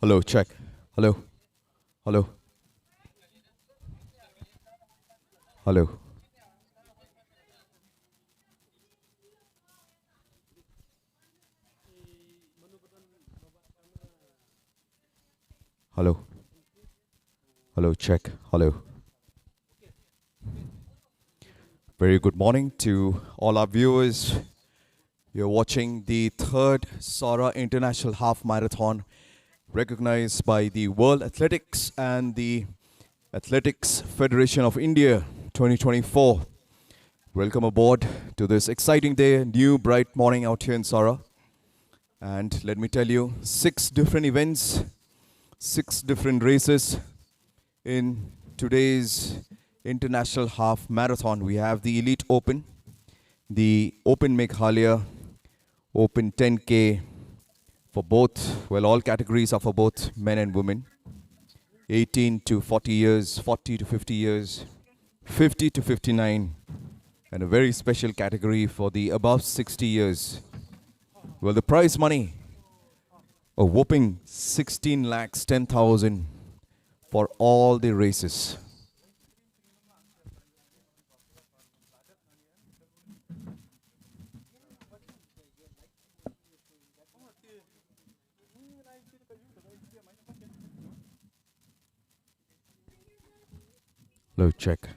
Hello, check. Hello, hello, hello, hello, hello, check. Hello. Very good morning to all our viewers. You're watching the third Sohra International Half Marathon, recognized by the World Athletics and the Athletics Federation of India 2024. Welcome aboard to this exciting day, new bright morning out here in Sohra. And let me tell you, 6 different events, 6 different races in today's International Half Marathon. We have the Elite Open, the Open Meghalaya, Open 10K for both, well, all categories are for both men and women. 18 to 40 years, 40 to 50 years, 50 to 59, and a very special category for the above 60 years. Well, the prize money, a whopping 16 lakhs 10,000 for all the races. Hello, check.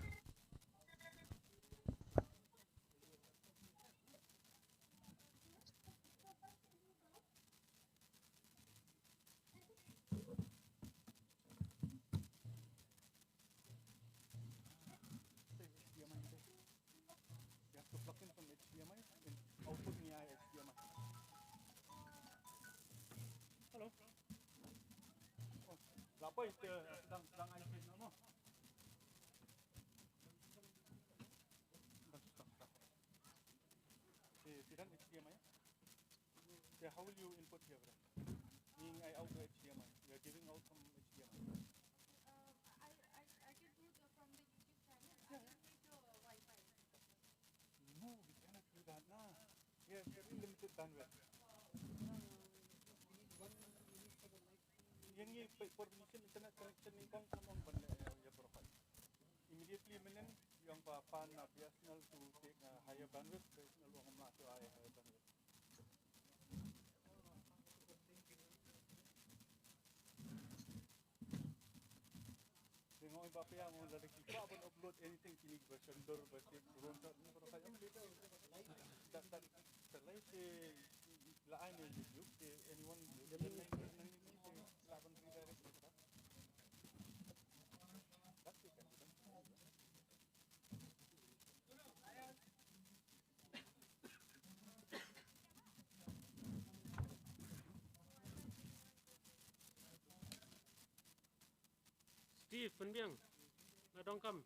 Steve, Penbiang, Nadong Kam.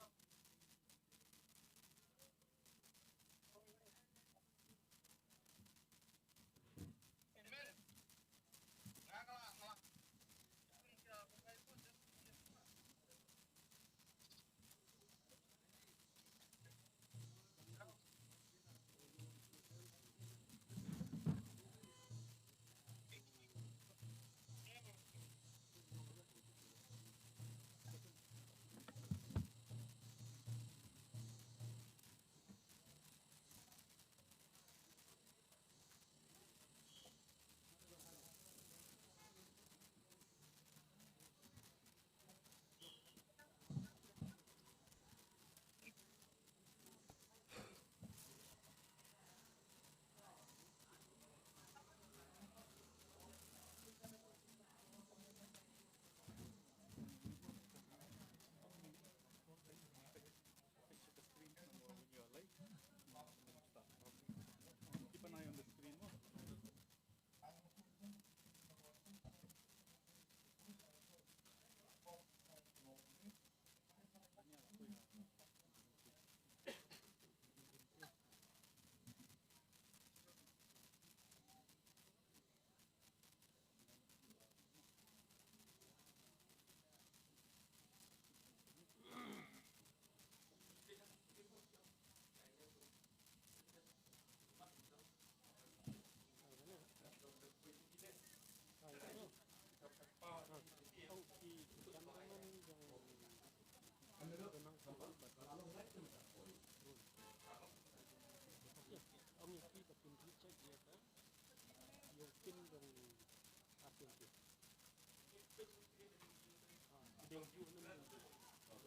change you na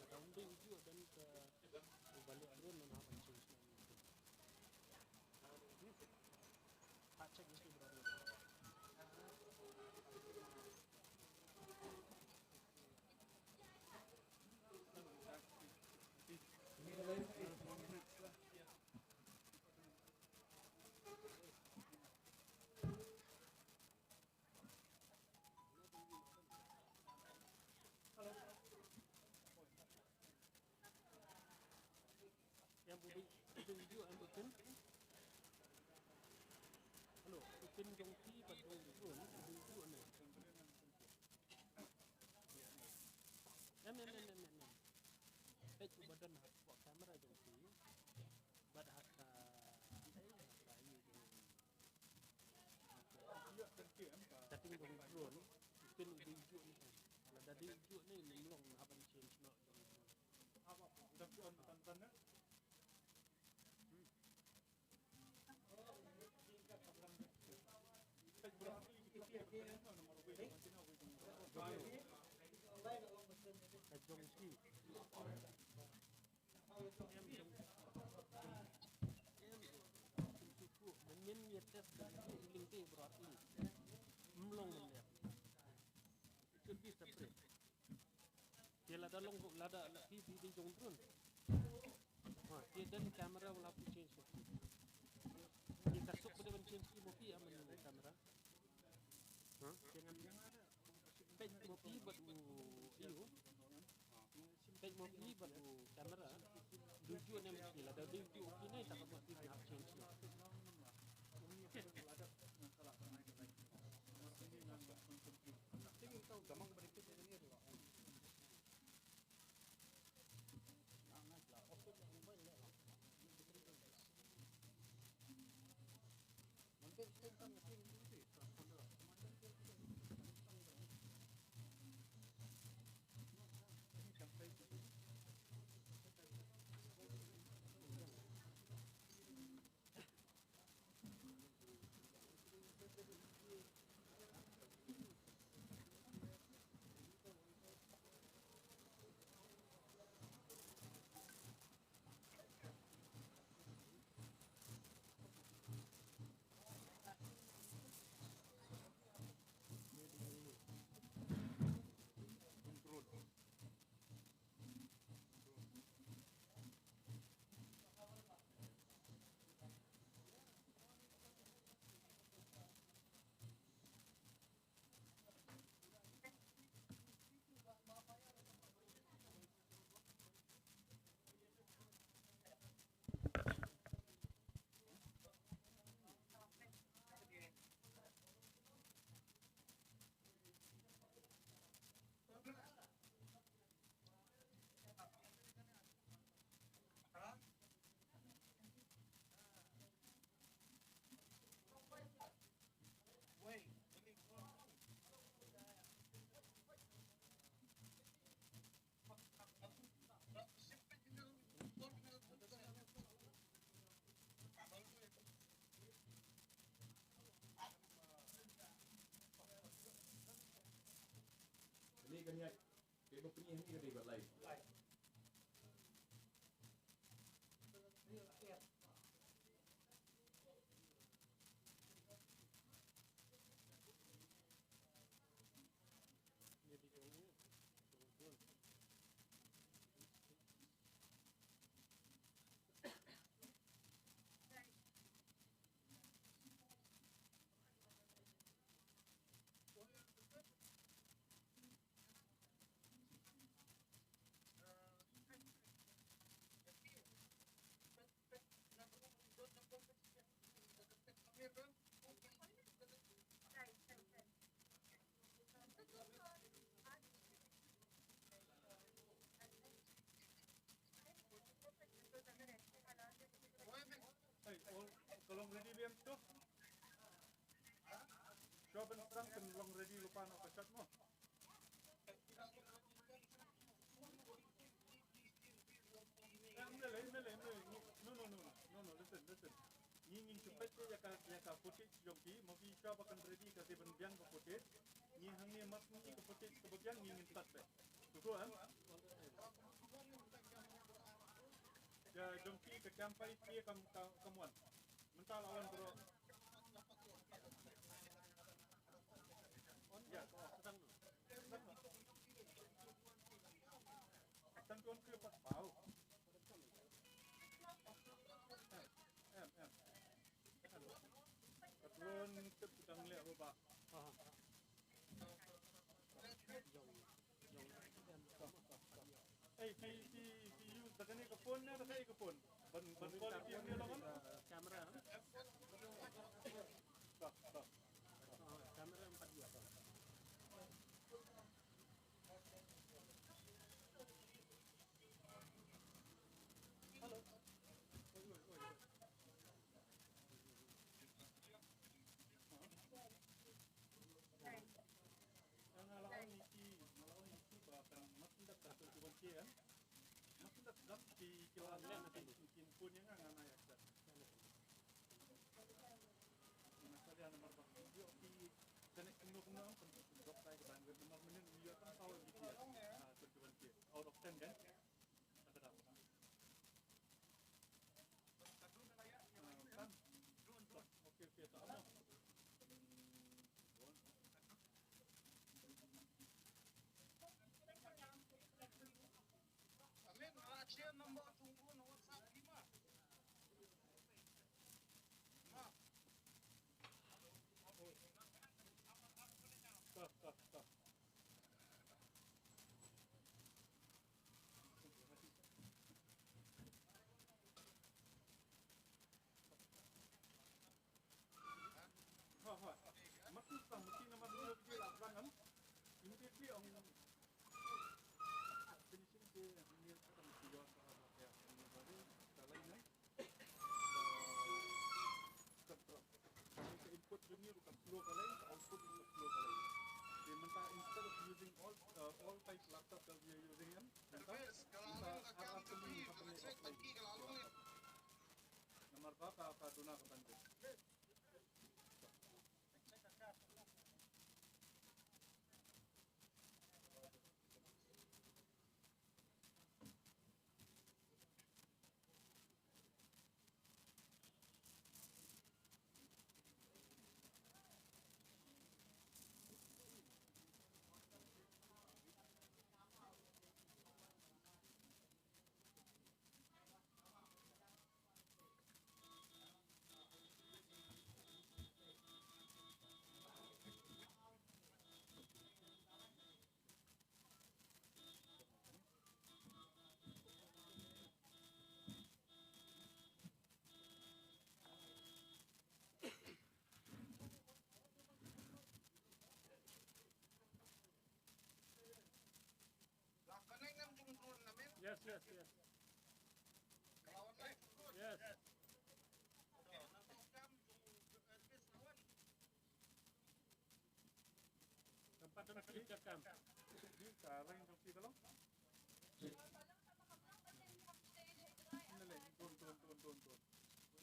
rounding you dan ke balik drone na happen change na check mesti berada yang budi video yang bukan halo bukan jongki pada drone video ni page badan buat kamera jongki bad haka setting drone bukan video ni kalau dah video ni long happen change no apa tapi on tonton Jongki menyen yetes lingke berarti melong menyer itu di separate dia lada long lada di jong drone dia dan kamera will have to change dia kasut pada change ki mopi aman kamera jangan page mopi batu iyo page mopi batu kamera tuju nem sila dah video ini tak buat di nak change tinggal tahu gamang berikut ini tu sangatlah okey mobile lah mungkin kita mesti ini transfer sampai Ini kan niat Facebook punya ni ke dia buat live? Tolong ready liam tu. Shop and strang kan long ready lupa nak pecat mo. No, listen. Ngin cepet ya ka footage jompi, mobi shop akan ready kasi benbiang ke footage. Ni hang ni mas ni ke footage ke benbiang ngin start back. Suku kan? Ya jomki ke campai pie kamuan. Mental awan bro. On Ya, sedang tu. sedang tuan ke pas bau. Em. Katron tep sedang lihat bapak. Ah, jauh. Si you takkan ke phone na takkan ke phone. Ban quality dia lah kan? Kamera. Tak. Kamera 4 dia. Halo. Ngalawan iki bahkan makin dekat ke kunci ya. Makin dekat di kilang nanti mungkin punya ngan ayat dah. Masalah nomor berapa dia di kena kena untuk saya keban nomor menit dia kan tahu gitu ya. Kunci out of 10 kan? Ada dah. Kan? Okey tak apa. Amin, rahasia nombor tunggu WhatsApp 5. Tak. Ha. Makin nama dia lakukan kan? Immediately on finishing dia ini akan dijual ke ya. Ini baru lain kan? Kita input dunia bukan slow kali, output juga slow kali. Dia minta instead of using all type laptop that we are using kan, minta harap kami nomor berapa duna kebantu. Lakanay ng tungkol namin. Yes. Kawan live. Yes. Nang-program yung SBS lawan. Tempat tu nak kerjakan. Ini sekarang yang kita tolong. Ini lagi turun.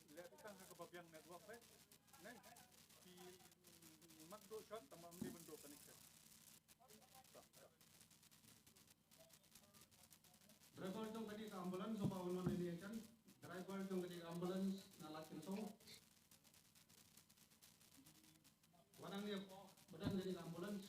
Lihat kita ke bagian network nih. Di makdo shot tamam ni bendo connection. Driver itong kadi ka ambulance so paulo ni kan. Driver itong kadi ka ambulance na lakin so. Wanang dia badan jadi ka ambulance.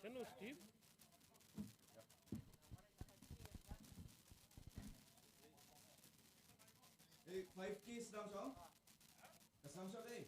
Hello, Steve. Hey, 5K Samsung. Samsung, hey.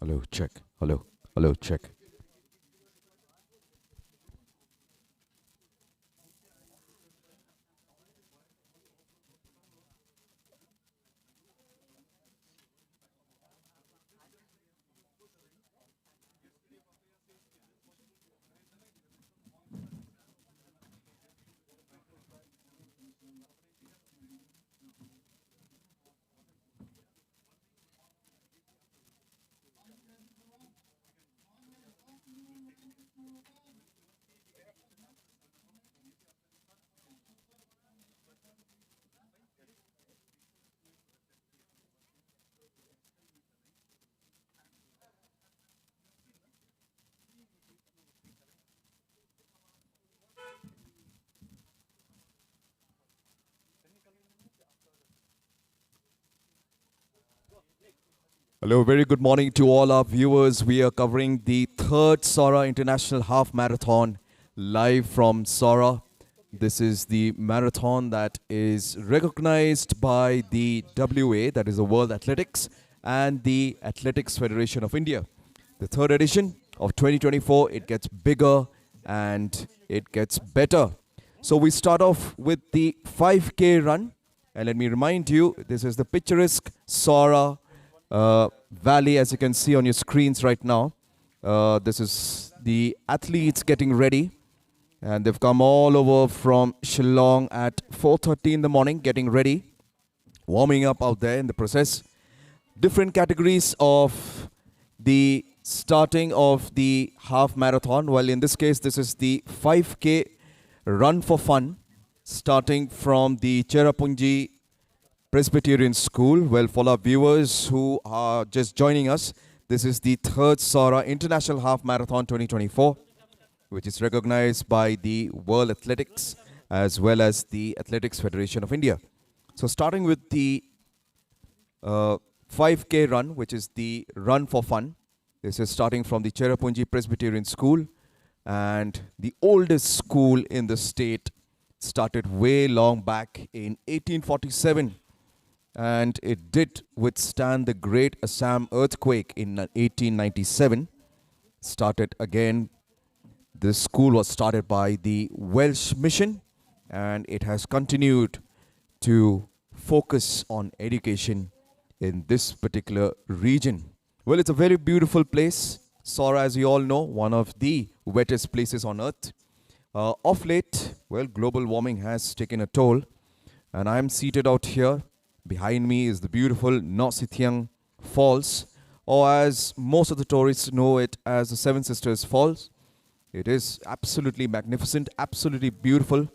Hello, check. Hello, hello, check. Hello, very good morning to all our viewers. We are covering the third Sohra International Half Marathon live from Sohra. This is the marathon that is recognized by the WA, that is the World Athletics, and the Athletics Federation of India. The third edition of 2024, it gets bigger and it gets better. So we start off with the 5K run. And let me remind you, this is the picturesque Sohra valley, as you can see on your screens right now. This is the athletes getting ready. And they've come all over from Shillong at 4:30 in the morning, getting ready, warming up out there in the process. Different categories of the starting of the half marathon. Well, in this case, this is the 5K run for fun, starting from the Cherrapunji Presbyterian School. Well, for our viewers who are just joining us, this is the third Sohra International Half Marathon 2024, which is recognized by the World Athletics as well as the Athletics Federation of India. So starting with the 5K run, which is the run for fun. This is starting from the Cherrapunji Presbyterian School, and the oldest school in the state started way long back in 1847, and it did withstand the Great Assam earthquake in 1897. Started again. This school was started by the Welsh Mission, and it has continued to focus on education in this particular region. Well, it's a very beautiful place. Sohra, as you all know, one of the wettest places on earth. Of late, well, global warming has taken a toll, and I'm seated out here. Behind me is the beautiful Nosithiang Falls, or as most of the tourists know it as the Seven Sisters Falls. It is absolutely magnificent, absolutely beautiful.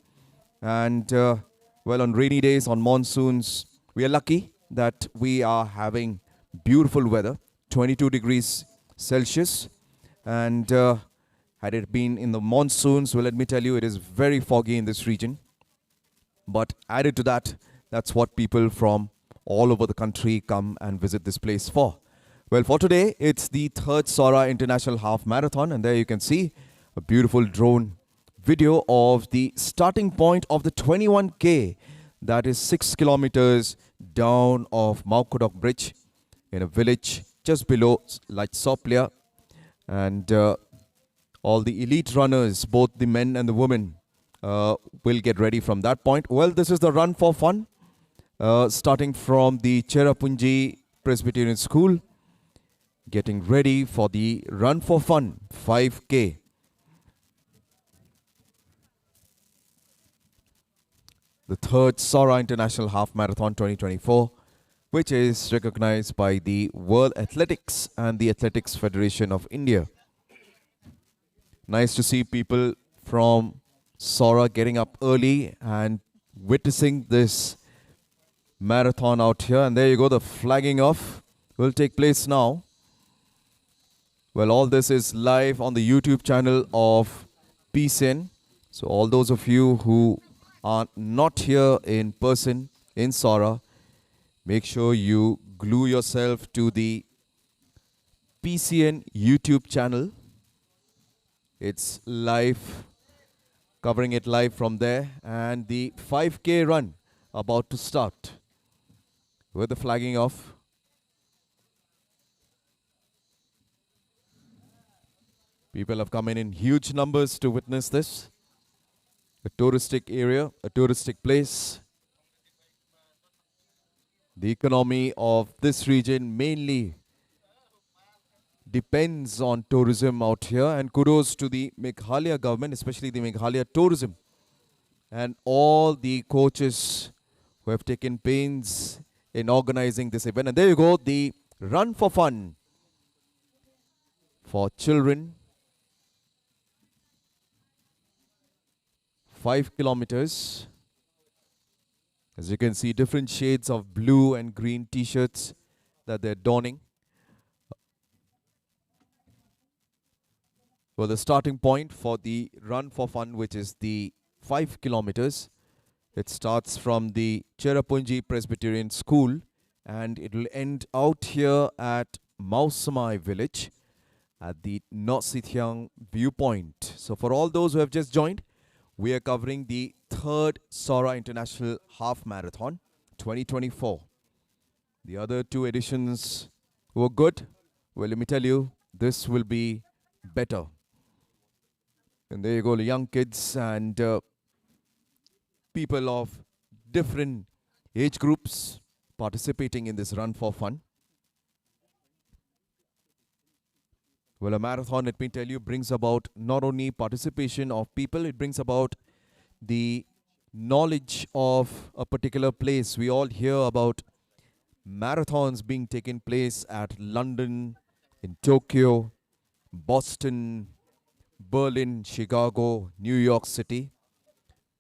And well, on rainy days, on monsoons, we are lucky that we are having beautiful weather, 22 degrees Celsius. And had it been in the monsoons, well, let me tell you, it is very foggy in this region. But added to that, that's what people from all over the country come and visit this place for. Well, for today, it's the third Sohra International Half Marathon, and there you can see a beautiful drone video of the starting point of the 21K, that is 6 kilometers down of Maukodok Bridge in a village just below Soplia. And all the elite runners, both the men and the women, will get ready from that point. Well, this is the run for fun, starting from the Cherrapunji Presbyterian School, getting ready for the run for fun 5K. The third Sohra International Half Marathon 2024, which is recognized by the World Athletics and the Athletics Federation of India. Nice to see people from Sohra getting up early and witnessing this marathon out here. And there you go, the flagging off will take place now. Well, all this is live on the YouTube channel of PCN. So all those of you who are not here in person in Sohra, make sure you glue yourself to the PCN YouTube channel. It's live, covering it live from there, and the 5K run about to start with the flagging off. People have come in huge numbers to witness this. A touristic area, a touristic place. The economy of this region mainly depends on tourism out here, and kudos to the Meghalaya government, especially the Meghalaya tourism, and all the coaches who have taken pains in organizing this event. And there you go, the run for fun for children, 5 kilometers. As you can see, different shades of blue and green t-shirts that they're donning. Well, the starting point for the run for fun, which is the 5 kilometers, it starts from the Cherrapunji Presbyterian School, and it will end out here at Mausamai village at the Nosithyang viewpoint. So for all those who have just joined, we are covering the third Sohra International Half Marathon 2024. The other two editions were good. Well, let me tell you, this will be better. And there you go, the young kids and people of different age groups participating in this run for fun. Well, a marathon, let me tell you, brings about not only participation of people, it brings about the knowledge of a particular place. We all hear about marathons being taken place at London, in Tokyo, Boston, Berlin, Chicago, New York City.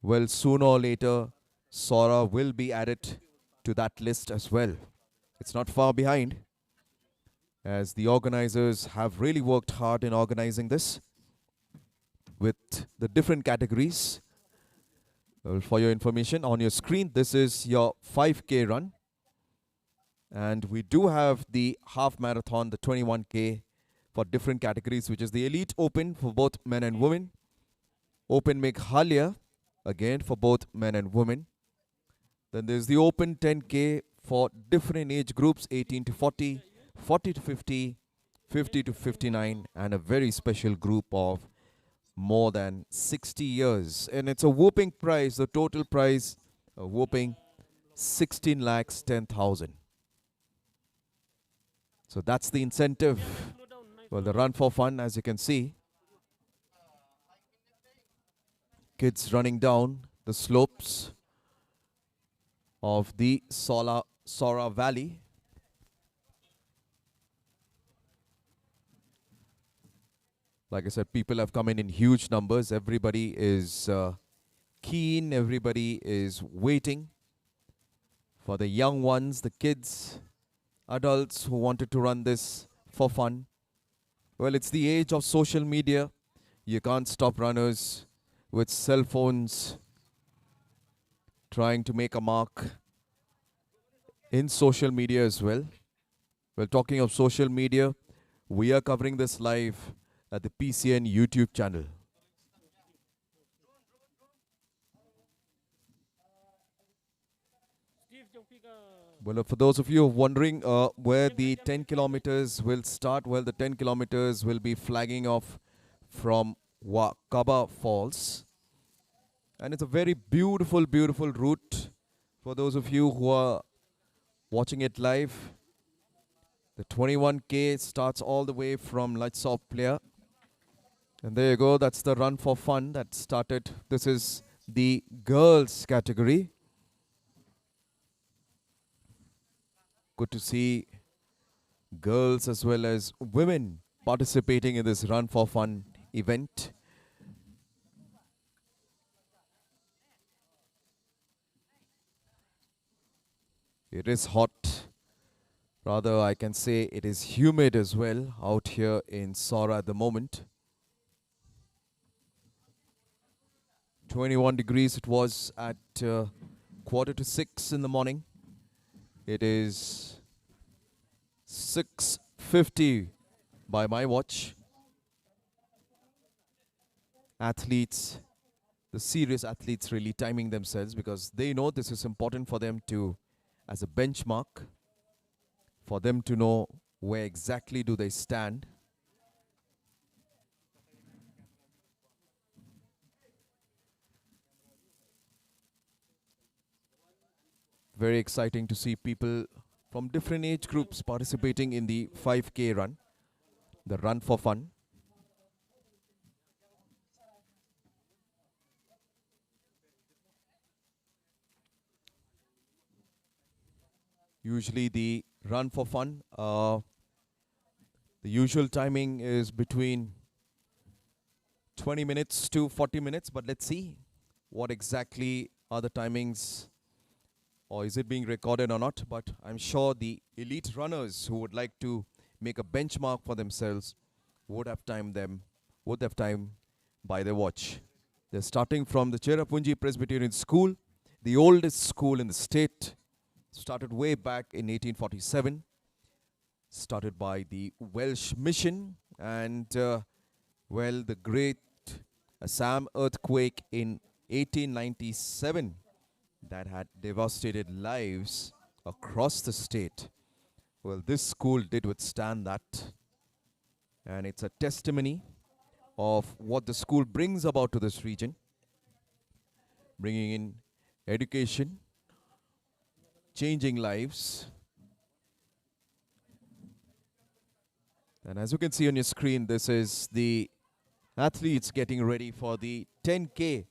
Well, sooner or later, Sohra will be added to that list as well. It's not far behind, as the organizers have really worked hard in organizing this with the different categories. Well, for your information, on your screen, this is your 5K run. And we do have the half marathon, the 21K, for different categories, which is the Elite Open for both men and women. Open Meghalaya, again for both men and women. Then there's the Open 10K for different age groups, 18 to 40, 40 to 50, 50 to 59, and a very special group of more than 60 years. And it's a whooping prize, the total prize, a whooping 16 lakhs 10,000. So that's the incentive. Well, the run for fun, as you can see. Kids running down the slopes of the Sohra Valley. Like I said, people have come in huge numbers. Everybody is keen. Everybody is waiting for the young ones, the kids, adults who wanted to run this for fun. Well, it's the age of social media. You can't stop runners with cell phones trying to make a mark in social media as well. Well, talking of social media, we are covering this live at the PCN YouTube channel. Steve jong pi ka Well, for those of you wondering where the 10 kilometers will start, well, the 10 kilometers will be flagging off from Wakaba Falls. And it's a very beautiful, beautiful route for those of you who are watching it live. The 21K starts all the way from Lightsoft Player. And there you go, that's the run for fun that started. This is the girls category. Good to see girls as well as women participating in this run for fun event. It is hot. Rather, I can say it is humid as well out here in Sohra at the moment. 21 degrees it was at 5:45 in the morning. It is 6:50 by my watch. Athletes, the serious athletes really timing themselves because they know this is important for them to, as a benchmark, for them to know where exactly do they stand. Very exciting to see people from different age groups participating in the 5K run, the run for fun. Usually the run for fun, the usual timing is between 20 minutes to 40 minutes, but let's see what exactly are the timings, or is it being recorded or not. But I'm sure the elite runners who would like to make a benchmark for themselves would have time by their watch. They're starting from the Cherrapunji Presbyterian School, the oldest school in the state, started way back in 1847, started by the Welsh mission, and well, the great Assam earthquake in 1897 that had devastated lives across the state. Well, this school did withstand that, and it's a testimony of what the school brings about to this region, bringing in education, changing lives. And as you can see on your screen, this is the athletes getting ready for the 10K,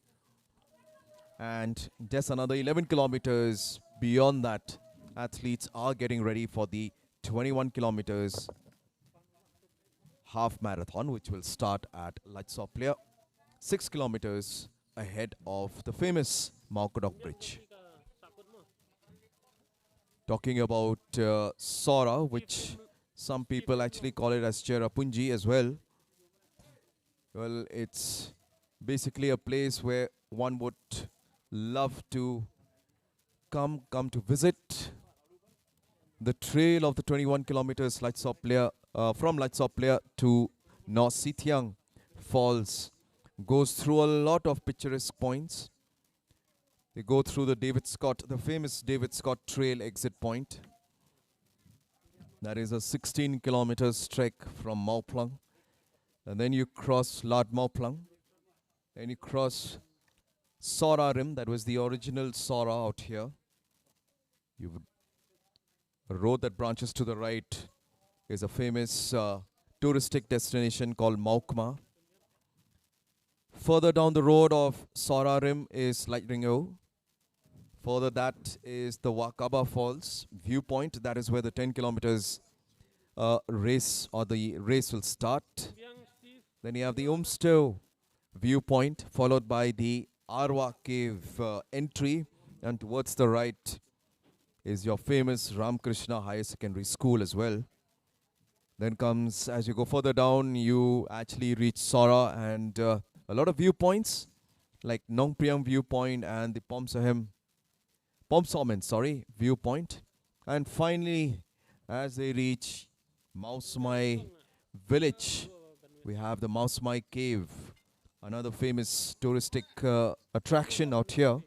and just another 11 kilometers beyond that, athletes are getting ready for the 21 kilometers half marathon, which will start at Lightsoft Player, 6 kilometers ahead of the famous Maukodok Bridge. pi ka sakut mo. Talking about Sohra, which some people actually call it as Cherrapunji as well. Well, it's basically a place where one would love to come to visit. The trail of the 21 kilometers Lightsoft Player, from Lightsoft Player to North Sithiang Falls goes through a lot of picturesque points. They go through the famous David Scott Trail exit point. That is a 16 kilometers trek from Mauplang. And then you cross Lad Mauplang. Then you cross Sohra Rim, that was the original Sohra out here. You've a road that branches to the right is a famous touristic destination called Maukma. Further down the road of Sohra Rim is Lightringo. Further that is the Wakaba Falls viewpoint. That is where the 10 kilometers race will start. Biang Steve Then you have the Umsto viewpoint, followed by the Arwa Cave entry, and towards the right is your famous Ramakrishna Higher Secondary School as well. Then comes, as you go further down, you actually reach Sohra and a lot of viewpoints like Nong Priam viewpoint and the Pomsomen, viewpoint. And finally, as they reach Mausmai village, we have the Mausmai cave, another famous touristic attraction out here.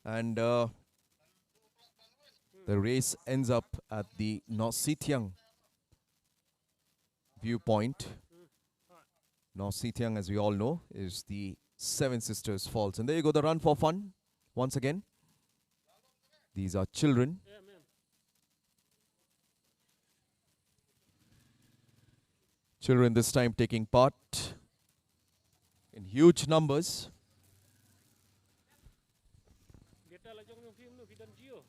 And the race ends up at the Nositiang viewpoint. Nositiang, as we all know, is the Seven Sisters Falls. And there you go, the run for fun once again. These are children. Yeah, man. Children this time taking part in huge numbers. Kita lah jong yung film nu Vidan Gio.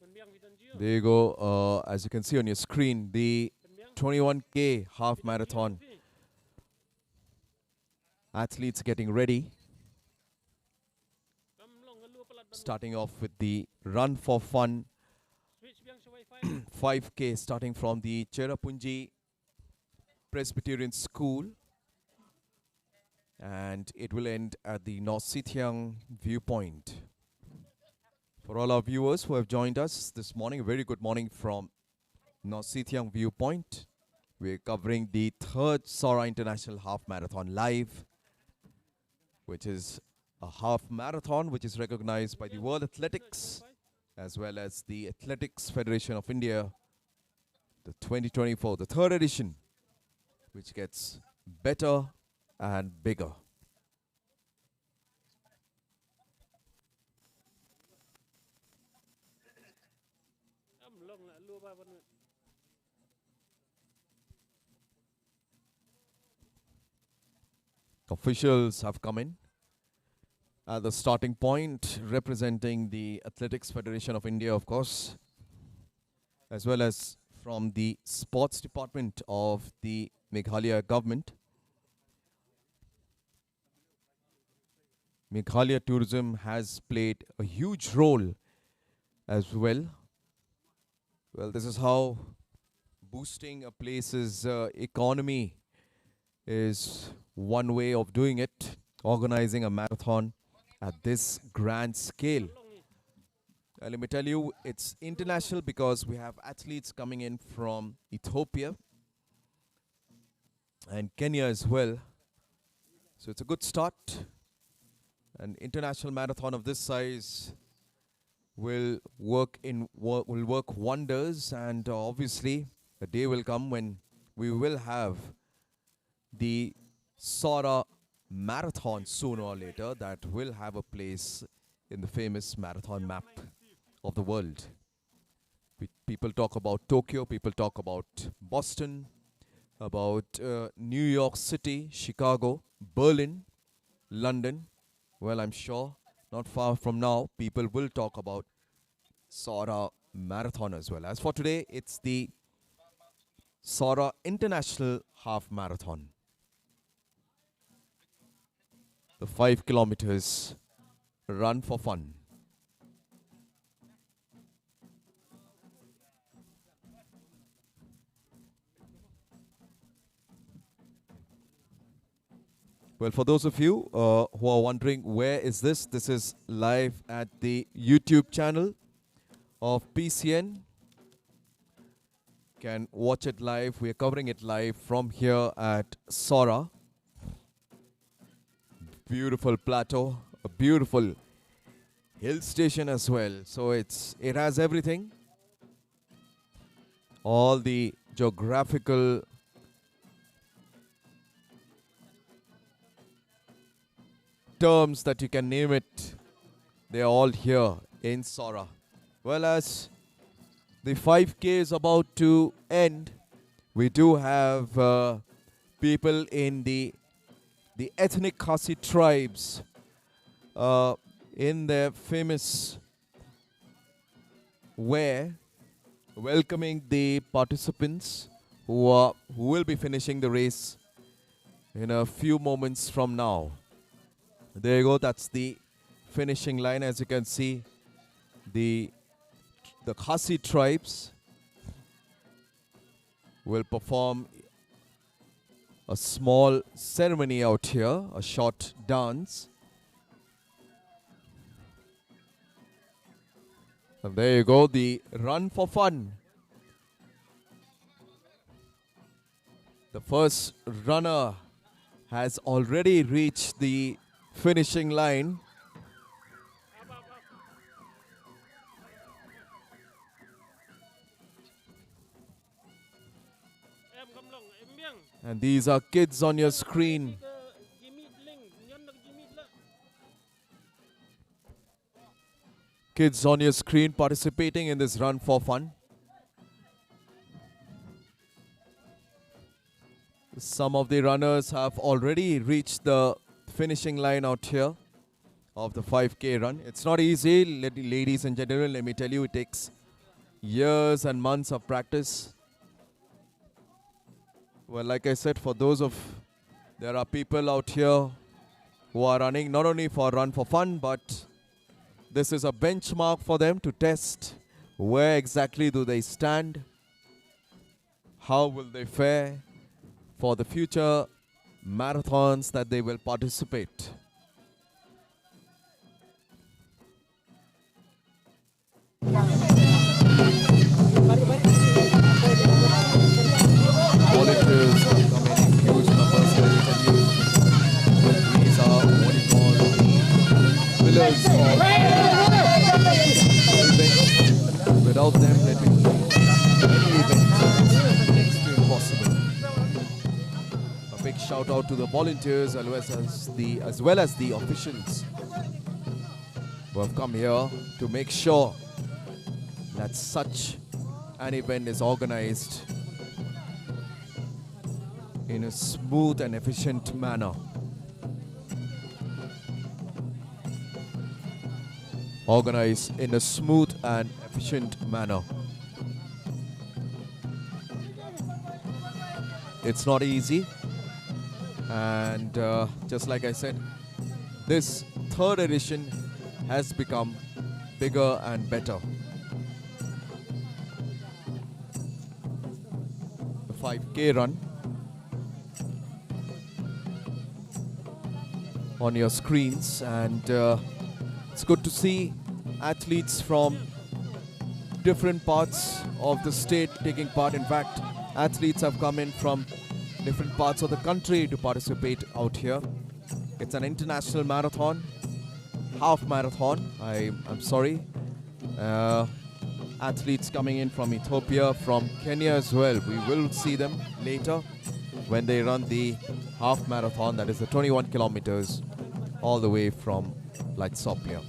Penbiang Vidan Gio. There you go, as you can see on your screen, the 21K half marathon. Athletes getting ready. Kamlong ngeluar pelat ban. Starting off with the run for fun Switch biang Wi-Fi. 5K starting from the Cherrapunji Presbyterian School. And it will end at the Nositiang viewpoint. For all our viewers who have joined us this morning, a very good morning from Nositiang viewpoint. We're covering the third Sohra International Half Marathon live, which is a half marathon which is recognized by the World Athletics as well as the Athletics Federation of India, the 2024, the third edition, which gets better and bigger. Kamlong lah luar ban. Officials have come in at the starting point, representing the Athletics Federation of India, of course, as well as from the sports department of the Meghalaya government. Meghalaya tourism has played a huge role as well. Well, this is how boosting a place's economy is one way of doing it, organizing a marathon at this grand scale. Let me tell you, it's international because we have athletes coming in from Ethiopia and Kenya as well. So it's a good start. An international marathon of this size will work wonders, and obviously a day will come when we will have the Sohra marathon sooner or later that will have a place in the famous marathon map of the world. People talk about Tokyo, people talk about Boston, about New York City, Chicago, Berlin, London. Well, I'm sure not far from now, people will talk about Sohra marathon as well. As for today, it's the Sohra International Half Marathon. The 5 kilometers run for fun. Well, for those of you who are wondering where is this is live at the YouTube channel of PCN. Can watch it live. We are covering it live from here at Sohra. Beautiful plateau, a beautiful hill station as well. So it has everything. All the geographical terms that you can name it, they are all here in Sohra. Well, as the 5K is about to end, we do have people in the ethnic Khasi tribes in their famous way welcoming the participants who will be finishing the race in a few moments from now. There you go. That's the finishing line. As you can see, the Khasi tribes will perform a small ceremony out here, a short dance. And there you go, the run for fun. The first runner has already reached the finishing line. Em gam long em miang. And these are kids on your screen. Ke Jimmy Ling, nyon nak Jimmy la. Kids on your screen participating in this run for fun. Some of the runners have already reached the finishing line out here of the 5K run. It's not easy, ladies and gentlemen. Let me tell you, it takes years and months of practice. Well, like I said, there are people out here who are running not only for run for fun, but this is a benchmark for them to test where exactly do they stand, how will they fare for the future marathons that they will participate. Volunteers are coming in huge numbers, let me tell you. These are what you call the pillars of event. Without them, let me tell you, any event is extremely impossible. A big shout out to the volunteers as well as the officials who have come here to make sure that such an event is organized in a smooth and efficient manner. Organized in a smooth and efficient manner. It's not easy, and just like I said, this third edition has become bigger and better. The 5K run on your screens, and it's good to see athletes from different parts of the state taking part. In fact, athletes have come in from different parts of the country to participate out here. It's an international marathon, half marathon. I'm sorry. Athletes coming in from Ethiopia, from Kenya as well. We will see them later when they run the half marathon, that is the 21 kilometers all the way from Lightsopia.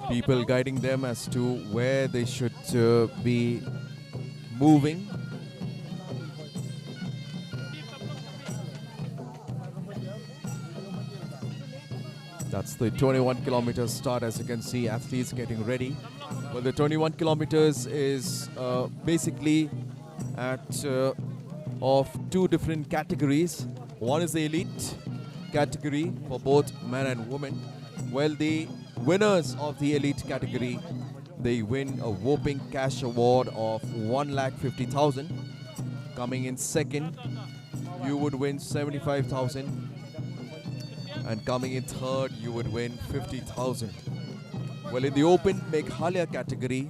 People guiding them as to where they should be moving. That's the 21 kilometers start. As you can see, athletes getting ready. Well, the 21 kilometers is basically of two different categories. One is the elite category for both men and women. Well, the winners of the elite category, they win a whopping cash award of 1,50,000. Coming in second, you would win 75,000. And coming in third, you would win 50,000. Well, in the open Meghalaya category,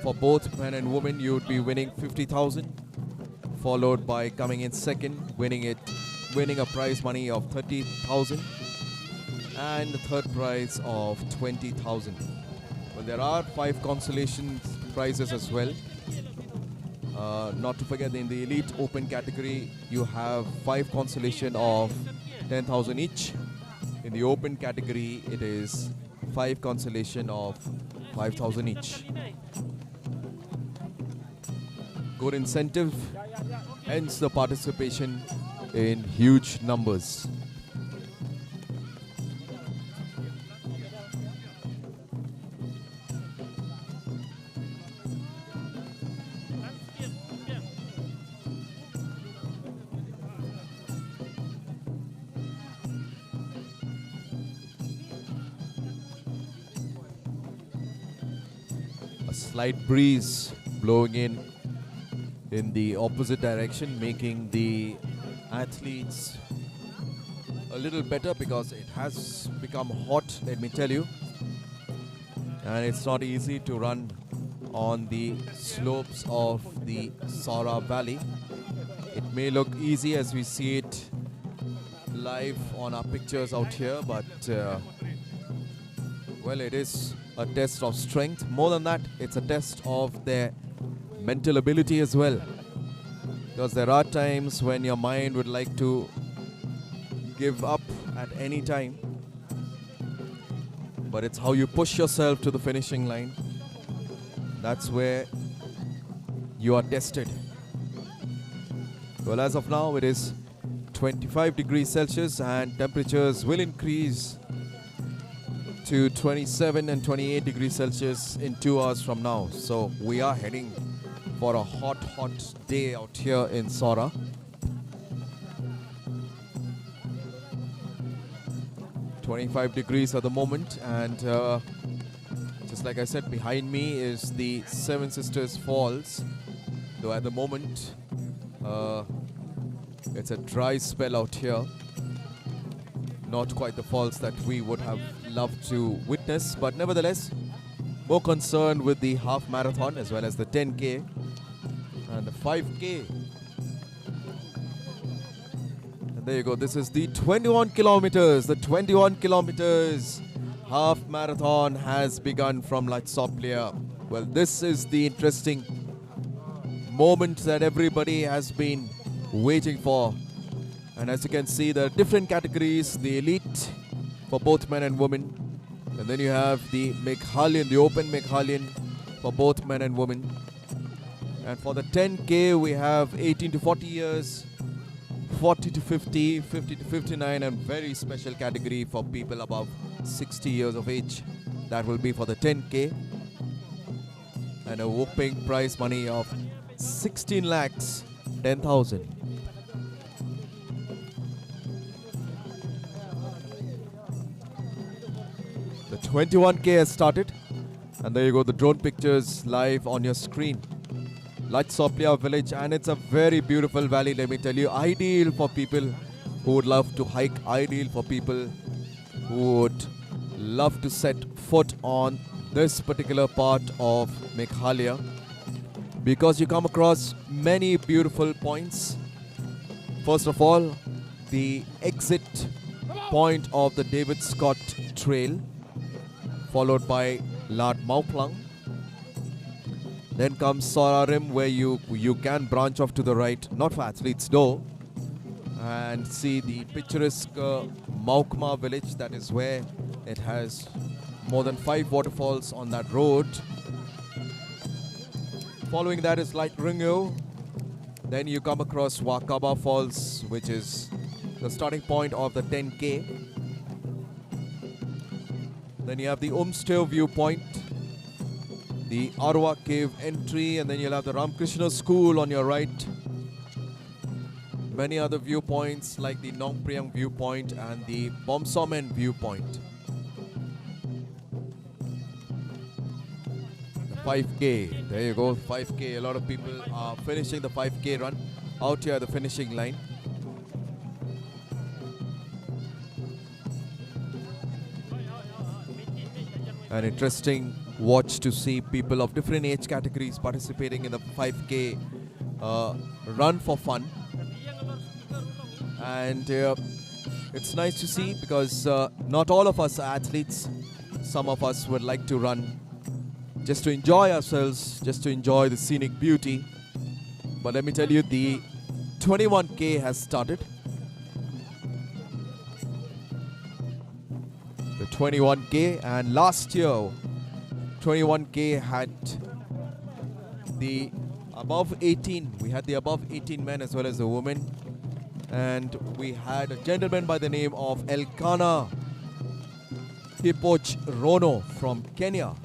for both men and women, you would be winning 50,000, followed by coming in second, winning a prize money of 30,000, and the third prize of 20,000. Well, there are 5 consolation prizes as well. Not to forget, in the elite open category, you have 5 consolation of 10,000 each. In the open category, it is 5 consolation of 5,000 each. Good incentive, hence the participation in huge numbers. A slight breeze blowing in the opposite direction, making the athletes a little better because it has become hot, let me tell you. And it's not easy to run on the slopes of the Sohra Valley. It may look easy as we see it live on our pictures out here, but well, it is a test of strength. More than that, it's a test of their mental ability as well. Because there are times when your mind would like to give up at any time. But it's how you push yourself to the finishing line. That's where you are tested. Well, as of now, it is 25 degrees Celsius and temperatures will increase to 27 and 28 degrees Celsius in 2 hours from now. So we are heading for a hot day out here in Sohra. "25 degrees at the moment, and just like I said, behind me is the Seven Sisters Falls. Though at the moment, it's a dry spell out here. Not quite the falls that we would have loved to witness, but nevertheless, more concerned with the half marathon as well as the 10K and the 5K. And there you go. This is the 21 kilometers. The 21 kilometers half marathon has begun from Latsoplia. Well, this is the interesting moment that everybody has been waiting for. And as you can see, there are different categories. The elite for both men and women. And then you have the Meghallian, the open Meghallian for both men and women. And for the 10K, we have 18 to 40 years, 40 to 50, 50 to 59, and very special category for people above 60 years of age. That will be for the 10K. And a whopping prize money of 16 lakhs 10,000. The 21K has started, and there you go, the drone pictures live on your screen. Latsoplia village, and it's a very beautiful valley, let me tell you. Ideal for people who would love to hike, ideal for people who would love to set foot on this particular part of Meghalaya, because you come across many beautiful points. First of all, the exit point of the David Scott Trail, followed by Lat Mauplang. Then comes Sohra Rim, where you can branch off to the right, not for athletes though, and see the picturesque Maukma village. That is where it has more than 5 waterfalls on that road. Following that is Light Ringyo. Then you come across Wakaba Falls, which is the starting point of the 10K. Then you have the Umsteo viewpoint, the Arwa Cave entry, and then you'll have the Ramakrishna School on your right. Many other viewpoints like the Nong Priang viewpoint and the Bomsomen viewpoint. The 5K, there you go, 5K. A lot of people are finishing the 5K run out here at the finishing line. An interesting watch to see people of different age categories participating in the 5K run for fun. And it's nice to see, because not all of us are athletes. Some of us would like to run just to enjoy ourselves, just to enjoy the scenic beauty. But let me tell you, the 21K has started. The 21K, and last year 21K had the above 18. We had the above 18 men as well as the women. And we had a gentleman by the name of Elkanah Hipoch Rono from Kenya,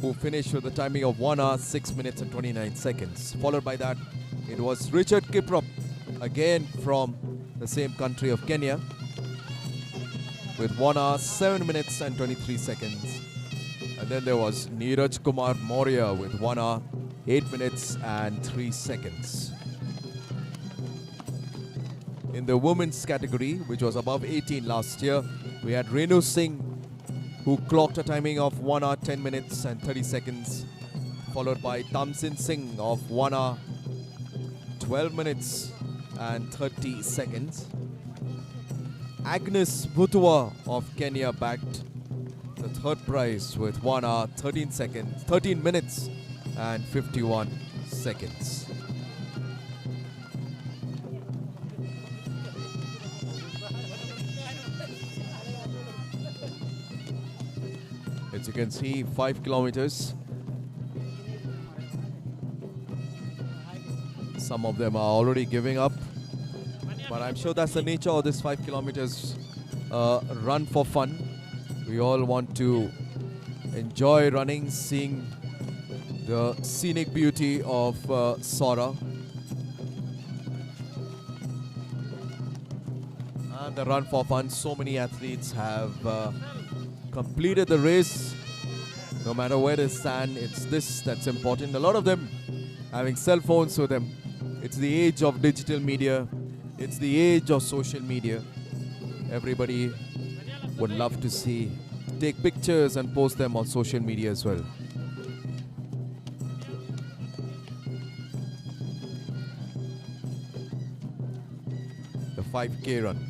who finished with a timing of 1 hour, 6 minutes and 29 seconds. Followed by that, it was Richard Kiprop, again from the same country of Kenya, with 1 hour, 7 minutes and 23 seconds. And then there was Neeraj Kumar Maurya with 1 hour, 8 minutes and 3 seconds. In the women's category, which was above 18 last year, we had Renu Singh, who clocked a timing of 1 hour, 10 minutes and 30 seconds, followed by Tamsin Singh of 1 hour, 12 minutes and 30 seconds. Agnes Butua of Kenya bagged the third prize with 1 hour, 13 minutes and 51 seconds. As you can see, 5 kilometers. Some of them are already giving up, but I'm sure that's the nature of this 5 kilometers run for fun. We all want to enjoy running, seeing the scenic beauty of Sohra. And the run for fun, so many athletes have completed the race. No matter where they stand, it's this that's important. A lot of them having cell phones with them. It's the age of digital media. It's the age of social media. Everybody would love to take pictures and post them on social media as well. The 5K run.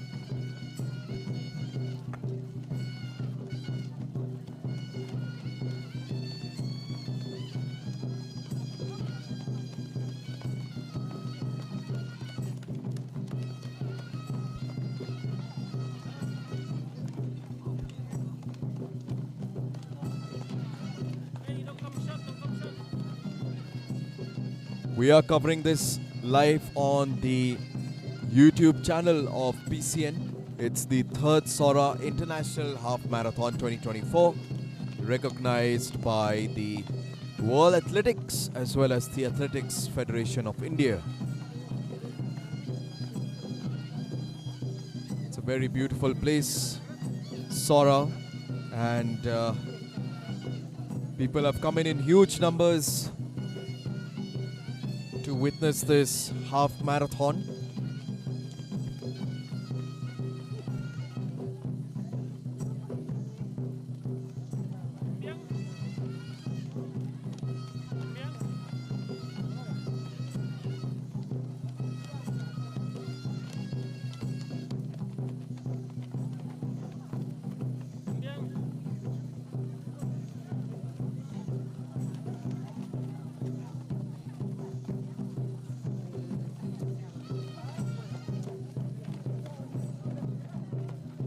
We are covering this live on the YouTube channel of PCN. It's the third Sohra International Half Marathon 2024, recognized by the World Athletics as well as the Athletics Federation of India. It's a very beautiful place, Sohra, and people have come in huge numbers to witness this half marathon.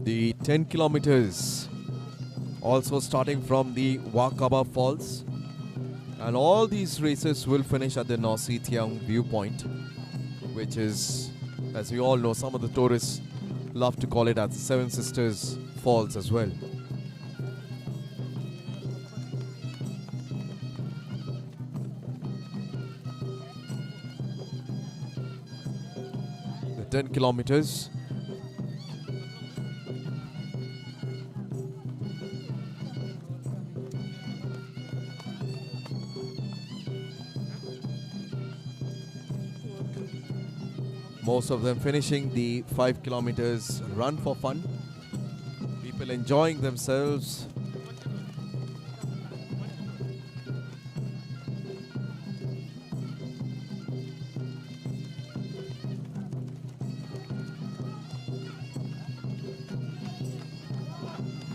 The 10 kilometers also starting from the Wakaba Falls, and all these races will finish at the Nositiang viewpoint, which is, as we all know, some of the tourists love to call it as Seven Sisters Falls as well. The 10 kilometers. Most of them finishing the 5 kilometers run for fun. People enjoying themselves.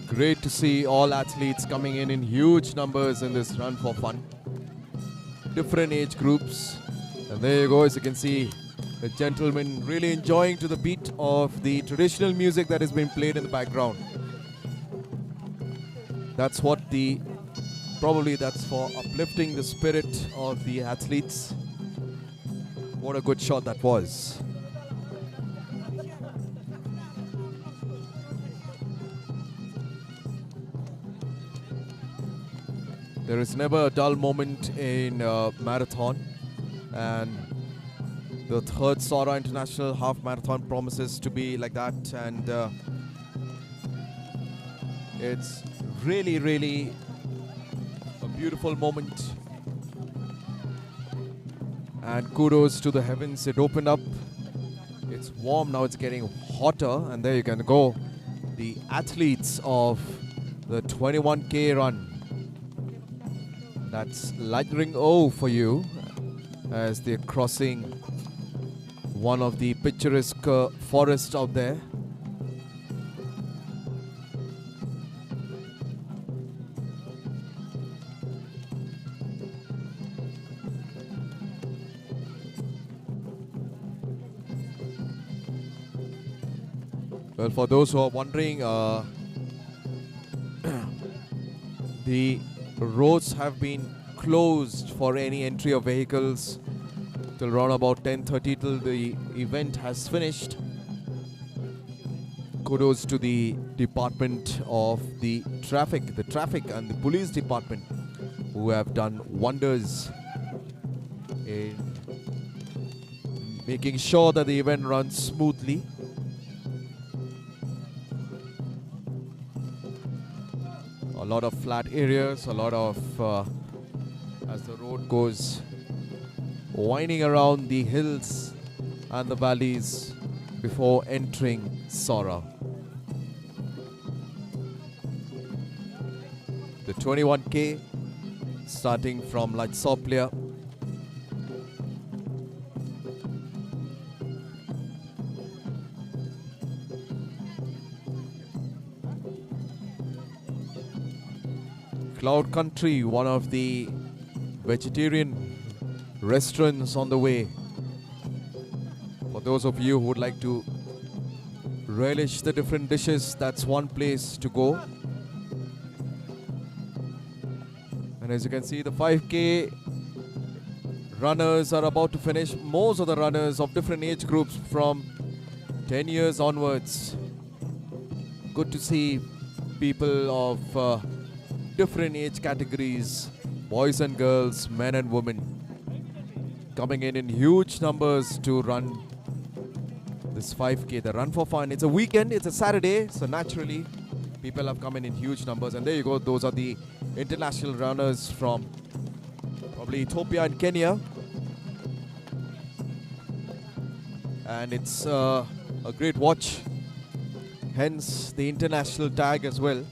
Great to see all athletes coming in huge numbers in this run for fun. Different age groups, And there you go, as you can see, the gentleman really enjoying to the beat of the traditional music that is being played in the background. That's what probably that's for uplifting the spirit of the athletes. What a good shot that was. There is never a dull moment in marathon, and the third Sohra International Half Marathon promises to be like that, and it's really, really a beautiful moment. And kudos to the heavens, it opened up. It's warm, now it's getting hotter, and there you can go. The athletes of the 21K run. That's light ring O for you as they're crossing one of the picturesque forests out there. Well, for those who are wondering, the roads have been closed for any entry of vehicles till around about 10:30 till the event has finished. Kudos to the Department of the Traffic and the Police Department, who have done wonders in making sure that the event runs smoothly. A lot of flat areas, a lot of as the road goes winding around the hills and the valleys before entering Sohra. The 21K starting from Latsoplia. Cloud Country, one of the vegetarian restaurants on the way. For those of you who would like to relish the different dishes, that's one place to go. And as you can see, the 5K runners are about to finish. Most of the runners of different age groups from 10 years onwards. Good to see people of different age categories, boys and girls, men and women, coming in huge numbers to run this 5K, the Run for Fun. It's a weekend, it's a Saturday, so naturally people have come in huge numbers. And there you go, those are the international runners from probably Ethiopia and Kenya. And it's a great watch, hence the international tag as well.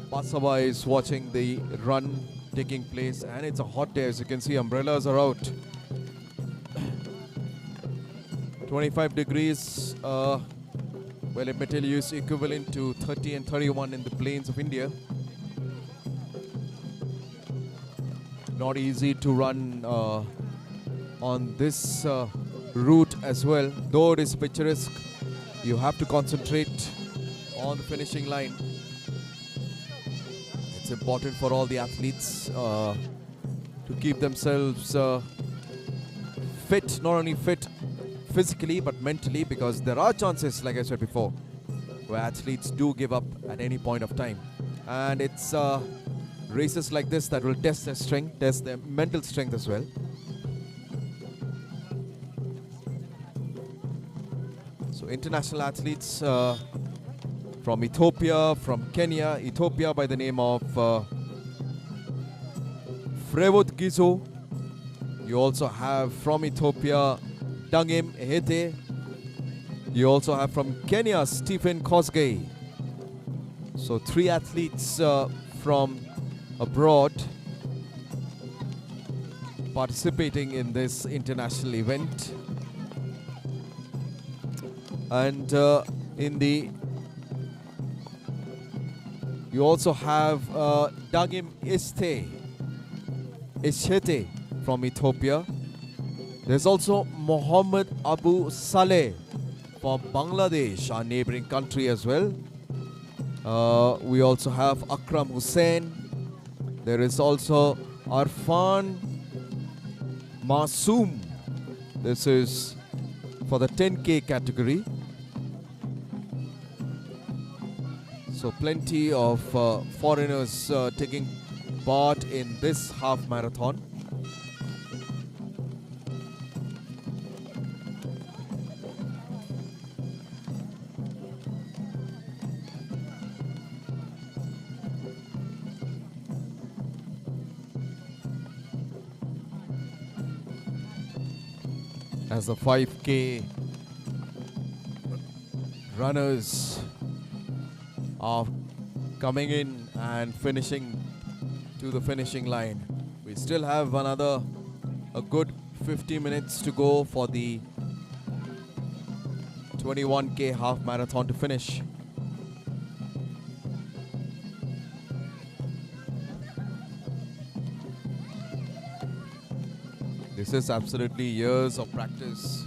Pasava is watching the run taking place, and it's a hot day. As you can see, umbrellas are out. 25 degrees, well, it may tell you is equivalent to 30 and 31 in the plains of India. Not easy to run on this route as well. Though it is picturesque, you have to concentrate on the finishing line. It's important for all the athletes to keep themselves fit, not only fit physically but mentally, because there are chances, like I said before, where athletes do give up at any point of time. And it's races like this that will test their strength, test their mental strength as well. So international athletes from Ethiopia, from Kenya, Ethiopia by the name of Frevot Gizo. You also have from Ethiopia Dangim Ehete. You also have from Kenya Stephen Kosgei. So 3 athletes from abroad participating in this international event. And in the We also have Dagim Ishete from Ethiopia. There's also Mohammed Abu Saleh from Bangladesh, our neighboring country as well. We also have Akram Hussain. There is also Arfan Masoom. This is for the 10K category. So plenty of foreigners taking part in this half marathon. As the 5K runners are coming in and finishing to the finishing line. We still have a good 50 minutes to go for the 21K half marathon to finish. This is absolutely years of practice,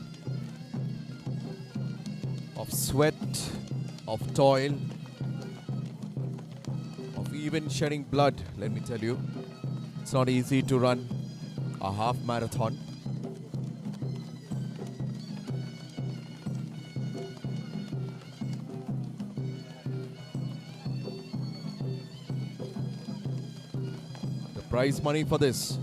of sweat, of toil, of even shedding blood, let me tell you. It's not easy to run a half marathon. The prize money for this,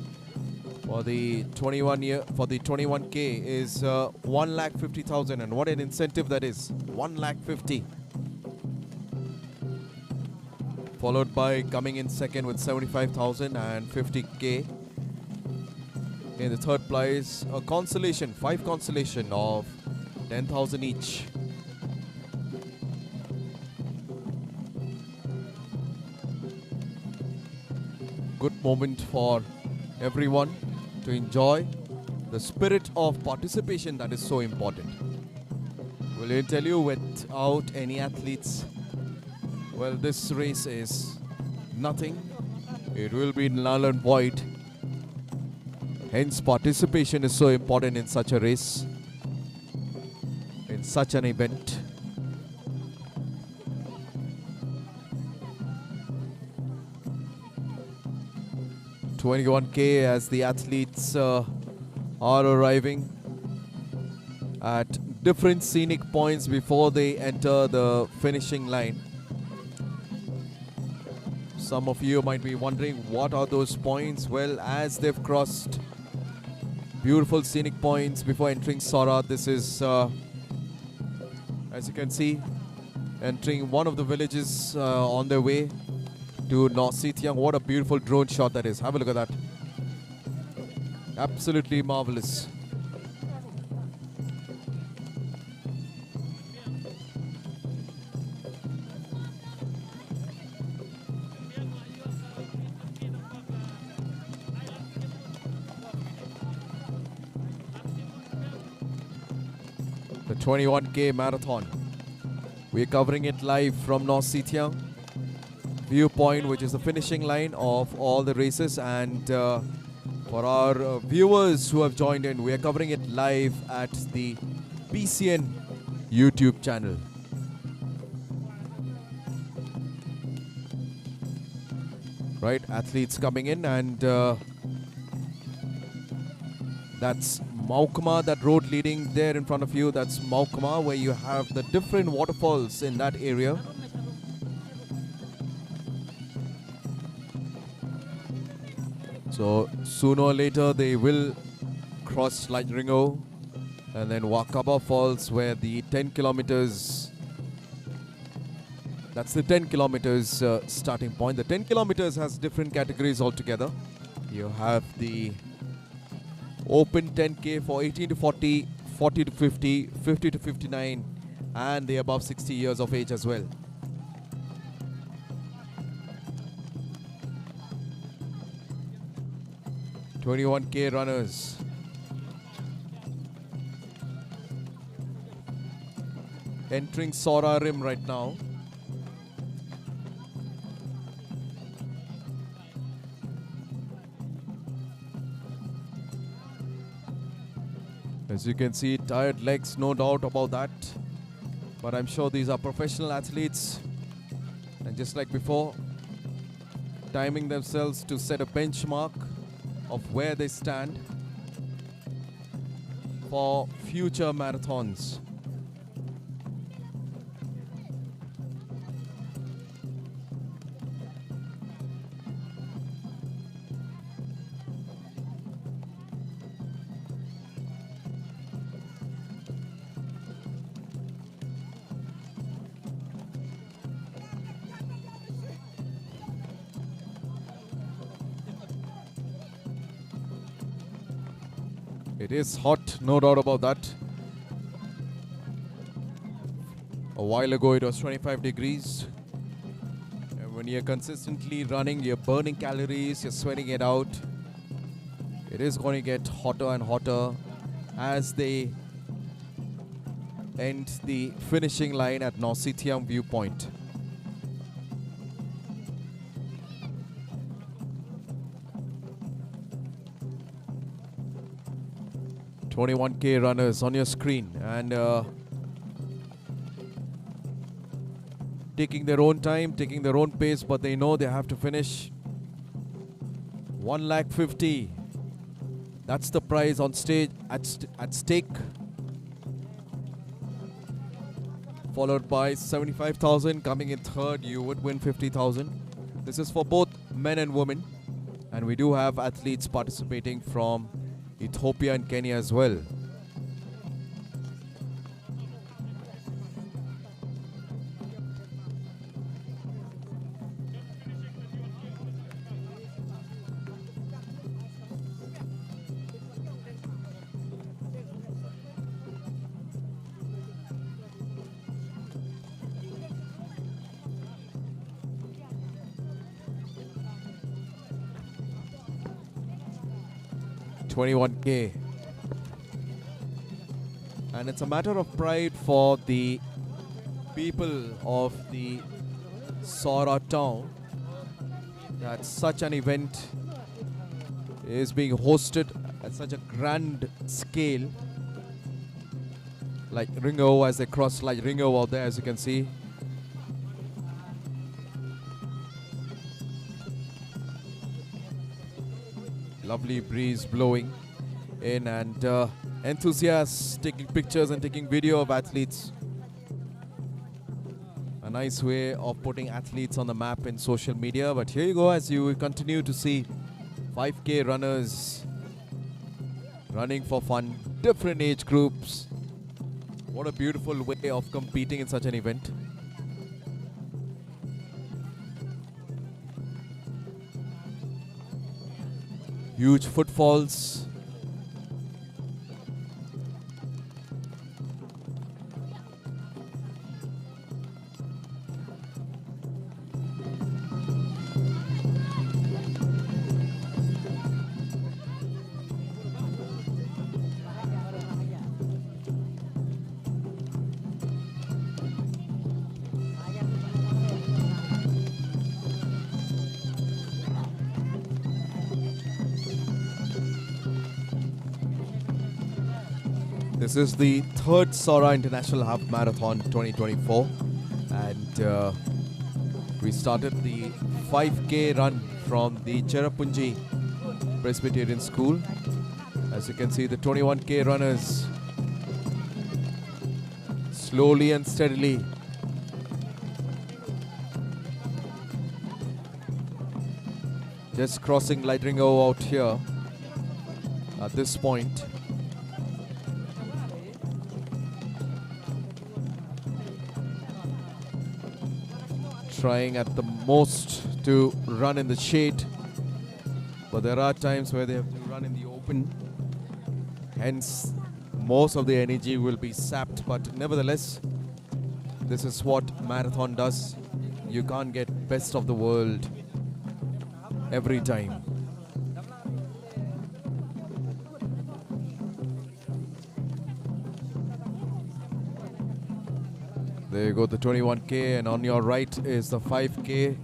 for the 21K is 1,50,000, and what an incentive that is! 1,50,000. Followed by coming in second with 75,000 and 50K. In the third place, a consolation, 5 consolation of 10,000 each. Good moment for everyone to enjoy the spirit of participation that is so important. Will I tell you, without any athletes, well, this race is nothing. It will be null and void. Hence, participation is so important in such a race, in such an event. (21K) as the athletes are arriving at different scenic points before they enter the finishing line. Some of you might be wondering, what are those points? Well, as they've crossed beautiful scenic points before entering Sohra, this is, as you can see, entering one of the villages on their way to North Sitiang. What a beautiful drone shot that is. Have a look at that. Absolutely marvelous. The 21K marathon. We're covering it live from North Sitiang viewpoint, which is the finishing line of all the races. And for our viewers who have joined in, we are covering it live at the PCN YouTube channel. Right, athletes coming in, and that's Maukma, that road leading there in front of you. That's Maukma, where you have the different waterfalls in that area. So sooner or later they will cross Light Ringo and then Wakaba Falls, where the 10 kilometers, that's the 10 kilometers starting point. The 10 kilometers has different categories altogether. You have the open 10K for 18 to 40, 40 to 50, 50 to 59, and the above 60 years of age as well. (21K) runners. Entering Sohra Rim right now. As you can see, tired legs, no doubt about that. But I'm sure these are professional athletes. And just like before, timing themselves to set a benchmark of where they stand for future marathons. It is hot, no doubt about that. A while ago it was 25 degrees. And when you're consistently running, you're burning calories, you're sweating it out. It is going to get hotter and hotter as they end the finishing line at Nositiam viewpoint. "21K runners on your screen, and taking their own time, taking their own pace, but they know they have to finish. 1,50,000. That's the prize on stage at stake. Followed by 75,000 coming in third. You would win 50,000. This is for both men and women, and we do have athletes participating from Ethiopia and Kenya as well. "21K. And it's a matter of pride for the people of the Sohra town that such an event is being hosted at such a grand scale. Like Ringo, as they cross like Ringo out there, as you can see. Lovely breeze blowing in, and enthusiasts taking pictures and taking video of athletes. A nice way of putting athletes on the map in social media. But here you go, as you continue to see 5K runners running for fun, different age groups. What a beautiful way of competing in such an event. Huge footfalls. This is the third Sohra International Half Marathon 2024, and we started the 5K run from the Cherrapunji Presbyterian School. As you can see, the 21K runners slowly and steadily just crossing Lightringo out here at this point. Trying at the most to run in the shade, but there are times where they have to run in the open, hence most of the energy will be sapped. But nevertheless, this is what marathon does. You can't get best of the world every time. There you go, the 21K, and on your right is the 5K.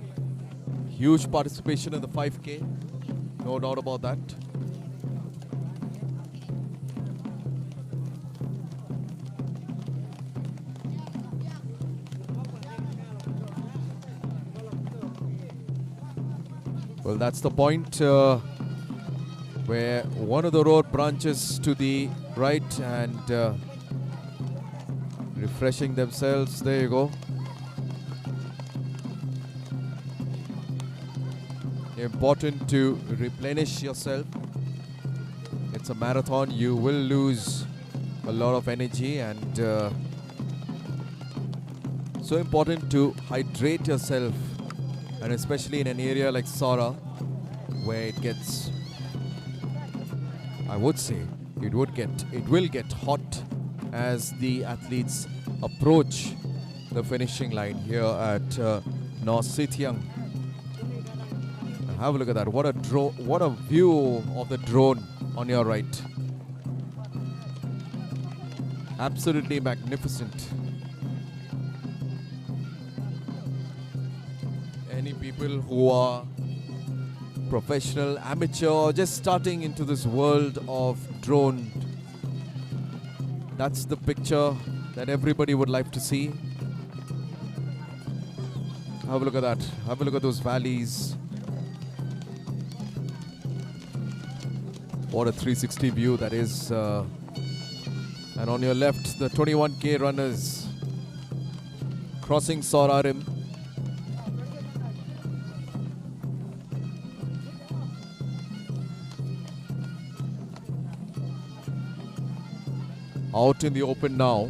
Huge participation in the 5K, no doubt about that. Well, that's the point where one of the road branches to the right and refreshing themselves. There you go. Important to replenish yourself. It's a marathon. You will lose a lot of energy, and so important to hydrate yourself, and especially in an area like Sohra, where it gets, I would say, it will get hot as the athletes approach the finishing line here at North Sitiang. Have a look at that. What a view of the drone on your right. Absolutely magnificent. Any people who are professional, amateur, or just starting into this world of drone, that's the picture that everybody would like to see. Have a look at that. Have a look at those valleys. What a 360 view that is. And on your left, the 21K runners crossing Sohra rim. Out in the open now.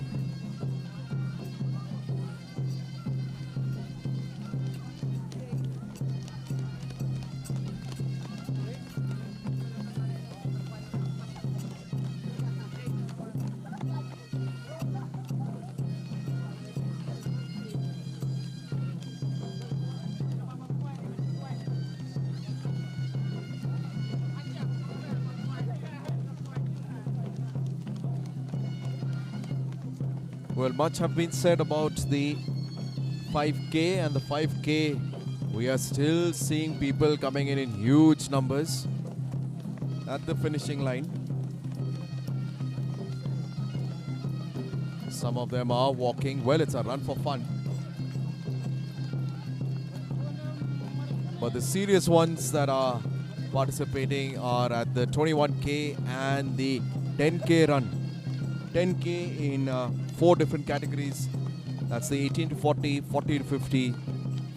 Well, much have been said about the 5K, and the 5K, we are still seeing people coming in huge numbers at the finishing line. Some of them are walking. Well, it's a run for fun. But the serious ones that are participating are at the 21K and the 10K run. 10K in 4 different categories. That's the 18 to 40, 40 to 50,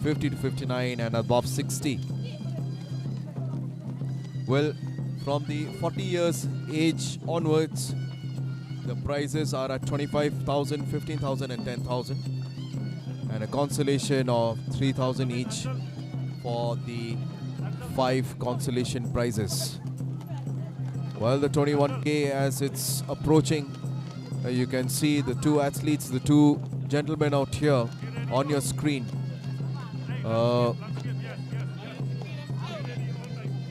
50 to 59, and above 60. Well, from the 40 years age onwards, the prizes are at 25,000, 15,000 and 10,000. And a consolation of 3,000 each for the 5 consolation prizes. Well, the 21K, as it's approaching, you can see the 2 athletes, the 2 gentlemen out here on your screen,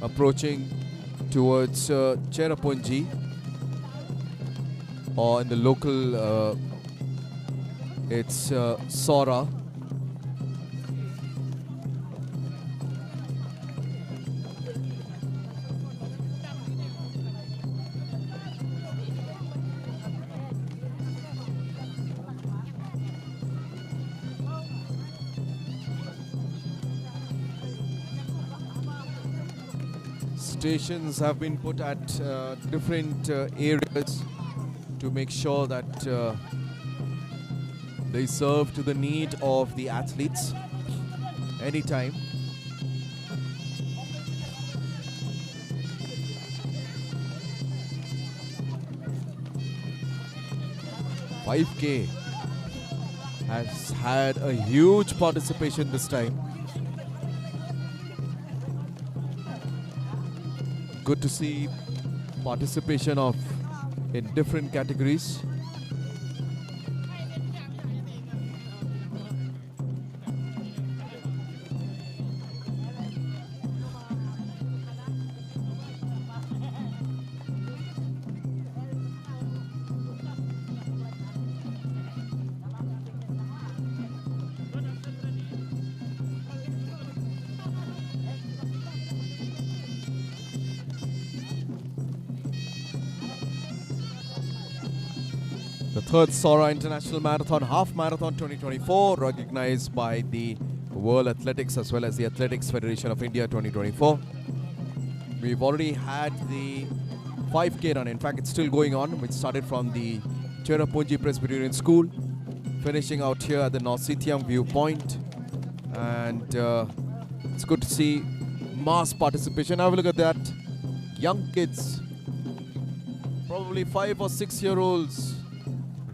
approaching towards Cherrapunji, or in the local, it's Sohra. Stations have been put at different areas to make sure that they serve to the need of the athletes anytime. "5K" has had a huge participation this time. Good to see participation of in different categories. The third Sohra International Marathon Half Marathon 2024, recognized by the World Athletics as well as the Athletics Federation of India 2024. We've already had the 5K run. In fact, it's still going on, which started from the Cherrapunji Presbyterian School, finishing out here at the Nosithiam viewpoint. And it's good to see mass participation. Have a look at that. Young kids, probably 5 or 6 year olds,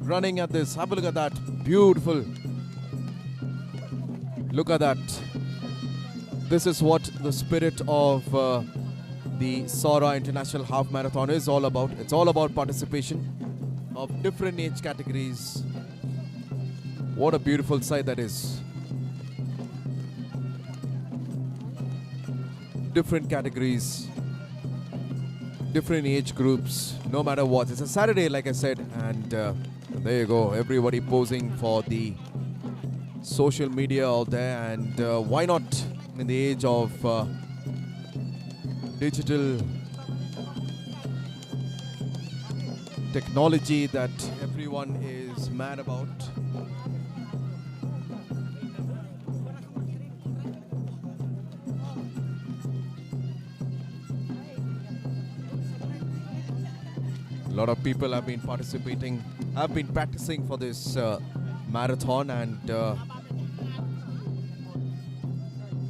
running at this. Have a look at that. Beautiful. Look at that. This is what the spirit of the Sohra International Half Marathon is all about. It's all about participation of different age categories. What a beautiful sight that is. Different categories, different age groups, no matter what. It's a Saturday, like I said, and there you go. Everybody posing for the social media out there, and why not in the age of digital technology that everyone is mad about. A lot of people have been participating, have been practicing for this marathon, and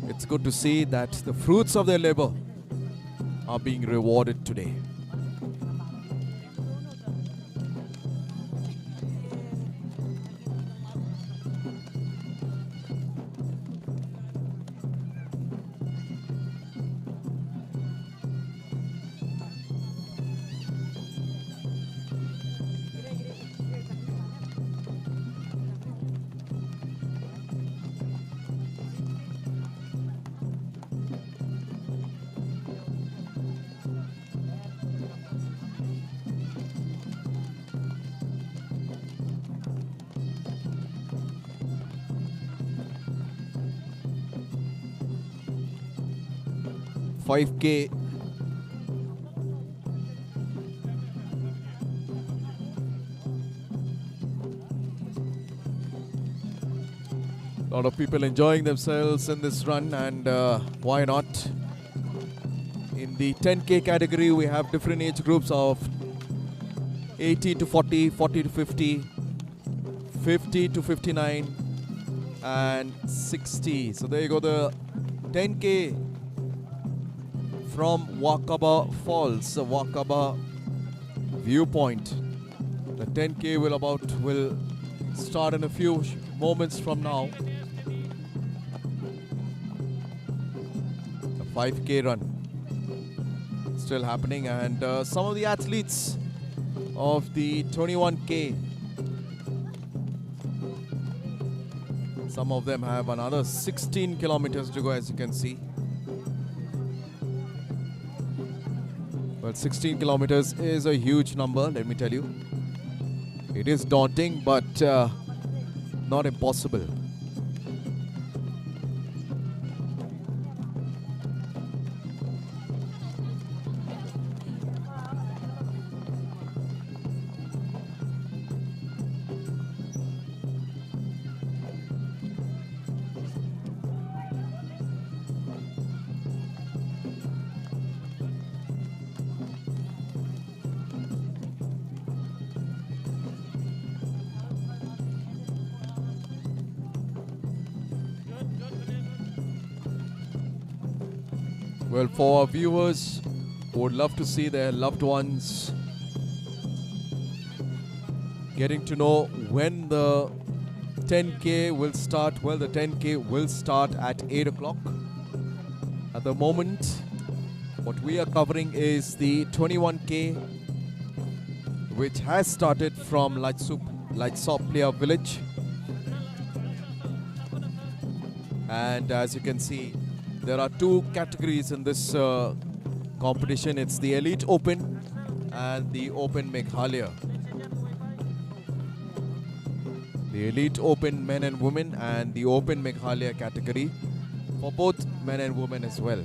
it's good to see that the fruits of their labor are being rewarded today. $5K. A lot of people enjoying themselves in this run, and why not? In the 10K category, we have different age groups of 80 to 40, 40 to 50, 50 to 59, and 60. So there you go, the 10K from Wakaba Falls, the Wakaba viewpoint. The 10K will start in a few moments from now. The 5K run still happening, and some of the athletes of the 21K, some of them have another 16 kilometers to go, as you can see. Well, 16 kilometers is a huge number, let me tell you. It is daunting, but not impossible. Well, for our viewers who would love to see their loved ones getting to know when the 10K will start, well, the 10K will start at 8 o'clock. At the moment, what we are covering is the 21K, which has started from Lightsop village. And as you can see, there are two categories in this competition. It's the Elite Open and the Open Meghalaya. The Elite Open men and women and the Open Meghalaya category for both men and women as well.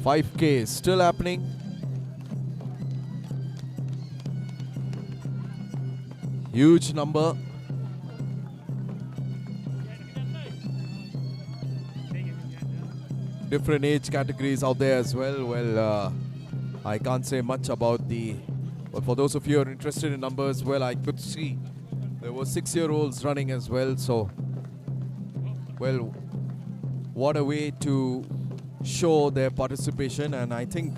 5K is still happening. Huge number. Different age categories out there as well. Well, I can't say much about but for those of you who are interested in numbers, well, I could see there were 6-year-olds running as well. So, well, what a way to show their participation. And I think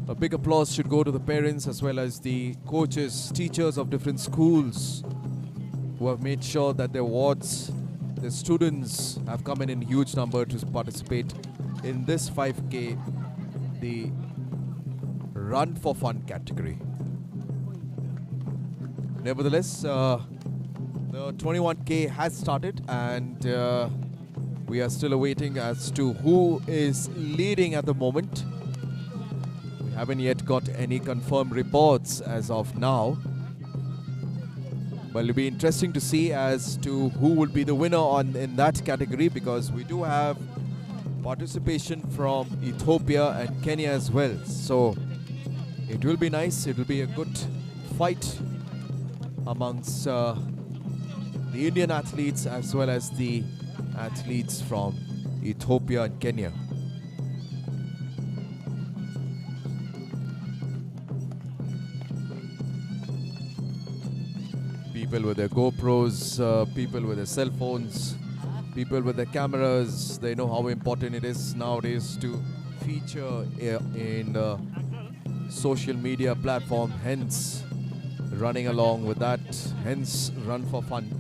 a big applause should go to the parents as well as the coaches, teachers of different schools who have made sure that their wards, the students have come in huge number to participate in this 5K, the Run for Fun category. Nevertheless, the 21K has started, and we are still awaiting as to who is leading at the moment. We haven't yet got any confirmed reports as of now. But it'll be interesting to see as to who will be the winner in that category, because we do have participation from Ethiopia and Kenya as well. So it will be nice. It will be a good fight amongst the Indian athletes as well as the athletes from Ethiopia and Kenya. People with their GoPros, people with their cell phones, people with their cameras. They know how important it is nowadays to feature in social media platform, hence running along with that, hence Run for Fun.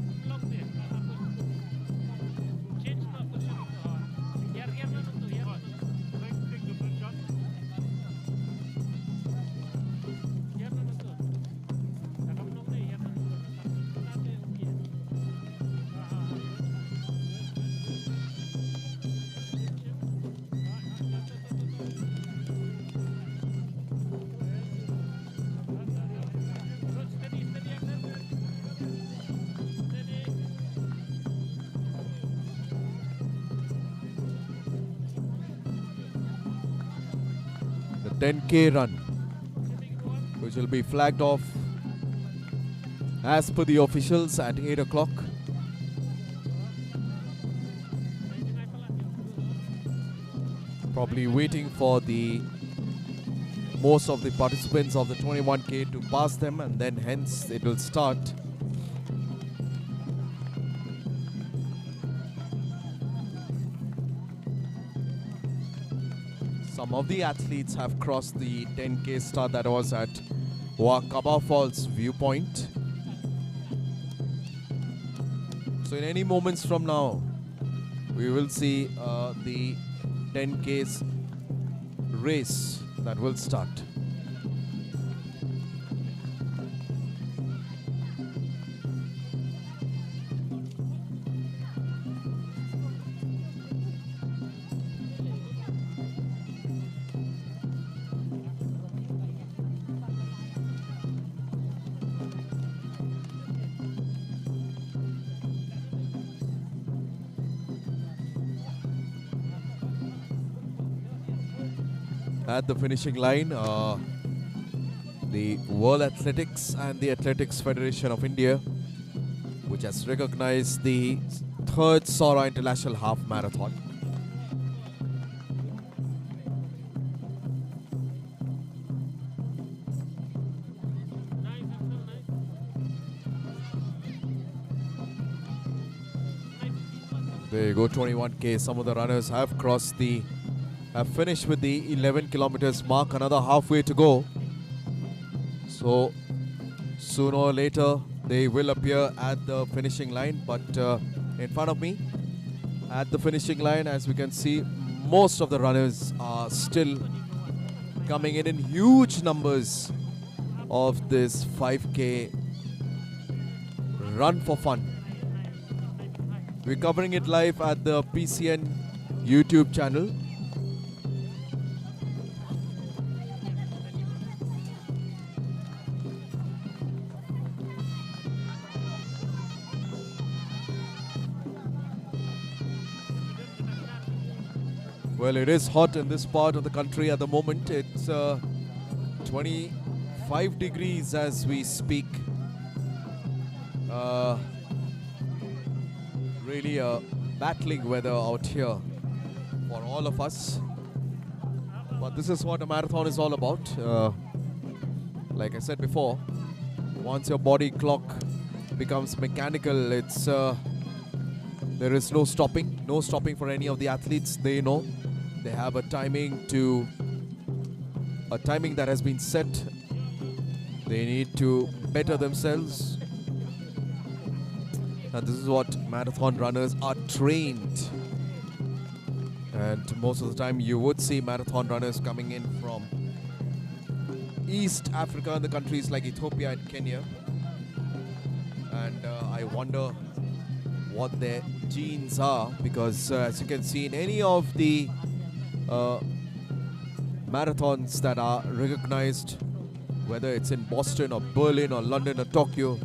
The 10K run, which will be flagged off as per the officials at 8 o'clock. Probably waiting for most of the participants of the 21K to pass them, and then hence it will start. Some of the athletes have crossed the 10K start that was at Wakaba Falls viewpoint. So in any moments from now, we will see the 10K's race that will start. At the finishing line, the World Athletics and the Athletics Federation of India, which has recognized the third Sohra International Half Marathon. There you go, 21K. Some of the runners have finished with the 11 kilometers mark, another halfway to go. So sooner or later they will appear at the finishing line, but in front of me at the finishing line, as we can see, most of the runners are still coming in huge numbers of this 5K Run for Fun. We're covering it live at the PCN YouTube channel. Well, it is hot in this part of the country at the moment. It's 25 degrees as we speak. Uh, really battling weather out here for all of us. But this is what a marathon is all about. Like I said before, once your body clock becomes mechanical, it's there is no stopping for any of the athletes. They know they have a timing that has been set. They need to better themselves, and this is what marathon runners are trained. And most of the time you would see marathon runners coming in from East Africa and the countries like Ethiopia and Kenya. And I wonder what their genes are, because as you can see in any of the marathons that are recognized, whether it's in Boston or Berlin or London or Tokyo,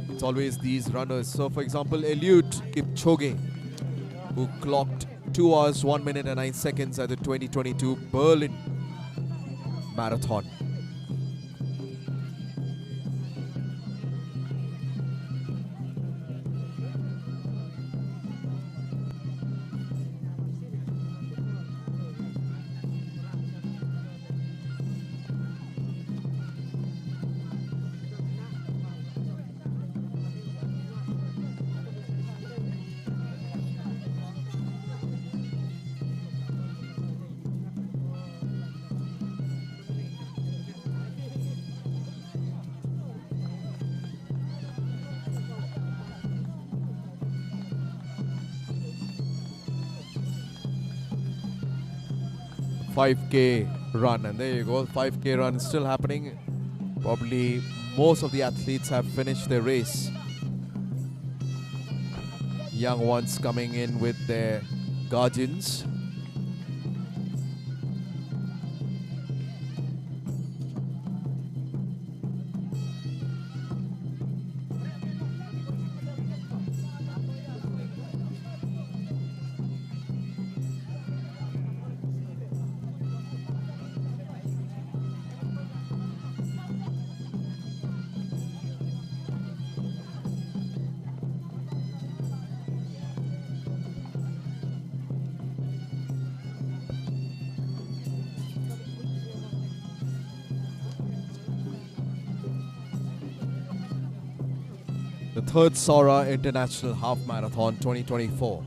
it's always these runners. So for example, Eliud Kipchoge, who clocked 2 hours 1 minute and 9 seconds at the 2022 Berlin Marathon. .5K run, and there you go, 5K run is still happening. Probably most of the athletes have finished their race. Young ones coming in with their guardians. The third Sohra International Half Marathon 2024.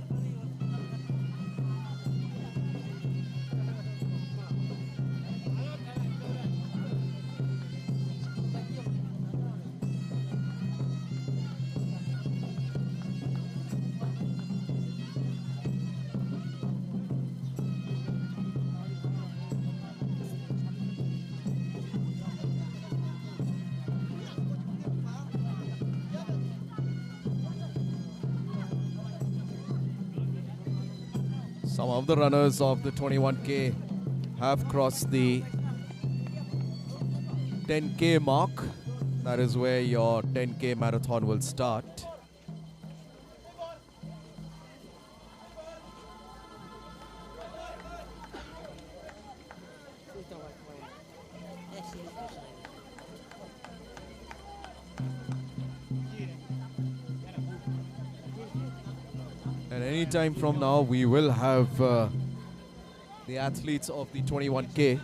Some of the runners of the 21K have crossed the 10K mark. That is where your 10K marathon will start. And any time from now, we will have the athletes of the 21K.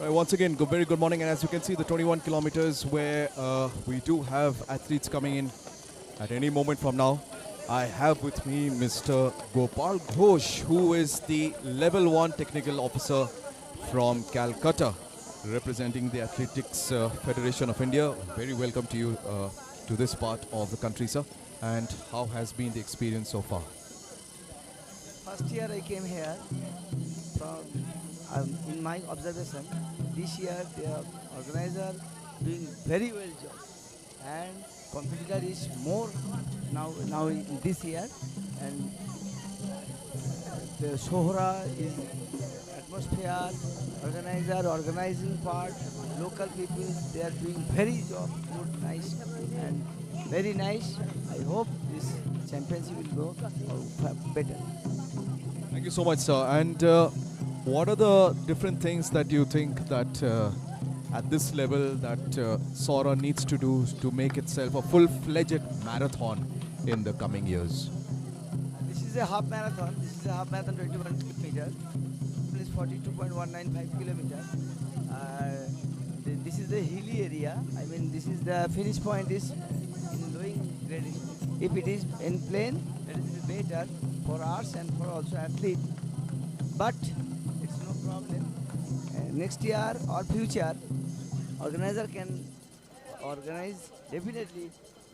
Once again, very good morning. And as you can see, the 21 kilometers where we do have athletes coming in at any moment from now. I have with me Mr. Gopal Ghosh, who is the Level 1 Technical Officer from Calcutta, representing the Athletics Federation of India. Very welcome to you to this part of the country, sir. And how has been the experience so far? First year I came here from in my observation this year the organizer doing very well job and competitor is more now in this year and the Sohra is atmosphere organizing part local people they are doing very job good nice and very nice. I hope this championship will go better. Thank you so much, sir. And what are the different things that you think that at this level that Sohra needs to do to make itself a full-fledged marathon in the coming years? This is a half marathon. This is a half marathon 21 kilometers. It's 42.195 kilometers. This is the hilly area. I mean, this is the finish point is in lowing gradation. If it is in plain, it is better for us and for also athlete. But it's no problem. Next year or future, organizer can organize definitely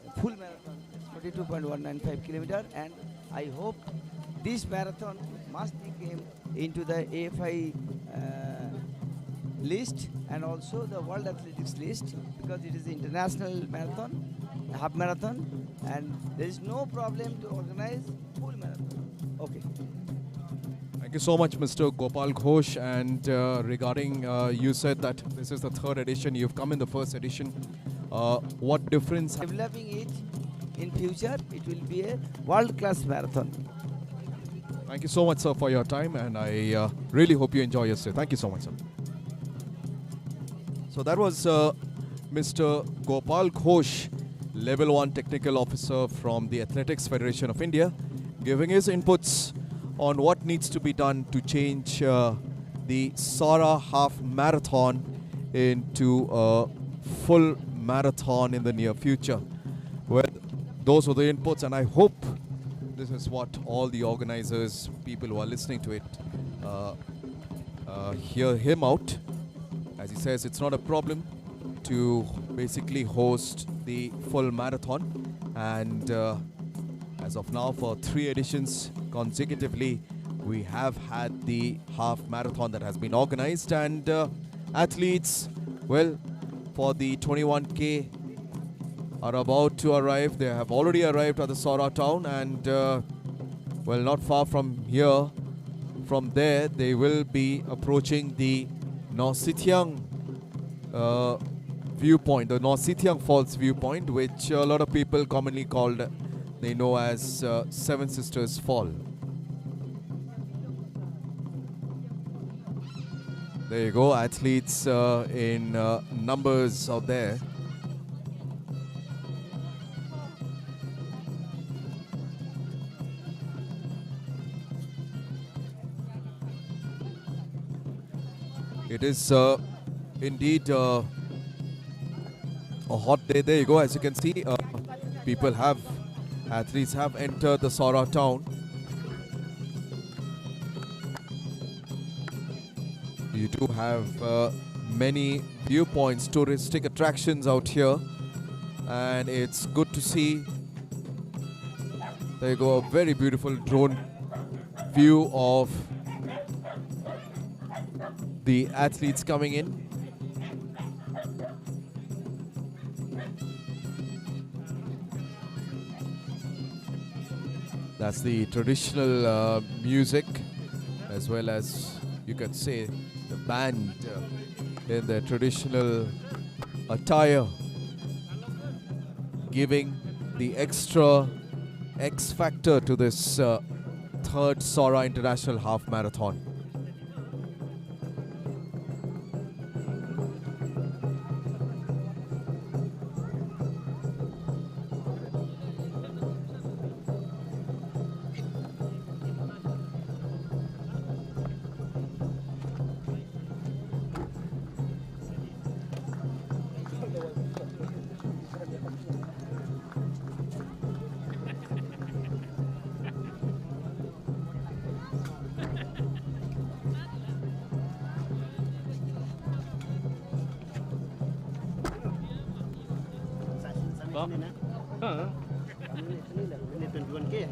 a full marathon, 42.195 kilometer, and I hope this marathon must be came into the AFI list and also the World Athletics list because it is the international marathon, half marathon, and there is no problem to organize full marathon. Okay. Thank you so much, Mr. Gopal Ghosh. And regarding, you said that this is the third edition. You've come in the first edition. What difference? Developing it in future, it will be a world-class marathon. Thank you so much, sir, for your time. And I really hope you enjoy your stay. Thank you so much, sir. So that was Mr. Gopal Ghosh, Level 1 Technical Officer from the Athletics Federation of India, giving his inputs on what needs to be done to change the Sohra half marathon into a full marathon in the near future. Well, those were the inputs, and I hope this is what all the organizers, people who are listening to it, hear him out. As he says, it's not a problem to basically host the full marathon, and as of now, for 3 editions consecutively, we have had the half marathon that has been organized, and athletes, well, for the 21K are about to arrive. They have already arrived at the Sohra town, and well, not far from here. From there, they will be approaching the Nosithiang viewpoint, the Nosithiang Falls viewpoint, which a lot of people commonly called, they know as Seven Sisters Fall. There you go, athletes in numbers out there. It is indeed a hot day. There you go. As you can see, athletes have entered the Sohra town. You do have many viewpoints, touristic attractions out here, and it's good to see. There you go, a very beautiful drone view of the athletes coming in. That's the traditional music, as well as you could say the band in their traditional attire, giving the extra X factor to this third Sohra International Half Marathon.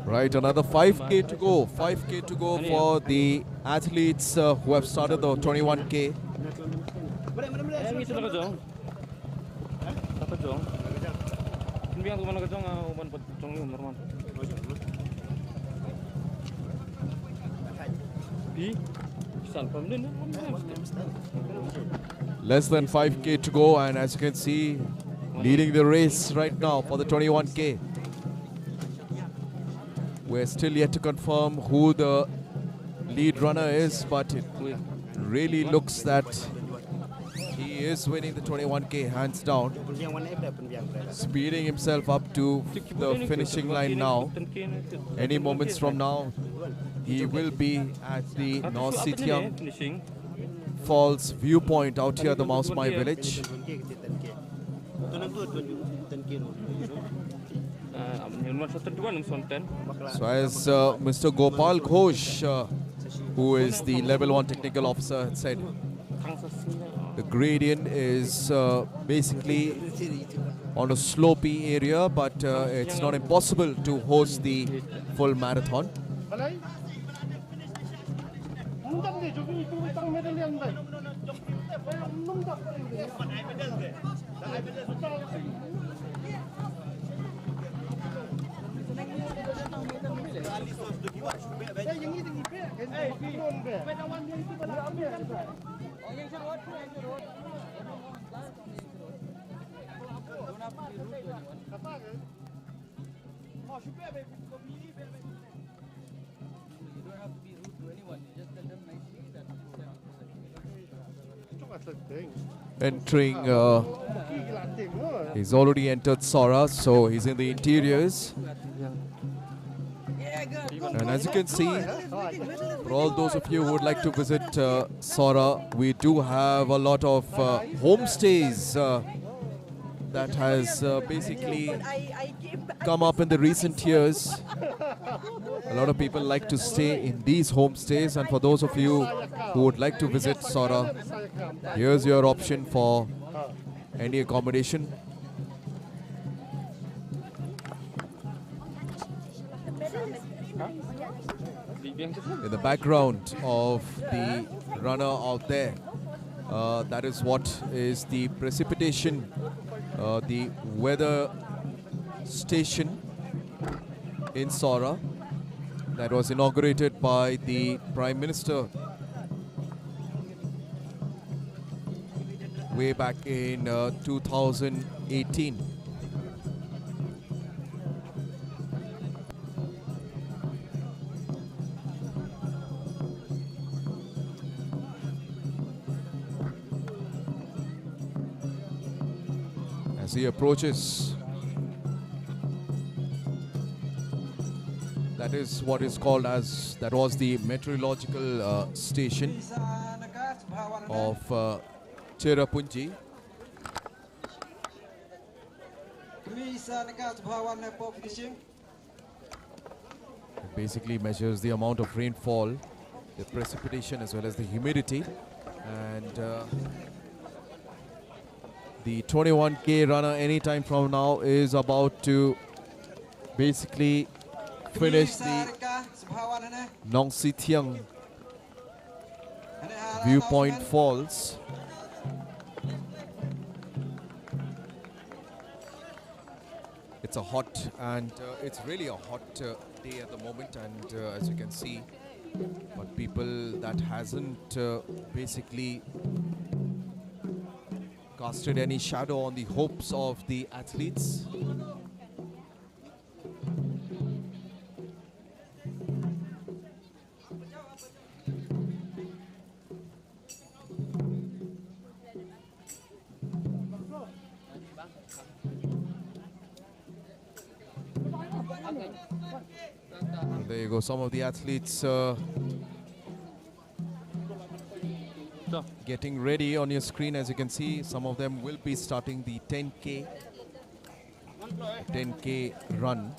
Right, another 5K to go. 5K to go for the athletes who have started the 21K. Yang itu nak jong. Apa jong? Biang tu mana jong? Uban jong ni umur mana? Di, san pemden. Less than 5K to go, and as you can see, leading the race right now for the 21K. We're still yet to confirm who the lead runner is, but it really looks that he is winning the 21K hands down, speeding himself up to the finishing line now. Any moments from now, he will be at the North Sitiang Falls viewpoint out here at the Mouse Mai village. So as Mr. Gopal Ghosh, who is the level 1 technical officer, had said, the gradient is basically on a slopey area, but it's not impossible to host the full marathon. Entering, he's already entered Sohra, so he's in the interiors. And as you can see, for all those of you who would like to visit Sohra, we do have a lot of homestays that has basically come up in the recent years. A lot of people like to stay in these homestays, and for those of you who would like to visit Sohra, here's your option for any accommodation. In the background of the runner out there, that is what is the precipitation, the weather station in Sohra that was inaugurated by the Prime Minister way back in 2018. As he approaches, that is what is called as, that was the meteorological station of Cherrapunji. It basically measures the amount of rainfall, the precipitation as well as the humidity. And the 21K runner anytime from now is about to basically finish the Nong Si Thiang viewpoint falls. It's a hot and it's really a hot day at the moment, and as you can see, but people that hasn't basically casted any shadow on the hopes of the athletes. There you go, some of the athletes getting ready on your screen. As you can see, some of them will be starting the 10K run.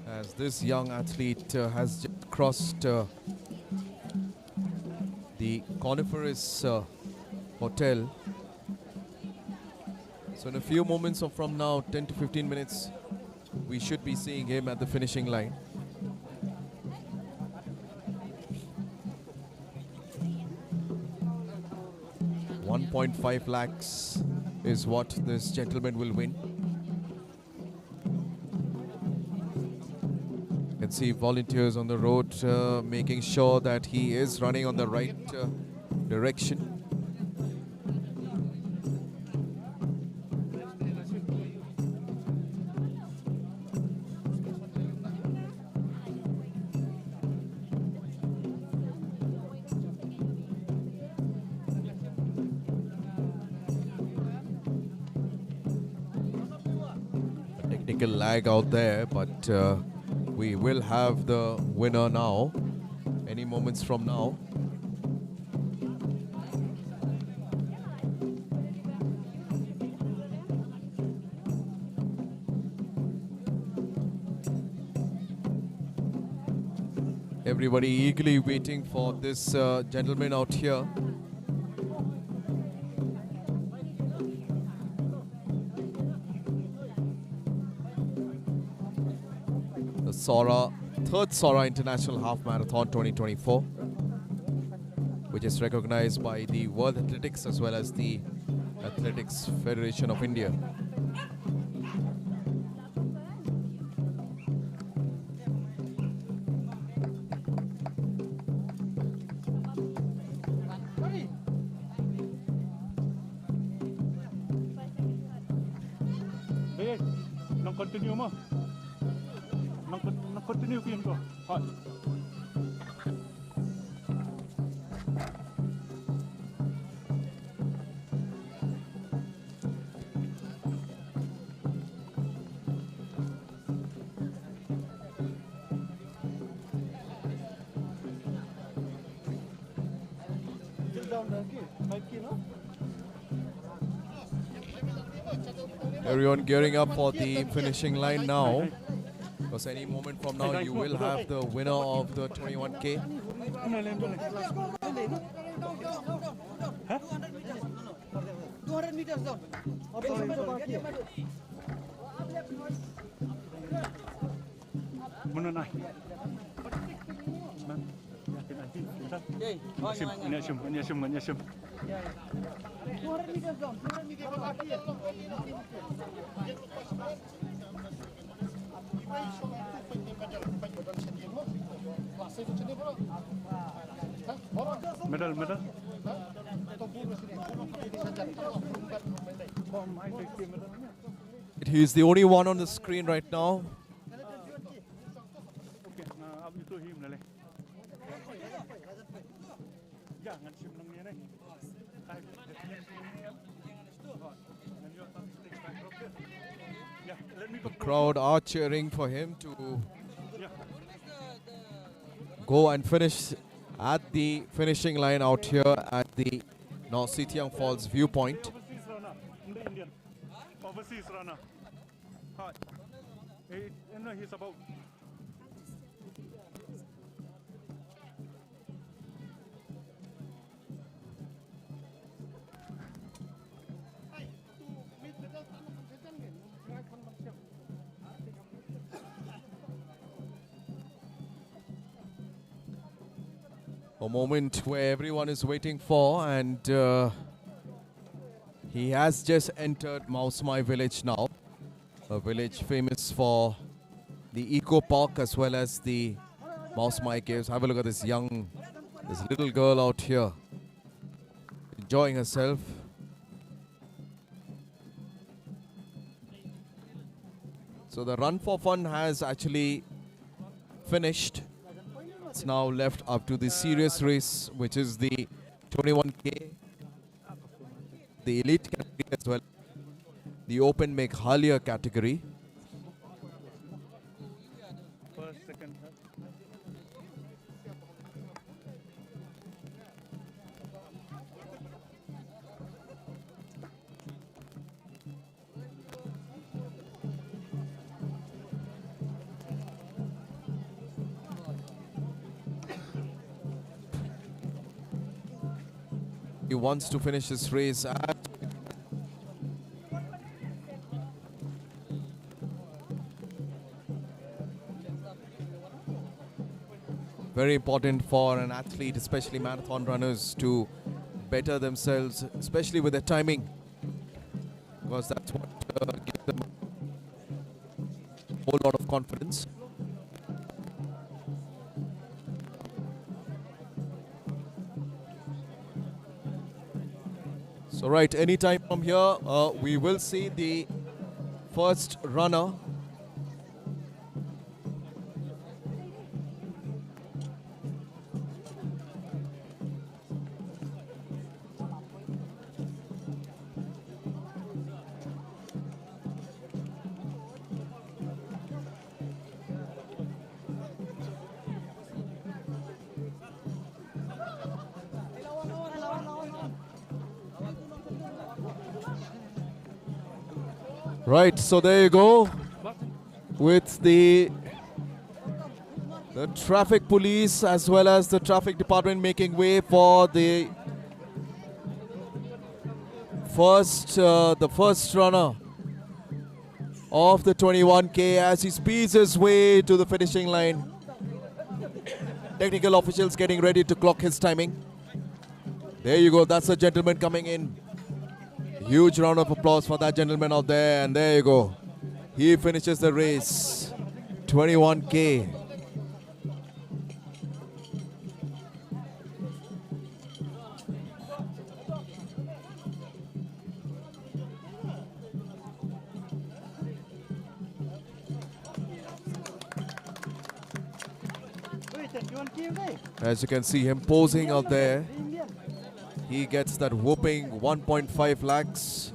As this young athlete has just crossed the Coniferous Hotel. So in a few moments from now, 10 to 15 minutes, we should be seeing him at the finishing line. $1.5 lakhs is what this gentleman will win. You can see volunteers on the road making sure that he is running on the right direction. Technical lag out there, but we will have the winner now, any moments from now. Everybody eagerly waiting for this gentleman out here. The Sohra, third Sohra International Half Marathon 2024, which is recognized by the World Athletics as well as the Athletics Federation of India. Nang continue mo. Nang continue ko yun ko. Hot. Everyone gearing up for the finishing line now, because any moment from now you will have the winner of the 21K. Huh? 200 meters down. Muna na. Anyasum. 200 meters down. 200 meters down. Medal. He is the only one on the screen right now. Okay, up to him na le. Ya, ngan sim nang niya na. Ya. crowd are cheering for him to go and finish at the finishing line out here at the North Sitiang Falls viewpoint. Overseas runner, the Indian. Overseas runner. Hi. No, he's about. A moment where everyone is waiting for, and he has just entered Mausmai village now, a village famous for the eco park as well as the Mausmai caves. Have a look at this little girl out here enjoying herself. So the run for fun has actually finished. It's now left up to the serious race, which is the 21K, the elite category as well, the open Meghalaya category. First, second, third. He wants to finish this race at very important for an athlete, especially marathon runners, to better themselves, especially with their timing, because that's what gives them a whole lot of confidence. So right, anytime from here, we will see the first runner. Right, so there you go, with the traffic police as well as the traffic department making way for the first runner of the 21K as he speeds his way to the finishing line. Technical officials getting ready to clock his timing. There you go, that's the gentleman coming in. Huge round of applause for that gentleman out there, and there you go. He finishes the race, 21K. As you can see him posing out there, he gets that whooping 1.5 lakhs.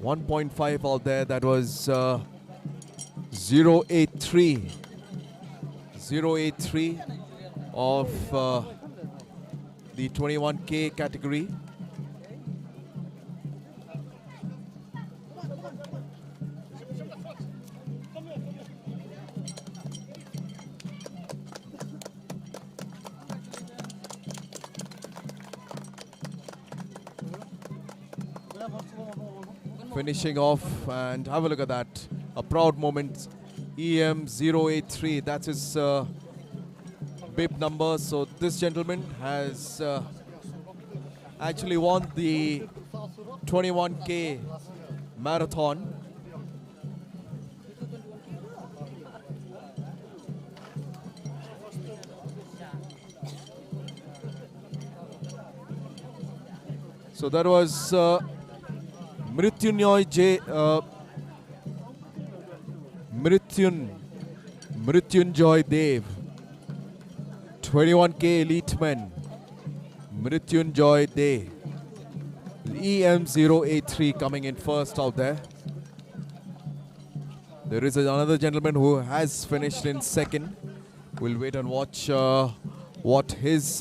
1.5 out there, that was 083. 083 of the 21K category. Finishing off, and have a look at that, a proud moment. EM083, that's his bib number. So this gentleman has actually won the 21K marathon. So that was Mrityunjoy Dev, 21K elite men, Mrityunjoy Dev, EM083 coming in first out there. There is another gentleman who has finished in second. We'll wait and watch what his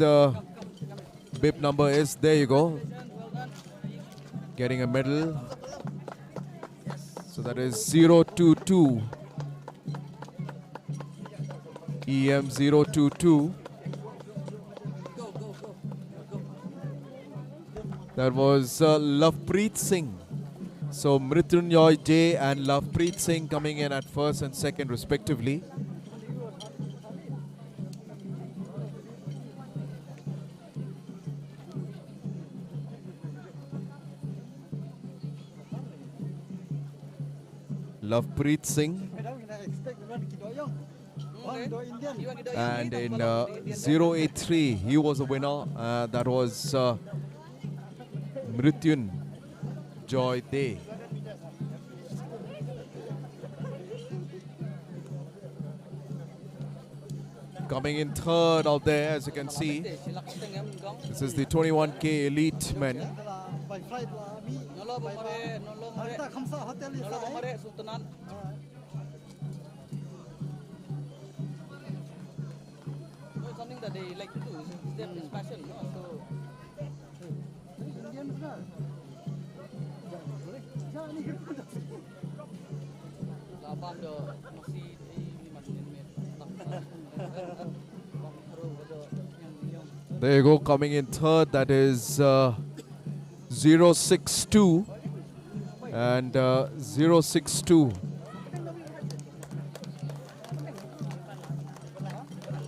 bib number is. There you go. Getting a medal. So that is 022. EM 022. That was Lovepreet Singh. So Mrityunjoy J and Lovepreet Singh coming in at first and second respectively. Lovepreet Singh. And in 083, he was a winner. That was Mrityunjoy Day. Coming in third out there, as you can see. This is the 21K elite men. Something that they like to do is their passion, no? So There you go, coming in third, that is 062 and 062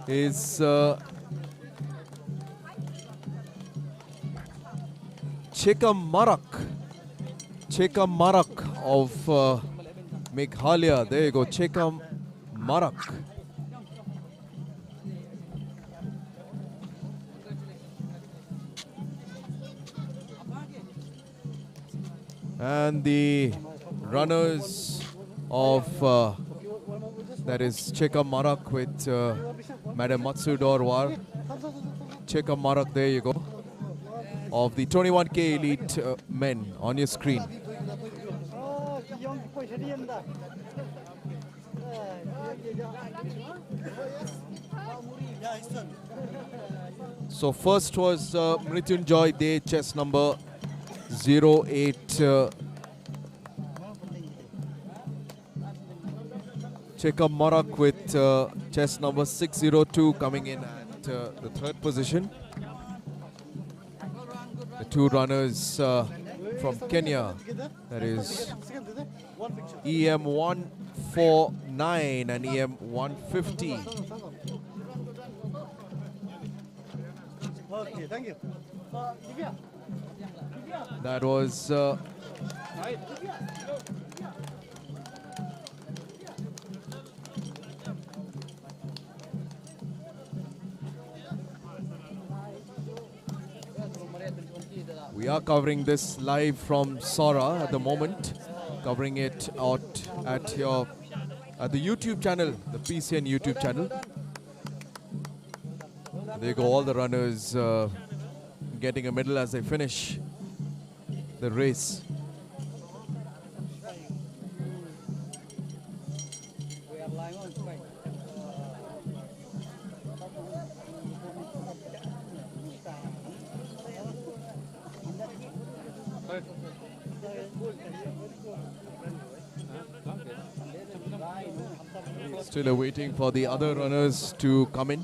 is Chekam Marak of Meghalaya. There you go, Chekam Marak. And the runners of that is Chekam Marak with Madam Matsudor War. Chekam Marak, there you go, of the 21K elite men on your screen. So first was Mrityunjoy Day, chest number 08. Chekam Marak with chest number 602 coming in at the third position. The two runners from Kenya, that is EM 149 and EM 150. Okay, thank you. That was we are covering this live from Sohra at the moment, covering it out at the YouTube channel, the PCN YouTube channel. There you go, all the runners getting a medal as they finish the race. Still awaiting for the other runners to come in.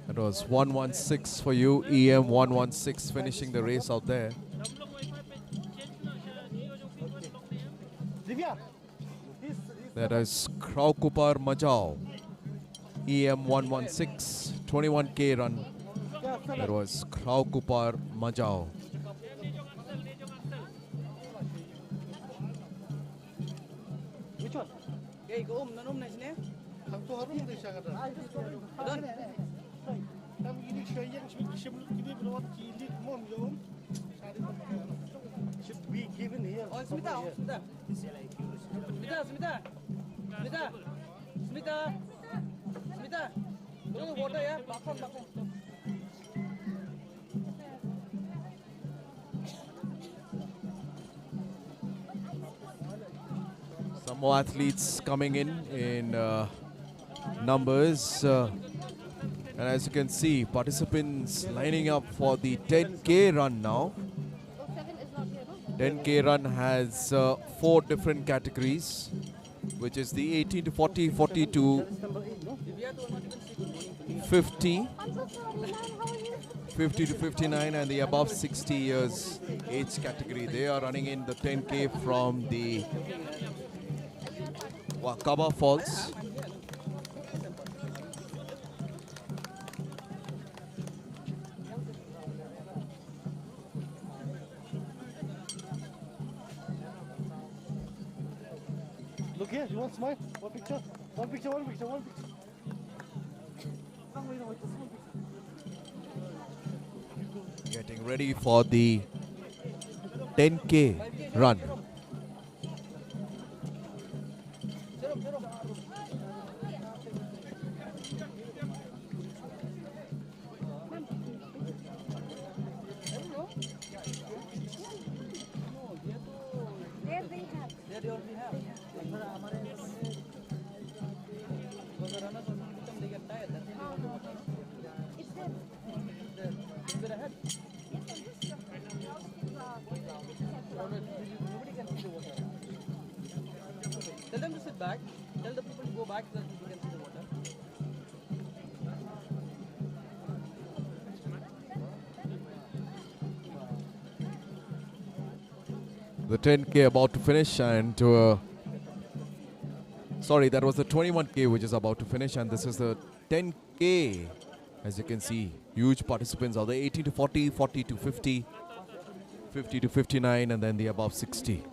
That was 116 for you, EM 116 finishing the race out there. That is Kraukupar Majau, EM 116, 21K run. That was Krau Kupar Majao. Which one? Okay, go home, nanum nice ne? Thằng tôi harus bisa kata. Done. Tam ini saya sebelum kita berlawat cilik mon jom. Should be given here. Oh, Smita, oh, Smita. Smita, Smita. Smita. Smita. Smita. Bring water, yeah? Back on. Some more athletes coming in numbers. And as you can see, participants lining up for the 10K run now. 10K run has 4 different categories, which is the 18 to 40, 40 to 50, 50 to 59, and the above 60 years age category. They are running in the 10K from the Wakaba Falls. Look here, you want smile? One picture. Getting ready for the 10K run. There they already have. Because the runners also become, they get tired. That's why they want to water. It's there. It's there ahead. Nobody can see the water. Tell them to sit back. Tell the people to go back so that people can see the water. The 10K about to finish, and sorry, that was the 21K which is about to finish, and this is the 10K. As you can see, huge participants are the 18 to 40, 40 to 50, 50 to 59, and then the above 60.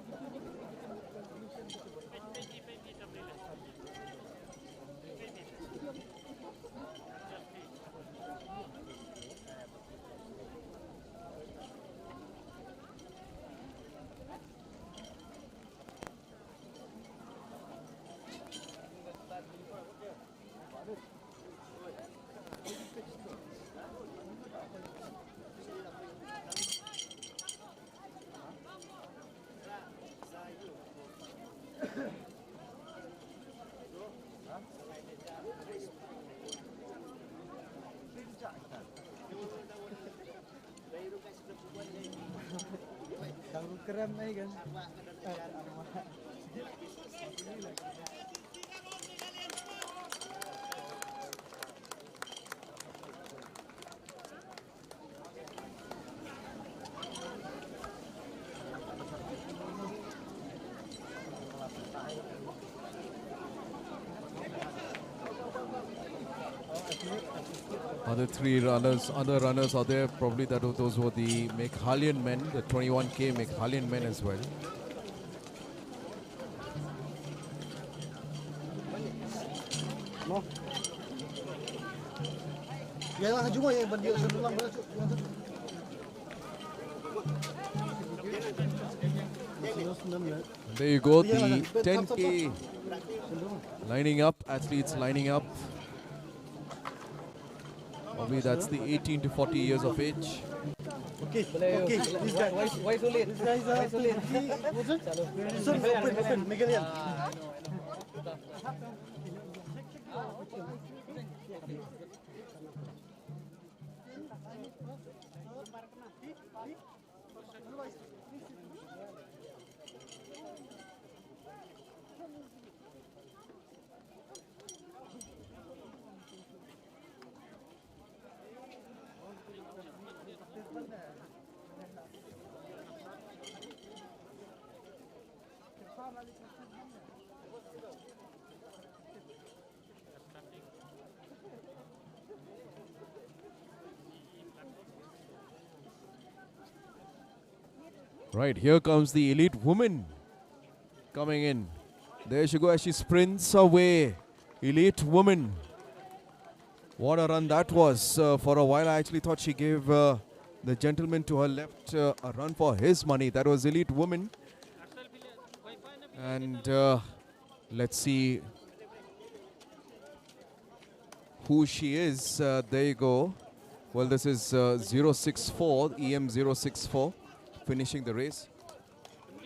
Keren nih kan. Other runners are there. Probably those were the Meghalian men, the 21K Meghalian men as well. No. Ya, cuma yang bandia sebelah mana tu? There you go, the 10K lining up, athletes lining up. Probably that's the 18 to 40 years of age. Okay. This guy. Why so late? This guy is Why so late? What's it? This one open, Meghallian. Right, here comes the elite woman coming in. There she goes as she sprints away. Elite woman. What a run that was. For a while, I actually thought she gave the gentleman to her left a run for his money. That was elite woman. And let's see who she is. There you go. Well, this is 064, EM 064, finishing the race.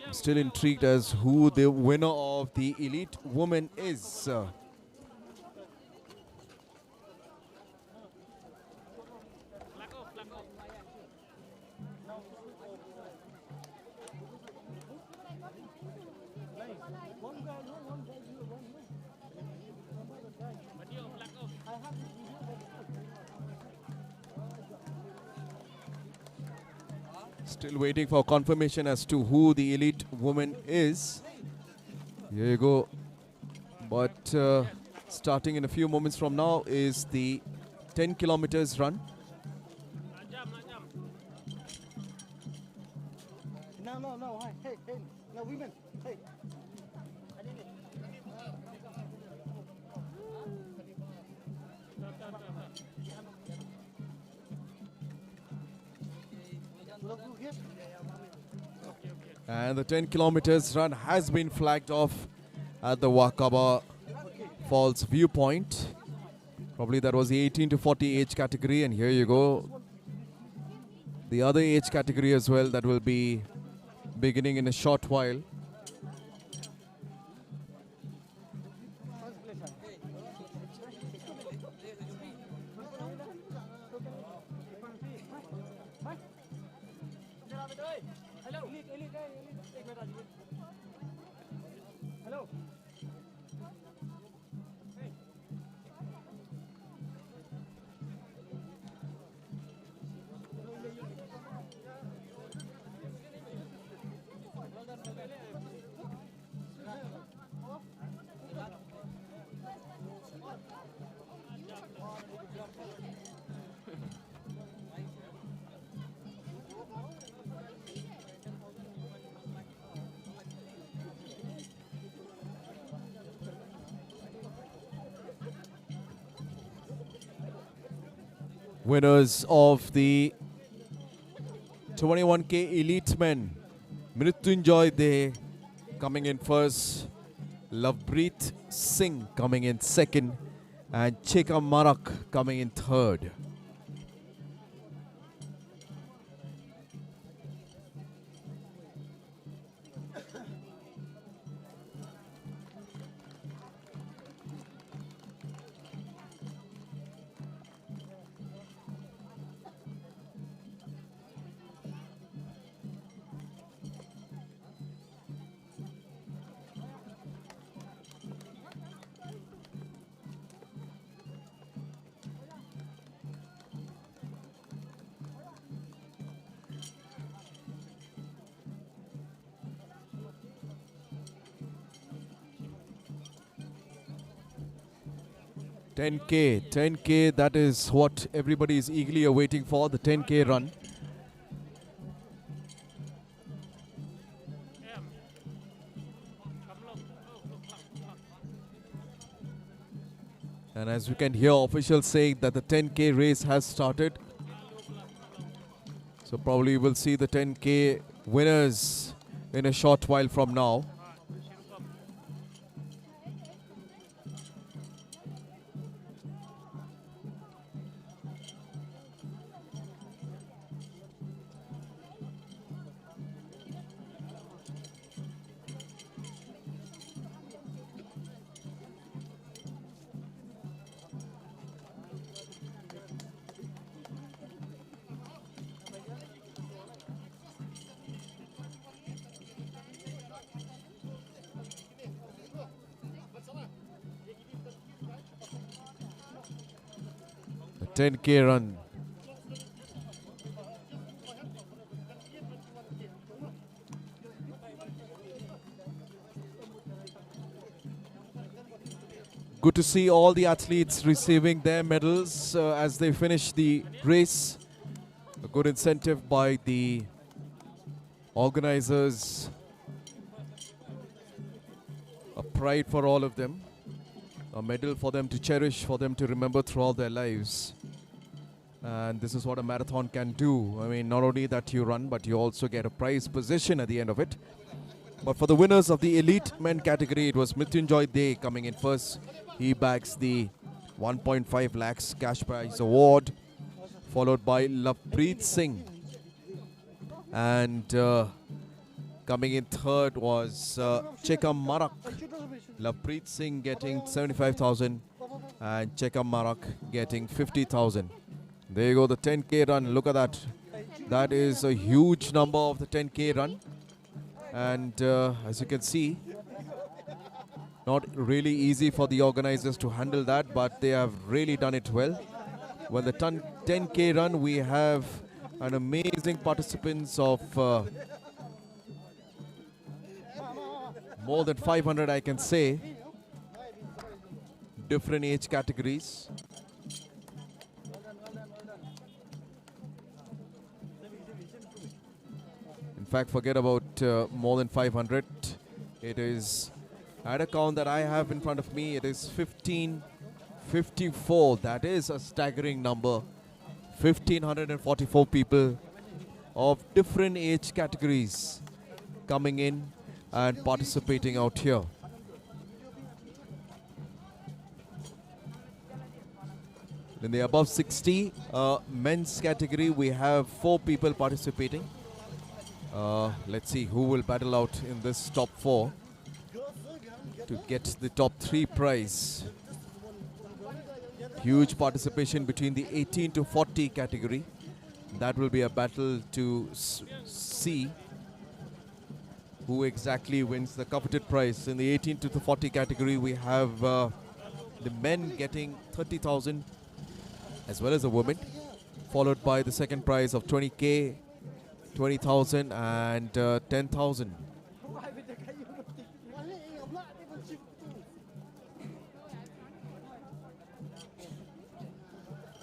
I'm still intrigued as who the winner of the elite woman is. Still waiting for confirmation as to who the elite woman is. Here you go. But starting in a few moments from now is the 10 kilometers run. No, hey, no, women, hey. And the 10 kilometers run has been flagged off at the Wakaba Falls viewpoint. Probably that was the 18 to 40 age category, and here you go. The other age category as well that will be beginning in a short while. Winners of the 21K Elite Men. Mrityunjoy De coming in first. Lovepreet Singh coming in second. And Cheka Marak coming in third. Ten K, that is what everybody is eagerly awaiting for, the 10K run. And as you can hear officials saying that the 10K race has started. So probably we'll see the 10K winners in a short while from now. The 10K run. Good to see all the athletes receiving their medals as they finish the race. A good incentive by the Organizers, a pride for all of them, a medal for them to cherish, for them to remember throughout their lives. And this is what a marathon can do. I mean, not only that you run, but you also get a prize position at the end of it. But for the winners of the elite men category, it was Mrityunjoy Day coming in first. He bags the 1.5 lakhs cash prize award, followed by Lovepreet Singh. And coming in third was Chekam Marak. Lovepreet Singh getting 75,000 and Chekam Marak getting 50,000. There you go, the 10K run. Look at that. That is a huge number of the 10K run. And as you can see, not really easy for the organizers to handle that, but they have really done it well. When the 10K run, we have an amazing participants of more than 500, I can say, different age categories. In fact, forget about more than 500. It is, at a count that I have in front of me, it is 1554. That is a staggering number. 1544 people of different age categories coming in and participating out here. In the above 60 men's category, we have 4 people participating. Let's see who will battle out in this top 4 to get the top 3 prize. Huge participation between the 18 to 40 category. That will be a battle to see who exactly wins the coveted prize. In the 18 to the 40 category, we have the men getting 30,000 as well as the women, followed by the second prize of 20K, 20,000 and 10,000.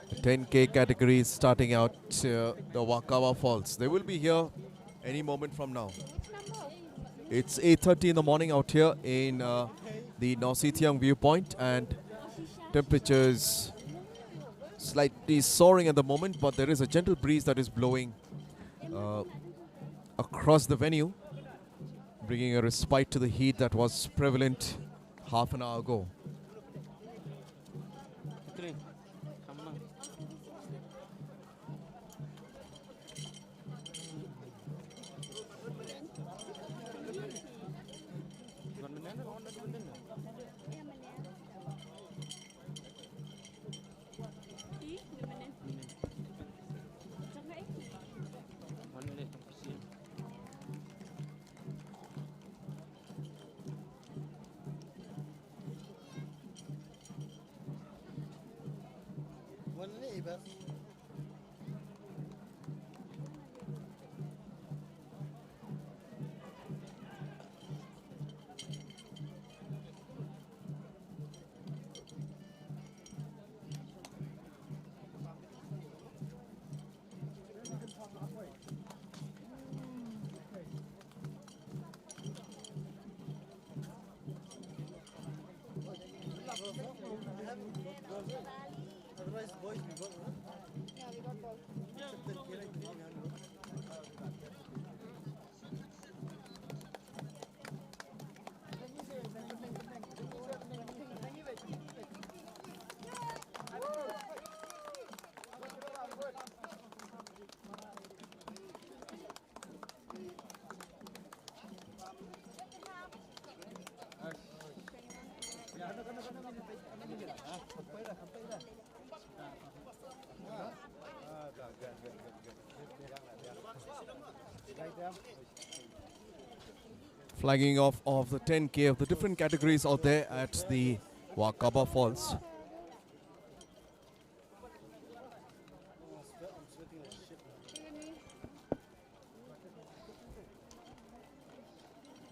The 10K category is starting out the Wakawa Falls. They will be here any moment from now. It's 8:30 in the morning out here in the Nositiang viewpoint, and temperatures slightly soaring at the moment, but there is a gentle breeze that is blowing across the venue, bringing a respite to the heat that was prevalent half an hour ago. Flagging off of the 10K of the different categories out there at the Wakaba Falls.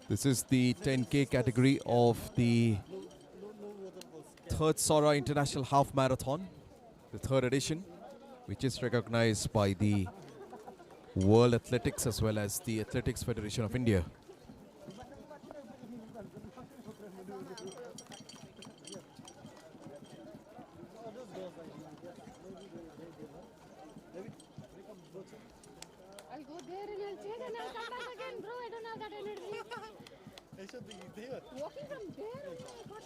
This is the 10K category of the third Sohra International Half Marathon, the third edition, which is recognized by the World Athletics as well as the Athletics Federation of India. I'll go there and I'll change and I'll come back again, bro. I don't have that energy. I should be there. Walking from there, oh my god.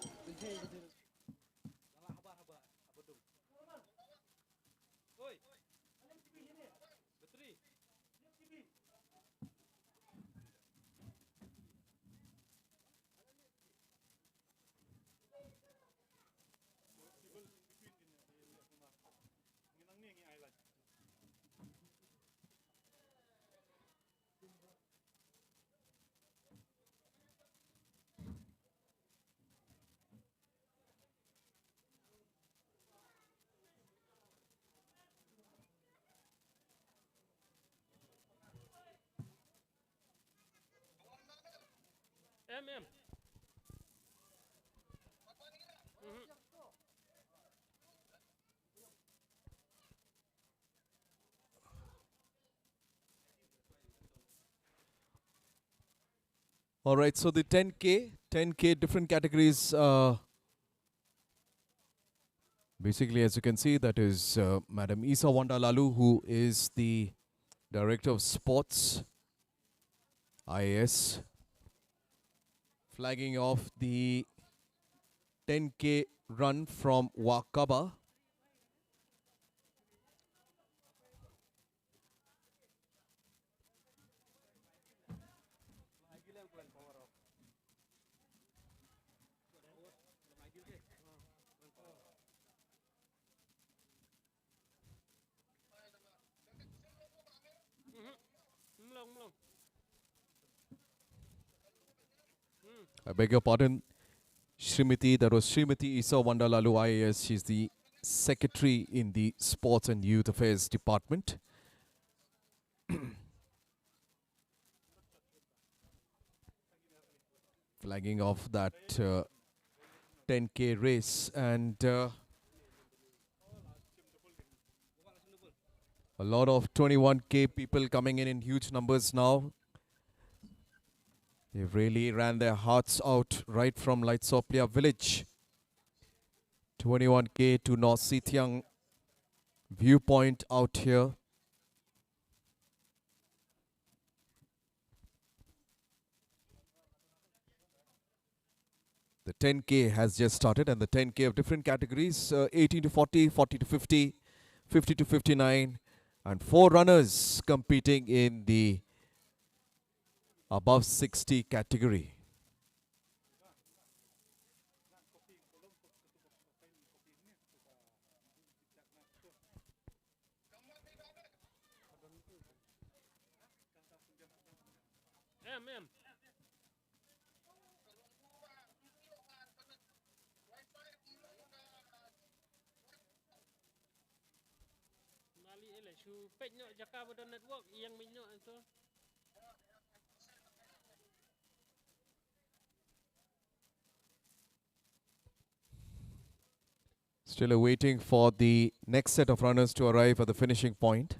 MM. All right, so the 10K, different categories. Basically, as you can see, that is Madam Isa Wandalalu, who is the Director of Sports, IAS, flagging off the 10K run from Wakaba. I beg your pardon, Srimati, that was Srimati Isa Wandalalu IAS. She's the Secretary in the Sports and Youth Affairs Department. Flagging off that 10K race, and a lot of 21K people coming in huge numbers now. They've really ran their hearts out right from Lightsoplia village. 21K to North Sitiang viewpoint out here. The 10K has just started, and the 10K of different categories, 18 to 40, 40 to 50, 50 to 59, and 4 runners competing in the above 60 category. MM. Mali ele su penyok jaka pada network yang minyak itu. Still awaiting for the next set of runners to arrive at the finishing point.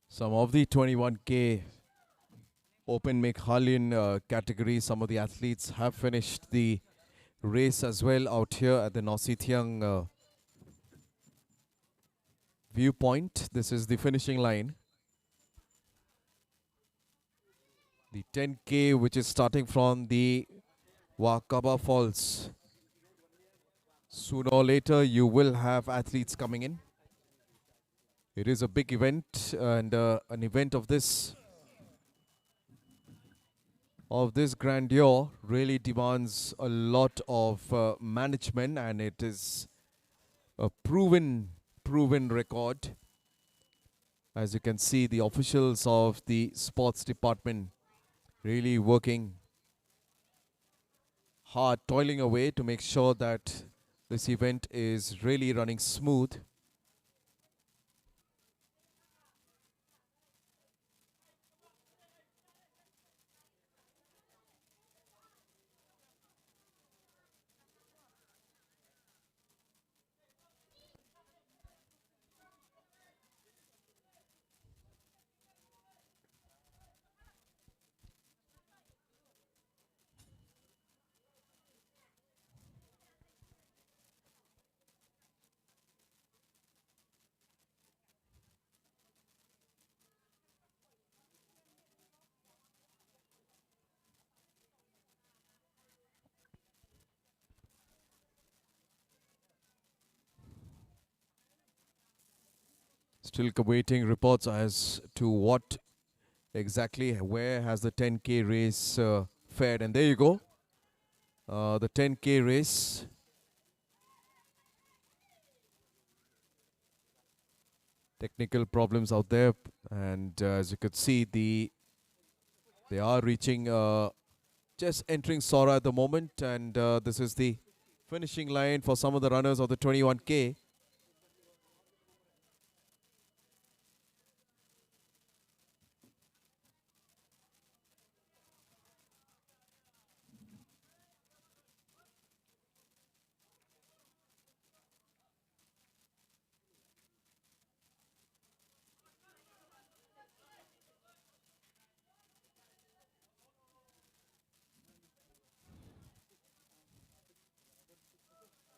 Some of the 21K Open Meghalayan category, some of the athletes have finished the race as well out here at the Nosithiang viewpoint. This is the finishing line. The 10K, which is starting from the Wakaba Falls. Sooner or later, you will have athletes coming in. It is a big event, and an event of this of this grandeur really demands a lot of management, and it is a proven record. As you can see, the officials of the sports department really working hard, toiling away to make sure that this event is really running smooth. Still awaiting reports as to what exactly, where has the 10K race fared. And there you go, the 10K race. Technical problems out there, and as you could see, they are reaching, just entering Sohra at the moment, and this is the finishing line for some of the runners of the 21K.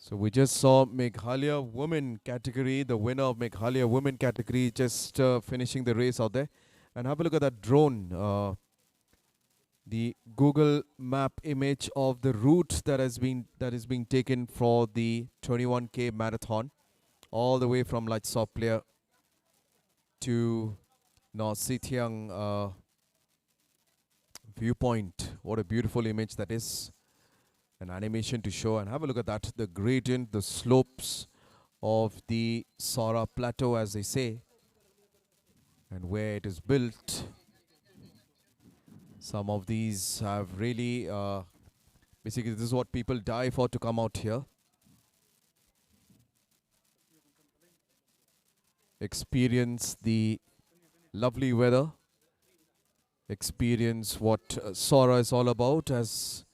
So we just saw Meghalaya women category, the winner of Meghalaya women category, just finishing the race out there. And have a look at that drone, the Google Map image of the route that is being taken for the 21K marathon, all the way from Lachsoplia to North Sitiang viewpoint. What a beautiful image that is. An animation to show, and have a look at that, the gradient, the slopes of the Sohra plateau, as they say, and where it is built. Some of these have really, basically this is what people die for, to come out here, experience the lovely weather, experience what Sohra is all about, as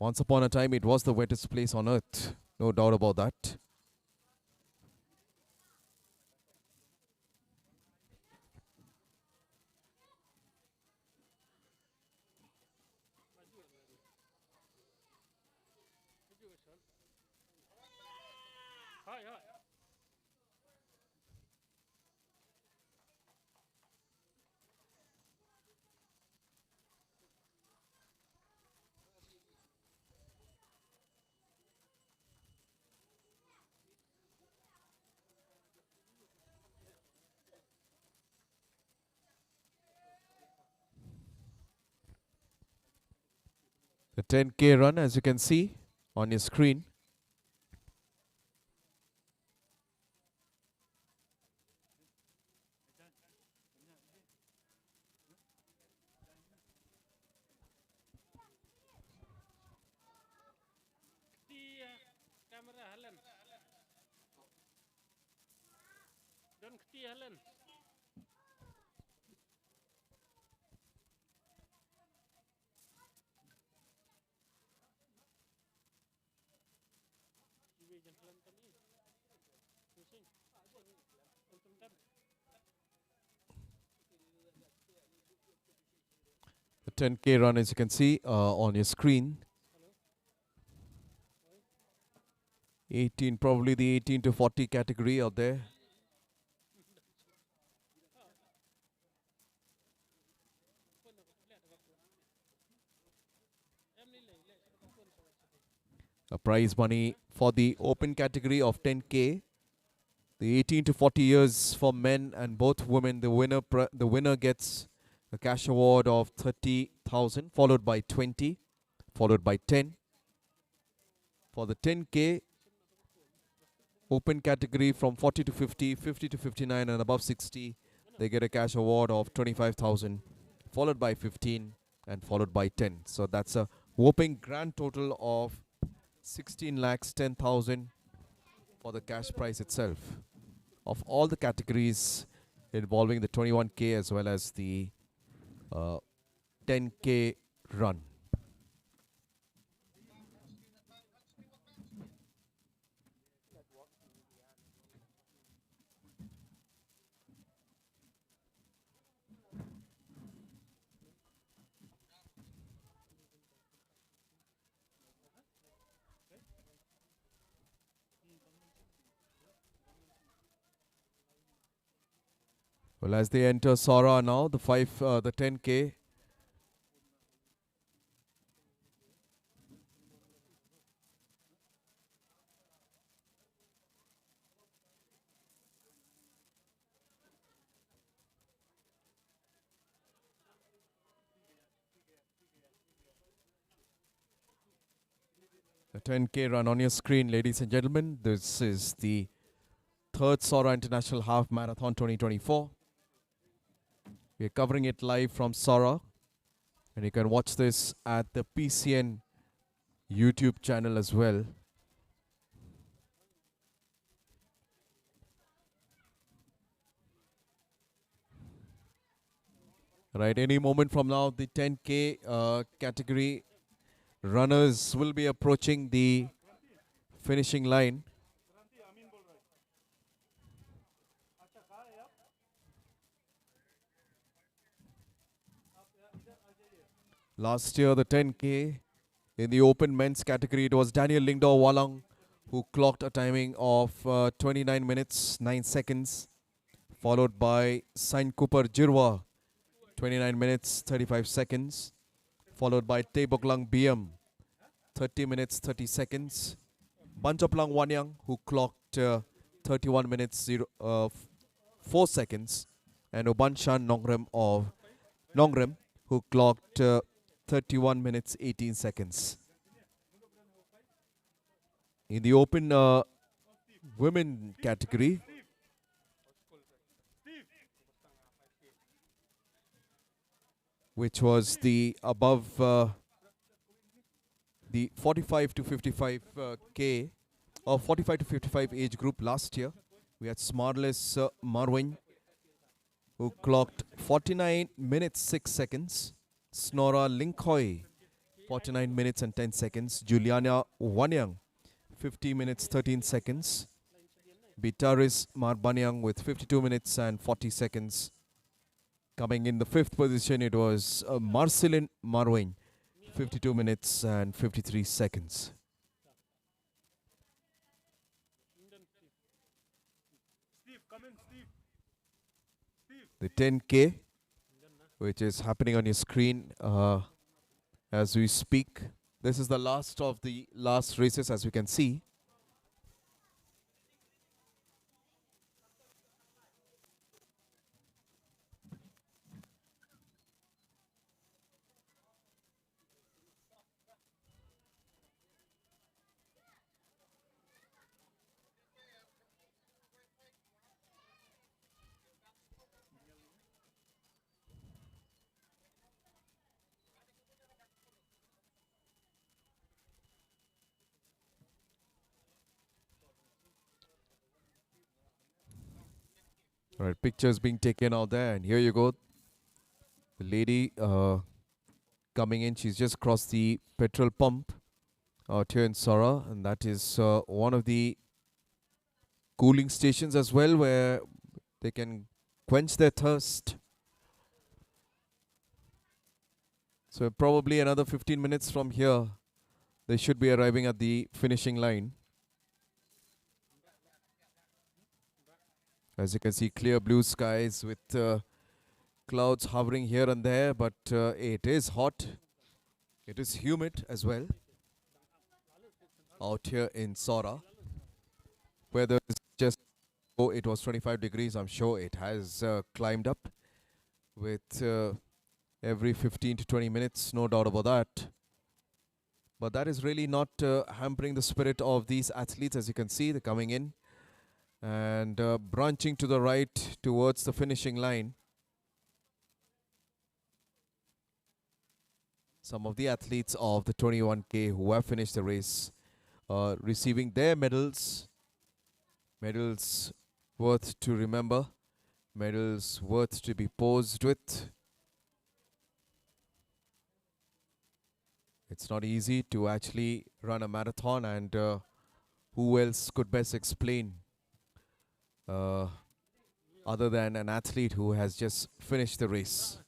once upon a time it was the wettest place on earth, no doubt about that. Hi, hi. The 10K run, as you can see on your screen. Ketia kamera Helen. Don ketia Helen. Iwe jangan Helen kami. Pusing. Untung kan. The 10K run, as you can see on your screen. 18, probably the 18 to 40 category out there. A prize money for the open category of 10K. The 18 to 40 years for men and both women. The winner gets a cash award of 30,000 10,000, followed by 20, followed by 10. For the 10K, open category from 40 to 50, 50 to 59, and above 60, they get a cash award of 25,000, followed by 15, and followed by 10. So that's a whopping grand total of 16 lakhs 10,000 for the cash prize itself of all the categories involving the 21K as well as the 10K run. Well, as they enter Sohra now, the 10K. The 10K run on your screen, ladies and gentlemen. This is the third Sohra International Half Marathon 2024. We are covering it live from Sohra, and you can watch this at the PCN YouTube channel as well. Right, any moment from now, the 10K category runners will be approaching the finishing line. Last year, the 10K in the open men's category, it was Daniel Lingdor Walang who clocked a timing of 29 minutes 9 seconds, followed by Sain Cooper Jirwa, 29 minutes 35 seconds, followed by Teboklang Biam, 30 minutes 30 seconds, Banjoplang Wanyang who clocked 31 minutes 4 seconds, and Obanshan Nongrem who clocked 31 minutes 18 seconds. In the open women category, which was the above the 45 to 55 K or 45 to 55 age group last year, we had Smarless Marwin who clocked 49 minutes 6 seconds, Snora Linkhoi 49 minutes and 10 seconds, Juliana Wanyang 50 minutes 13 seconds, Bitaris Marbanyang with 52 minutes and 40 seconds. Coming in the fifth position, it was Marcelin Marwin, 52 minutes and 53 seconds. The 10K, which is happening on your screen as we speak. This is the last of the last races, as you can see. All right, pictures being taken out there, and here you go. The lady coming in, she's just crossed the petrol pump out here in Sohra, and that is one of the cooling stations as well where they can quench their thirst. So probably another 15 minutes from here, they should be arriving at the finishing line. As you can see, clear blue skies with clouds hovering here and there, but it is hot. It is humid as well out here in Sohra. Weather is just, oh, it was 25 degrees. I'm sure it has climbed up with every 15 to 20 minutes, no doubt about that. But that is really not hampering the spirit of these athletes. As you can see, they're coming in and branching to the right towards the finishing line. Some of the athletes of the 21K who have finished the race receiving their medals. Medals worth to remember. Medals worth to be posed with. It's not easy to actually run a marathon, and who else could best explain other than an athlete who has just finished the race.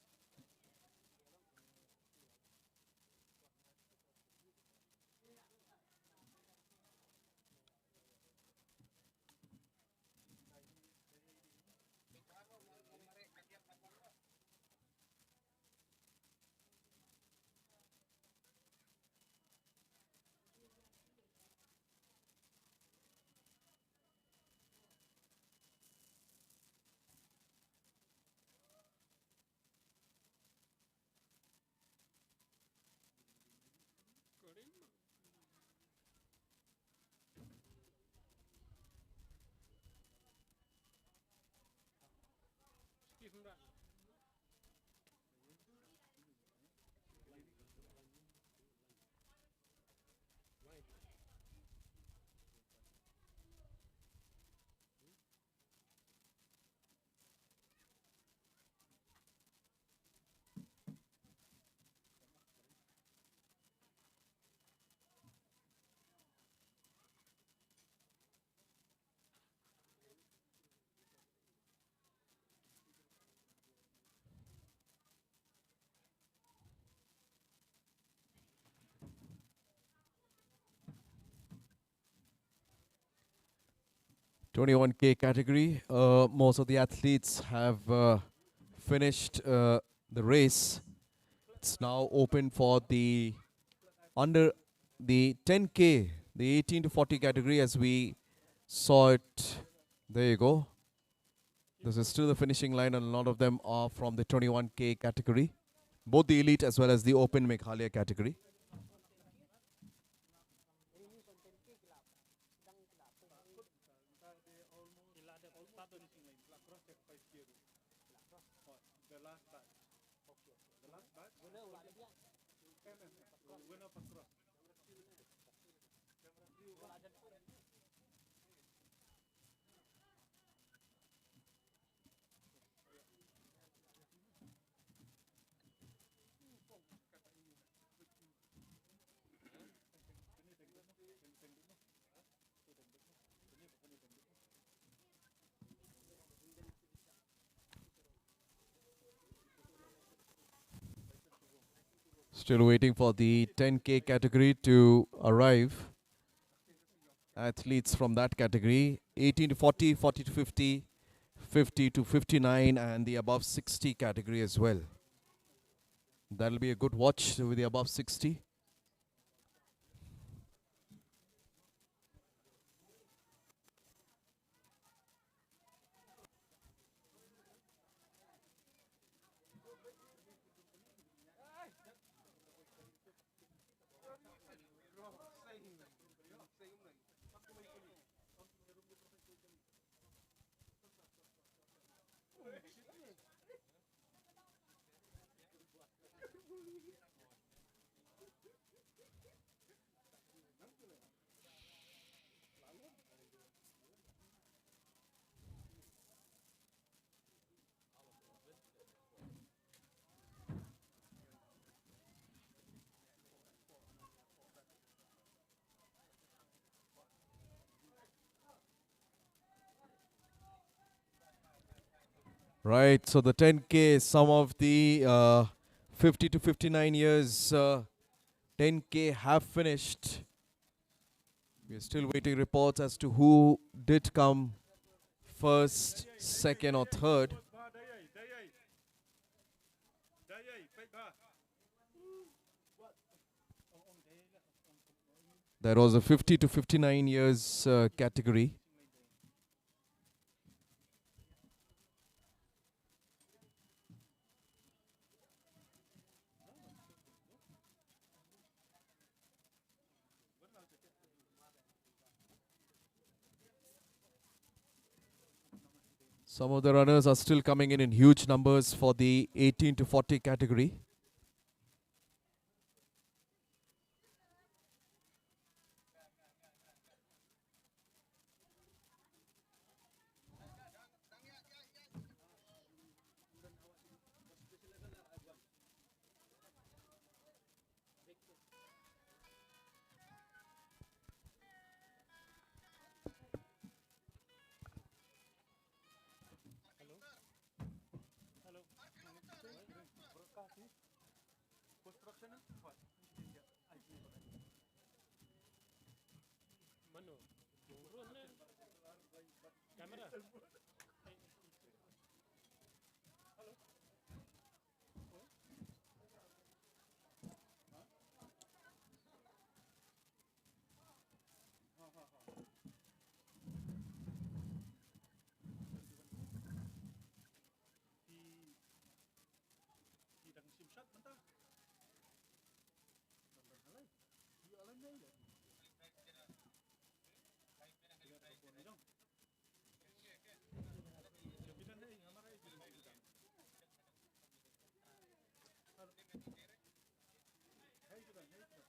(21K) category. Most of the athletes have finished the race. It's now open for the under the 10K, the 18 to 40 category, as we saw it. There you go. This is still the finishing line, and a lot of them are from the 21K category, both the elite as well as the open Meghalaya category. The last batch. The last batch. Winner for cross. Still waiting for the 10K category to arrive. Athletes from that category, 18 to 40, 40 to 50, 50 to 59, and the above 60 category as well. That'll be a good watch with the above 60. Right, so the 10K, some of the 50 to 59 years 10K have finished. We are still waiting reports as to who did come first, second, or third. There was a 50 to 59 years category. Some of the runners are still coming in huge numbers for the 18 to 40 category. Hello. Broadcast ni, post production ni, what? Mano. Turun na. Kamera. Hidang simsat mentah. Alay, di alay na ilan. Lihat telepon ni dong. Jaminan ni, hamarai jadi hidang. Hey hidang, hey hidang.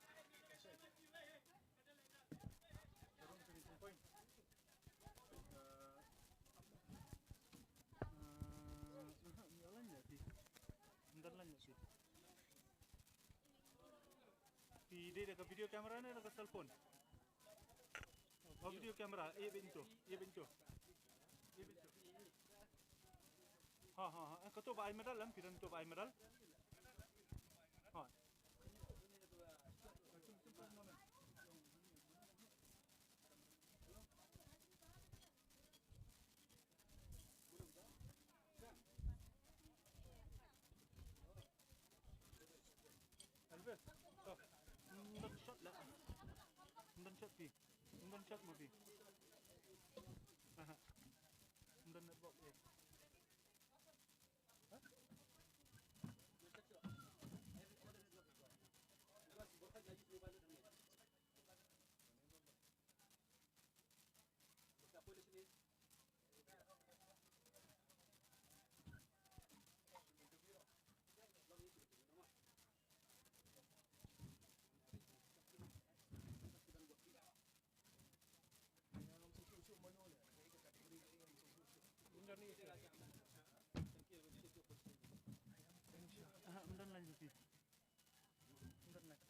Dorong finishing point. Ni alay na sih. Bentar lang sih. Dia ada video kamera ni, ada cellphone. Oh video kamera, iya bentuk, iya bentuk. Iya bentuk. Ha ha ha. Kau tu buy medal lah, piran tu buy medal. Ha. Albert, so, undan shot lah. Undan shot pi. Undan shot mo pi. Aha. Undan nak box eh. Ha? Aha, undan lang pi. Undan lang.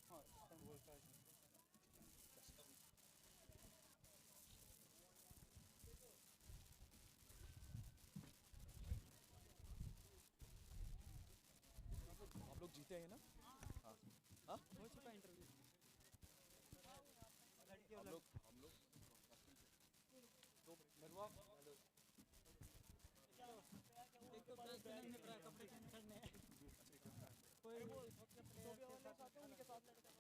Ha, tambah kali. आप लोग जीते हैं ना? हाँ। हाँ? हो चुका interview. हम लोग तो निर्वाह एक तो बैग में नहीं रहा, कपड़े चेंज करने हैं. कोई वो सोबिया वाले साथ हैं, उनके साथ लड़का.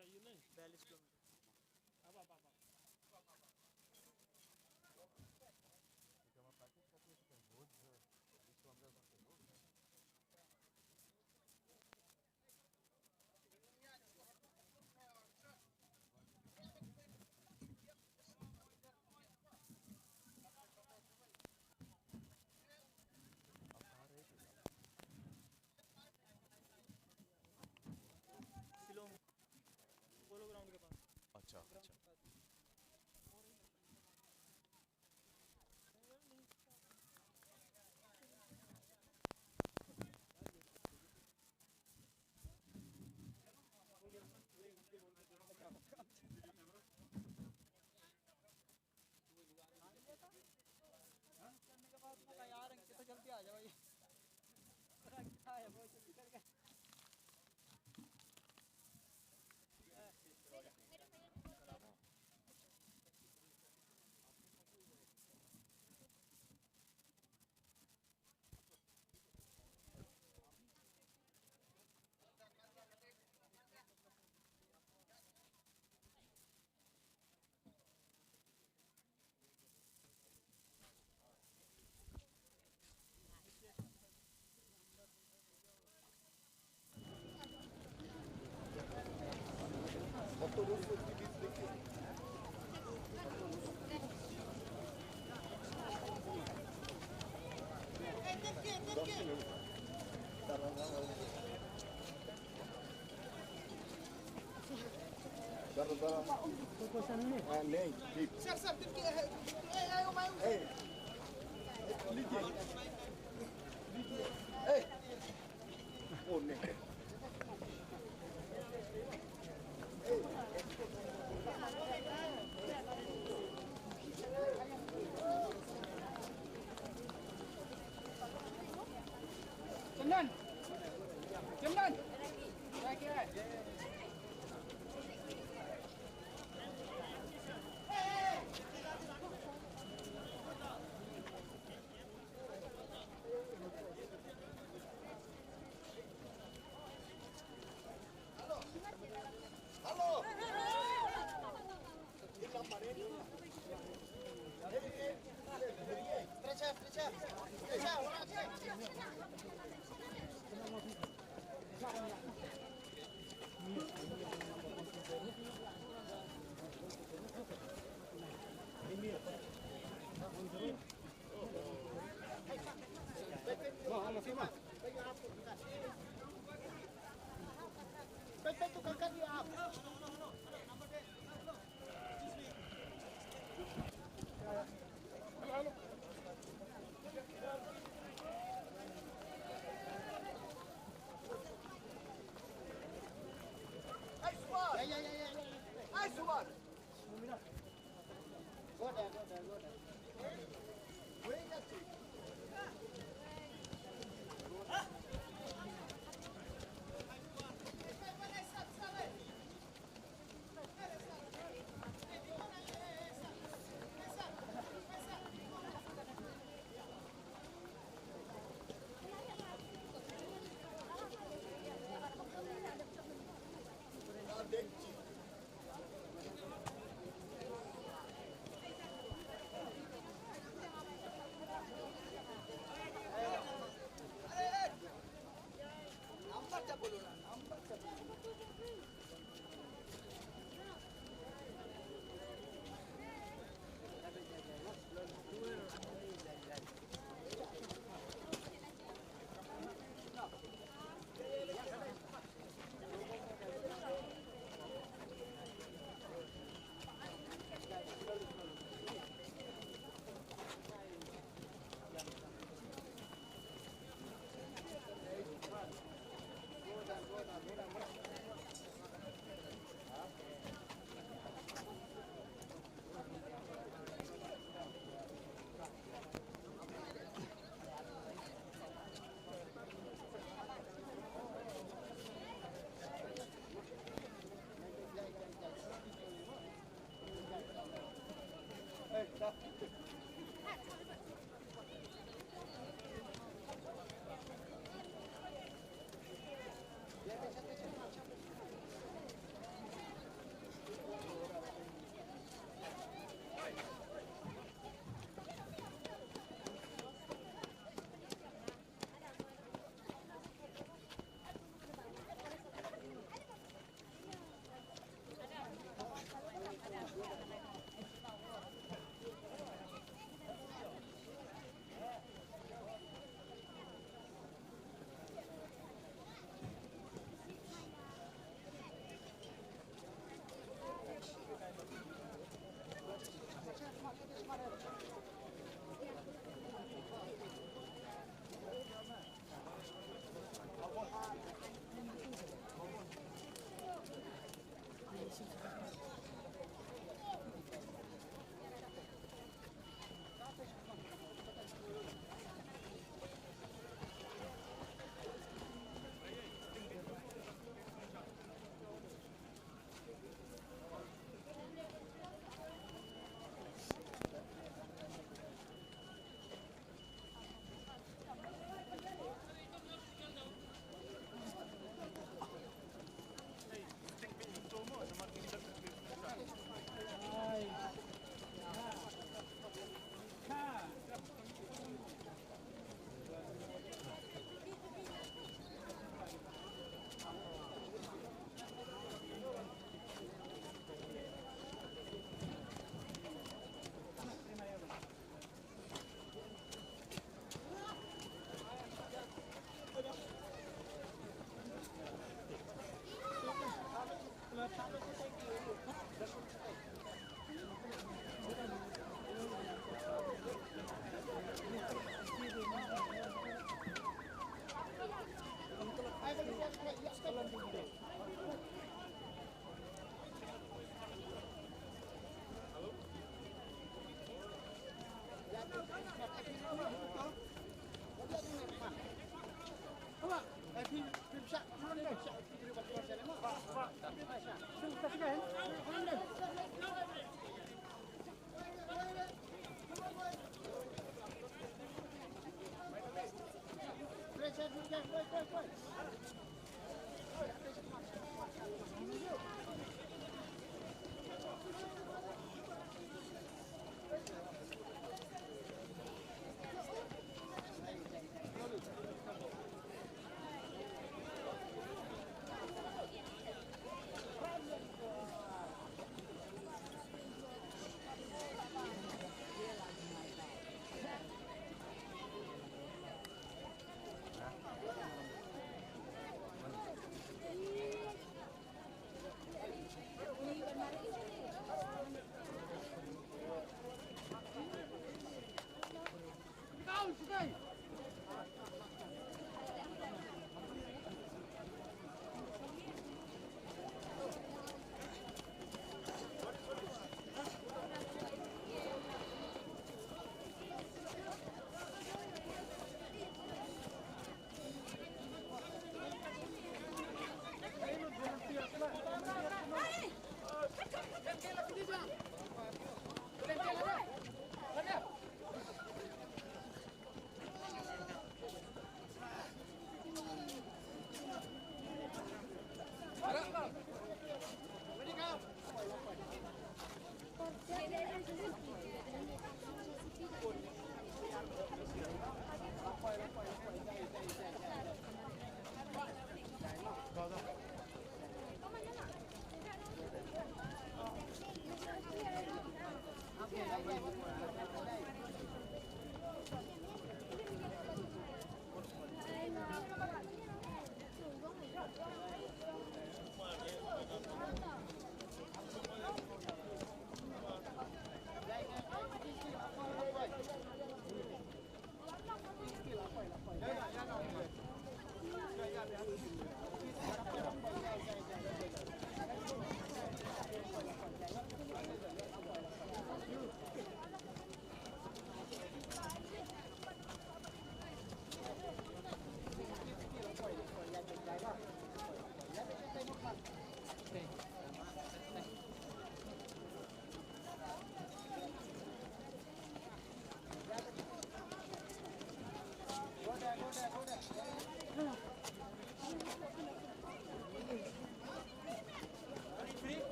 चाहिए नहीं 42 किलोमीटर अब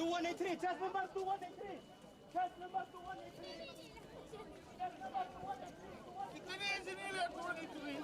2183, chest number 2183. Chest number 2183. Chest number 2183. Kitannya sini lihat turun itu nih.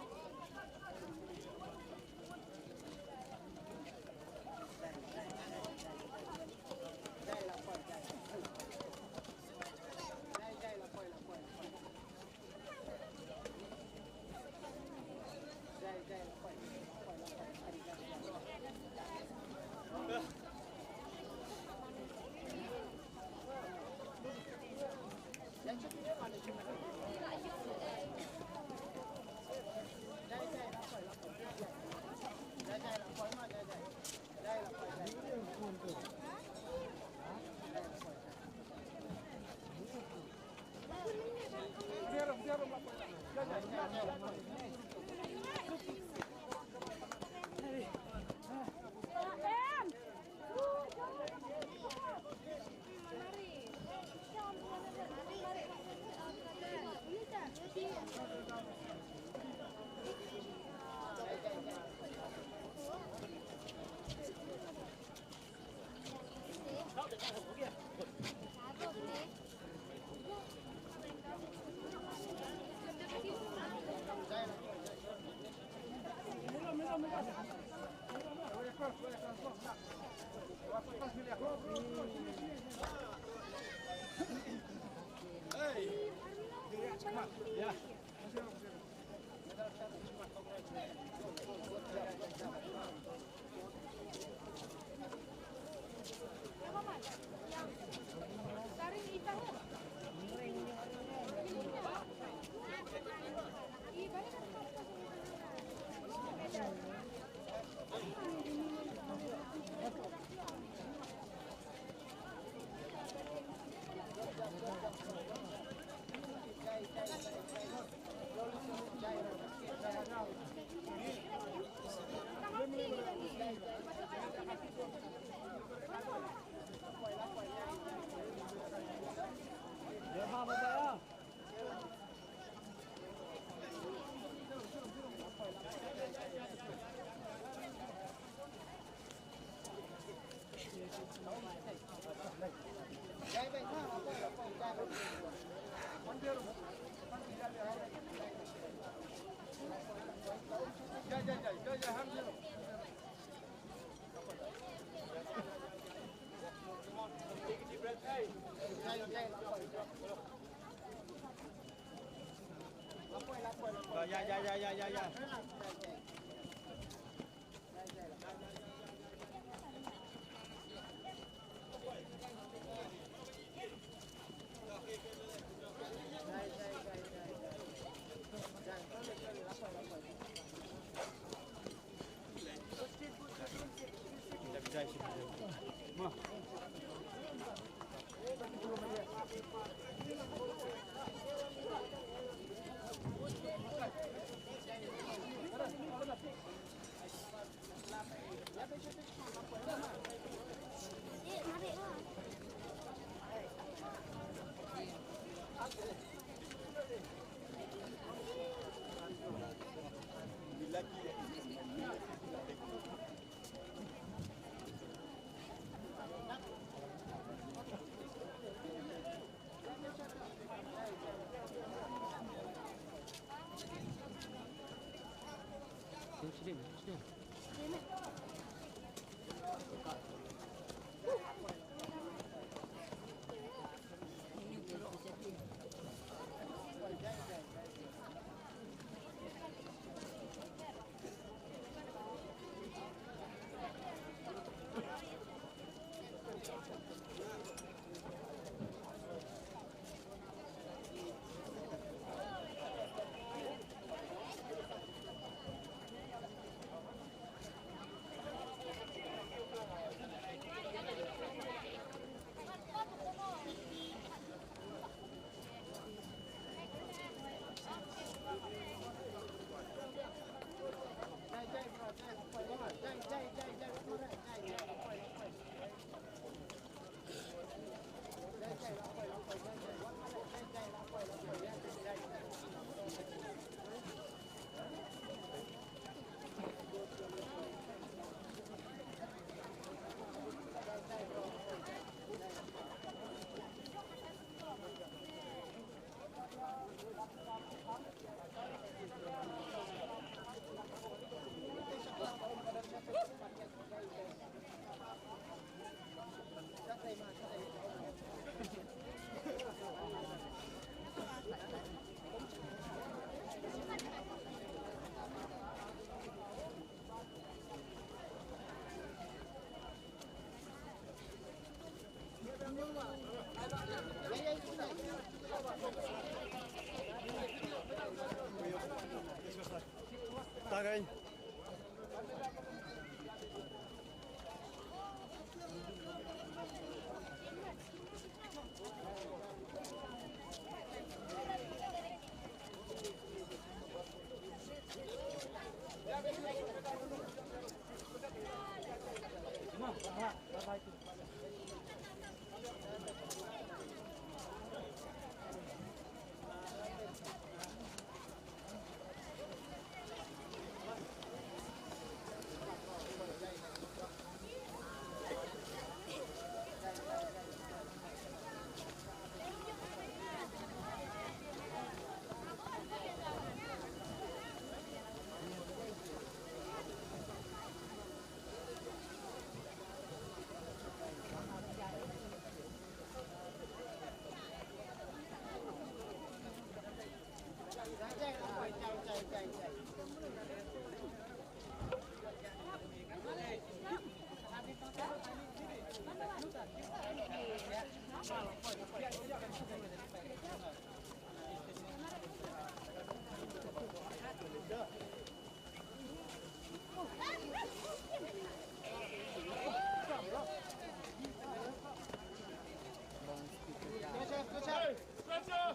Stretcher! Stretcher!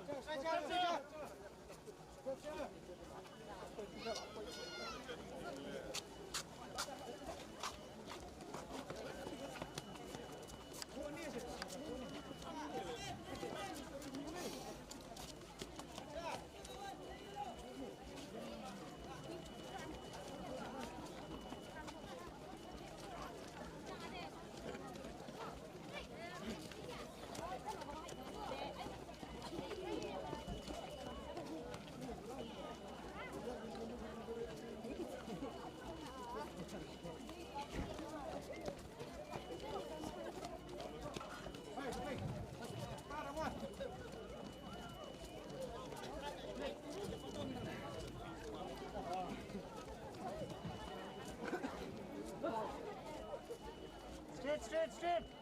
Stretcher! straight.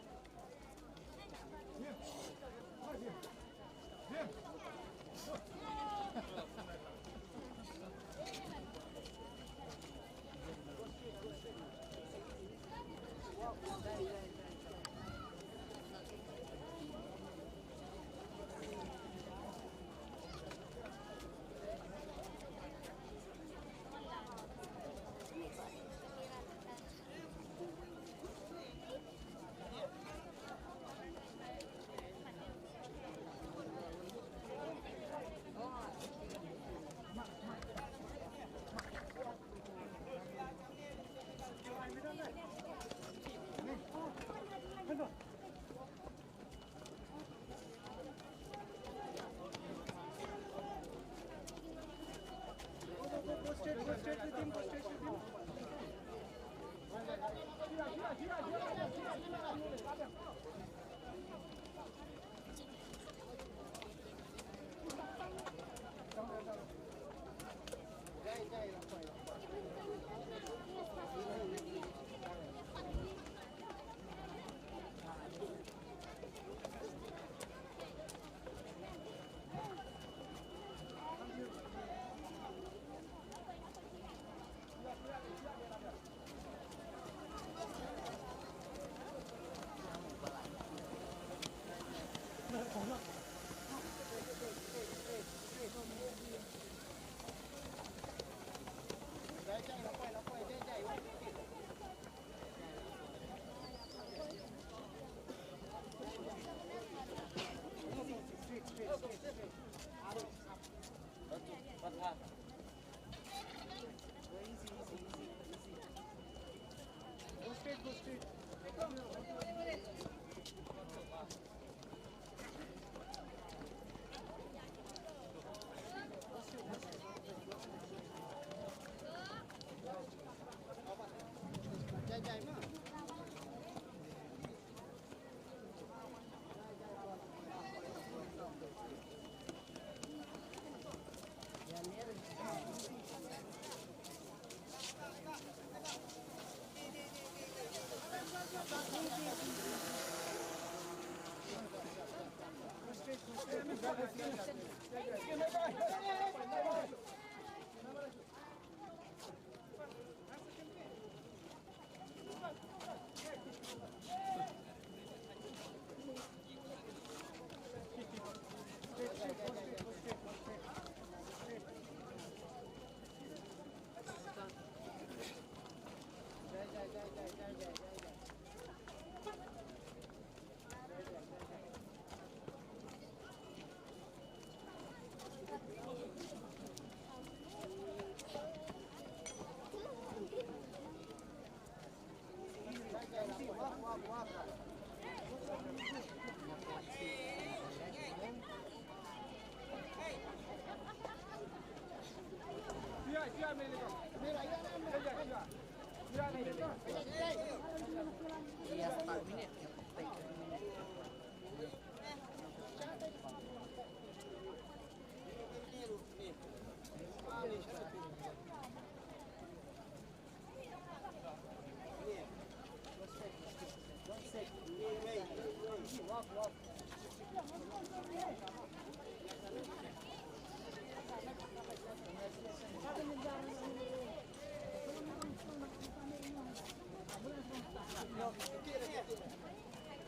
Go straight with him, go straight with him. Go straight.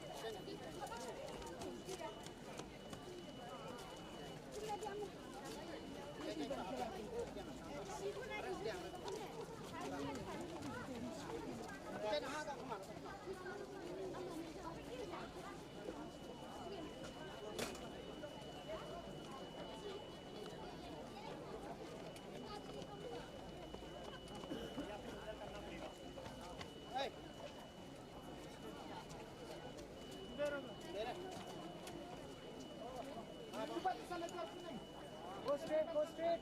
Go straight, go straight.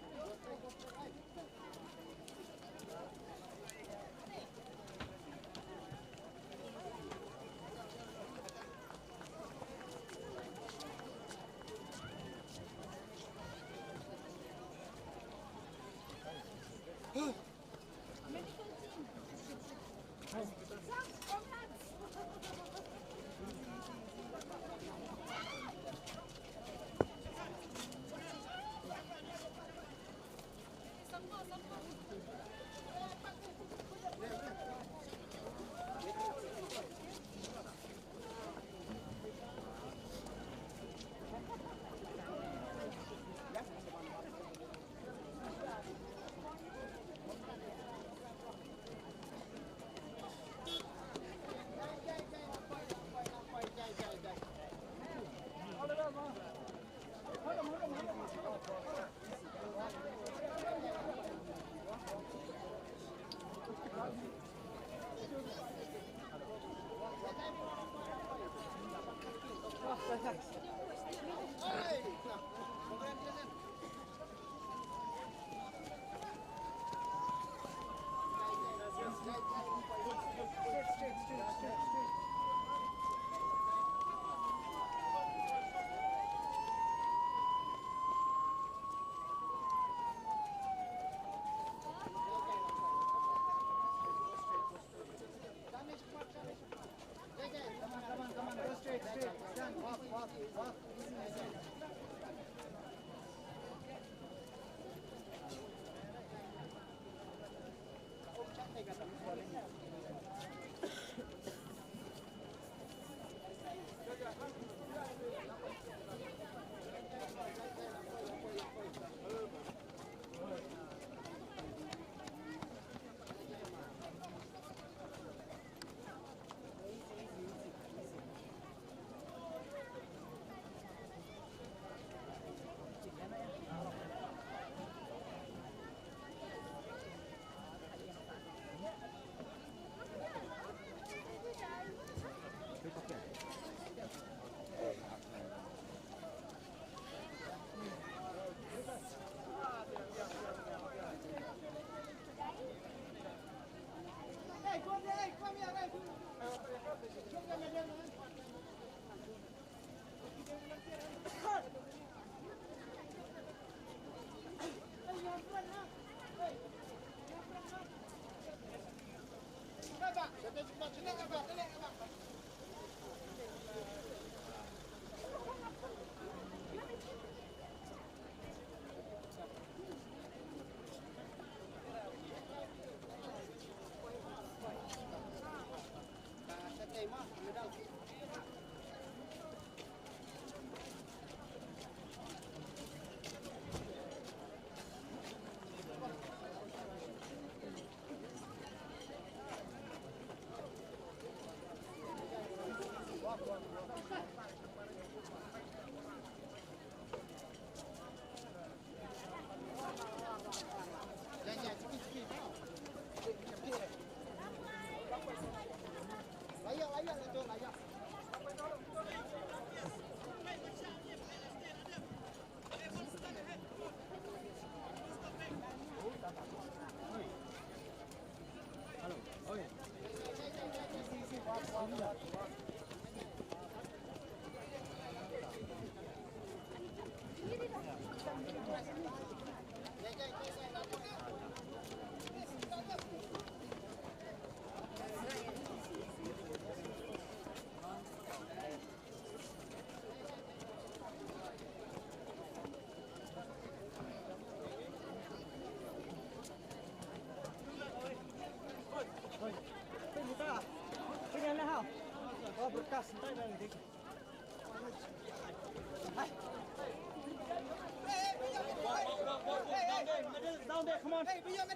Down there, come on. Hey, be on the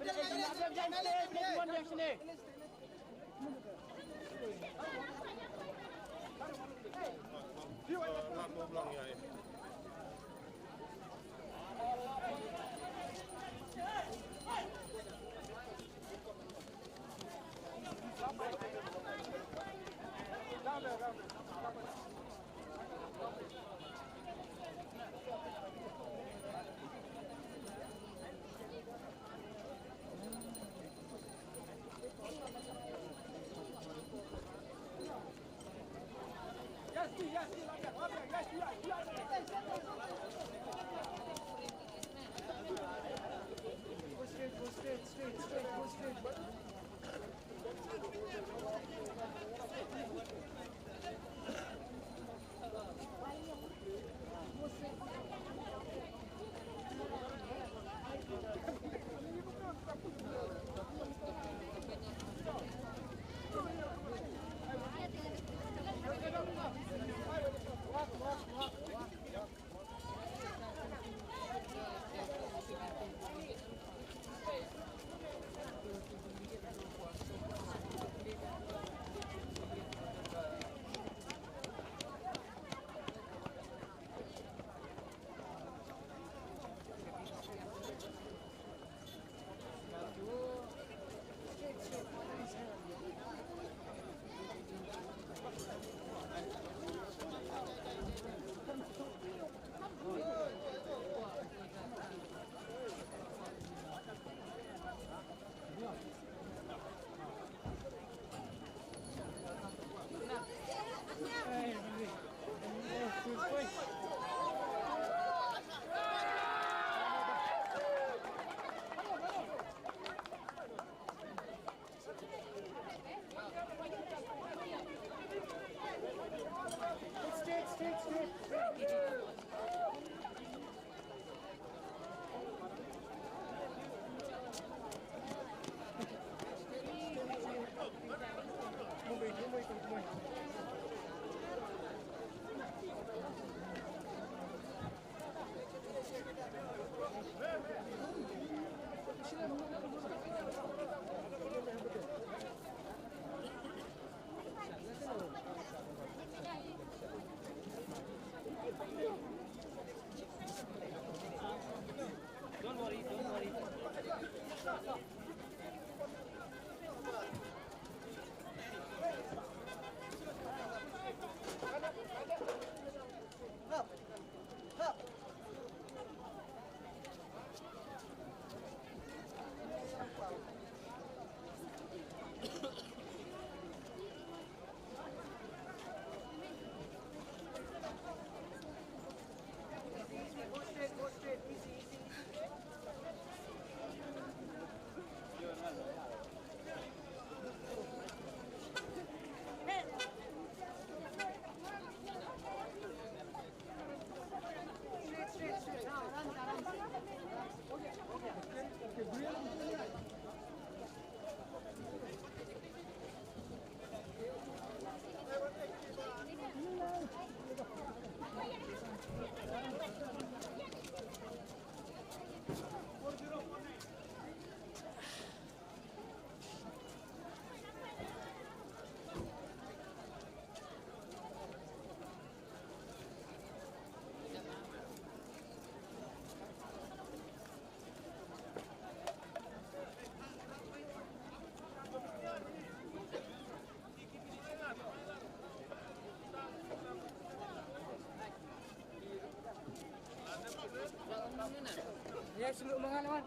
one direction there. Yes, like that. Yes, you are. seluk mangan man.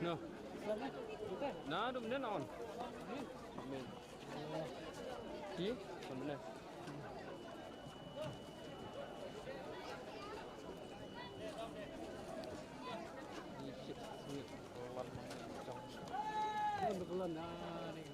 No. Nah, the men on. Okey, benar. Kebetulan dari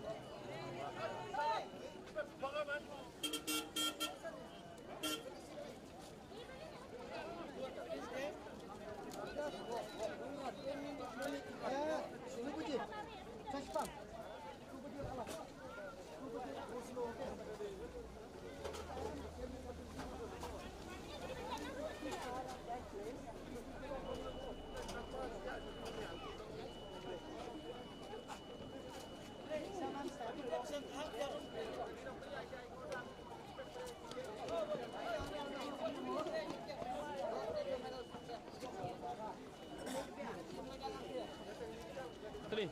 Tadi.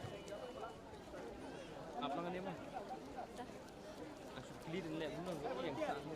Apa dengan dia mah? Aku beli dan lihat dulu yang sama.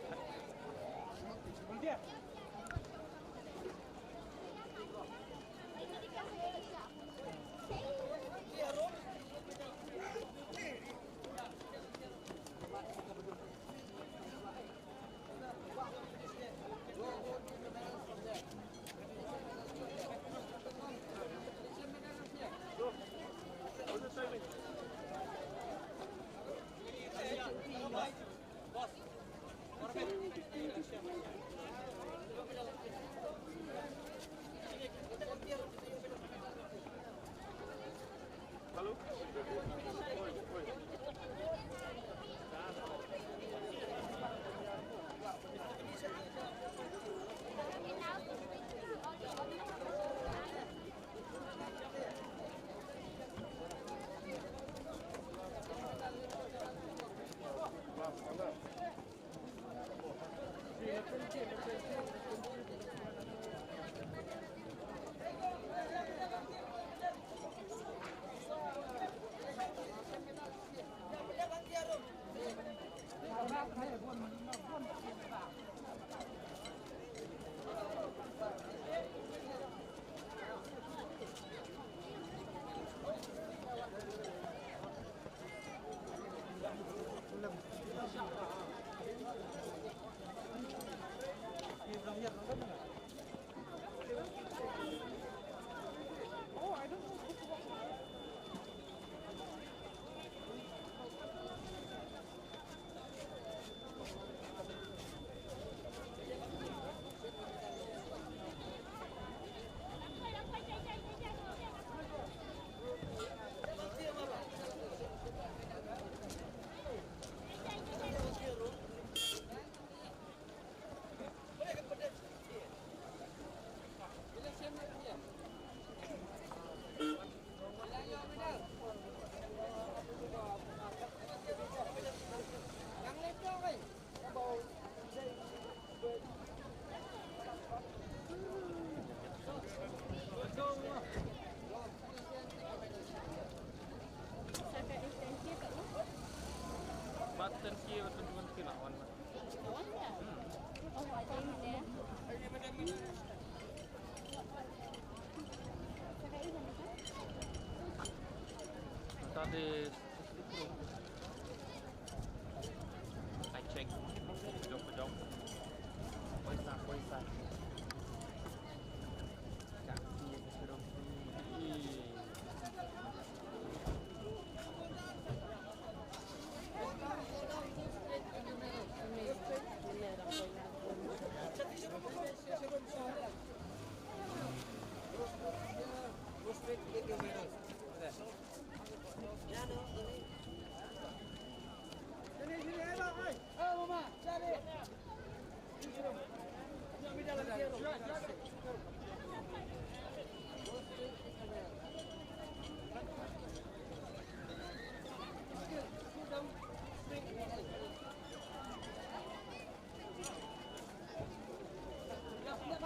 Button kia betul-betul kita lawan. Lawan ya? Oh, ada ini ya. Cakap ini kan? Tadi I check. Jom. Poisa.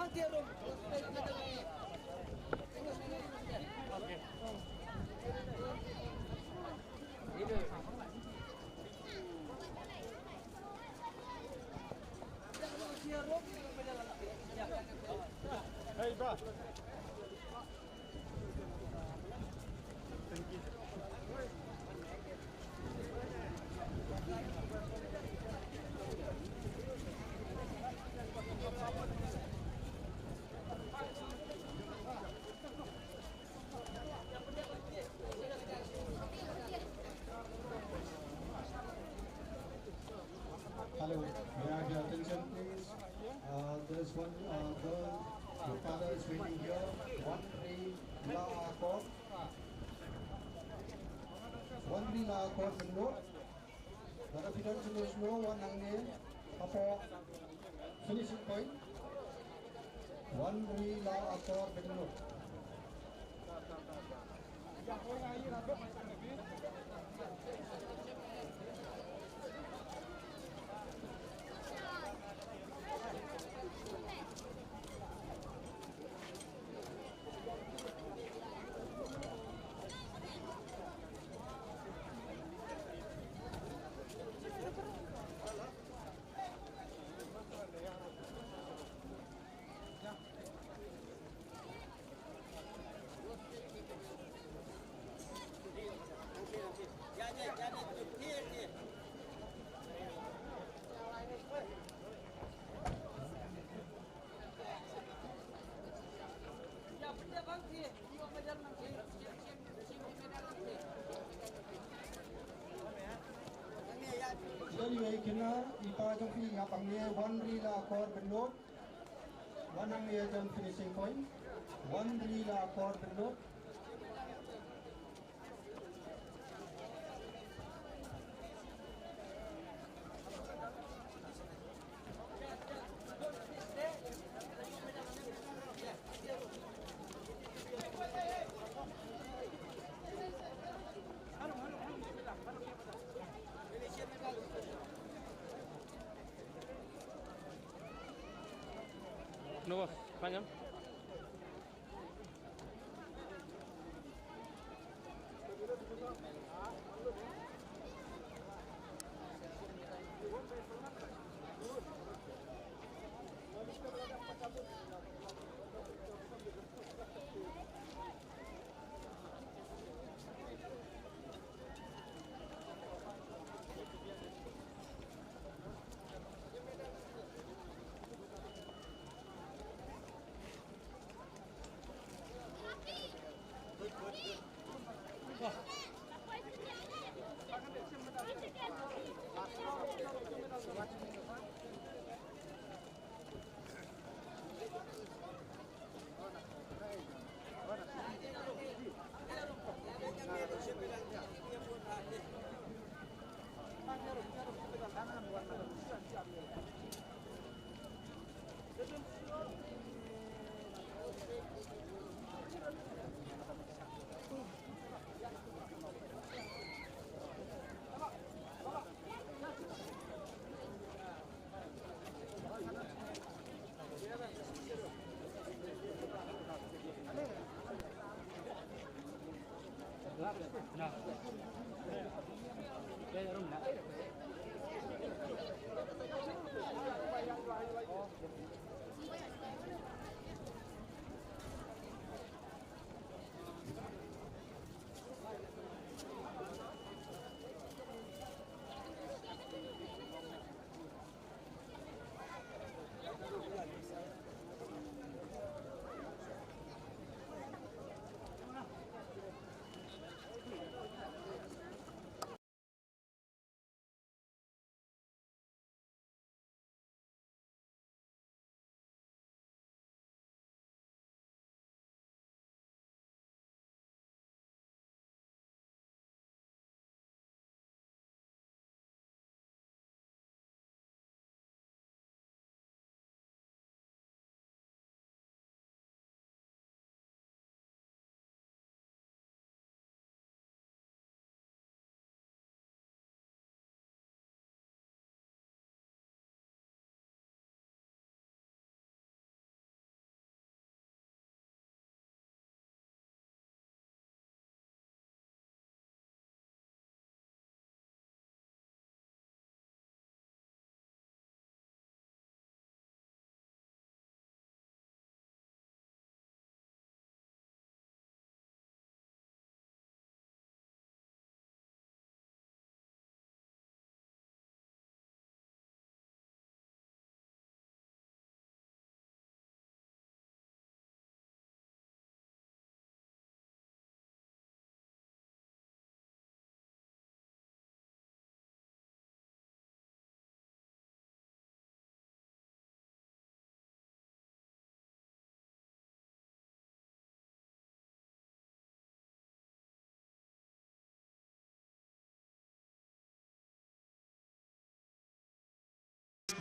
Kaki serong ni. Hey, bro. Thank you. there's one girl, the father is waiting here. One three la accord. One three la accord below. The reference is no one name. Apo finishing point. One three la accord below. Jadi kena ipa jompi ngapang ni one rila akor benlot, one ang ni jom finishing point, one rila akor benlot. No, bos, panjang.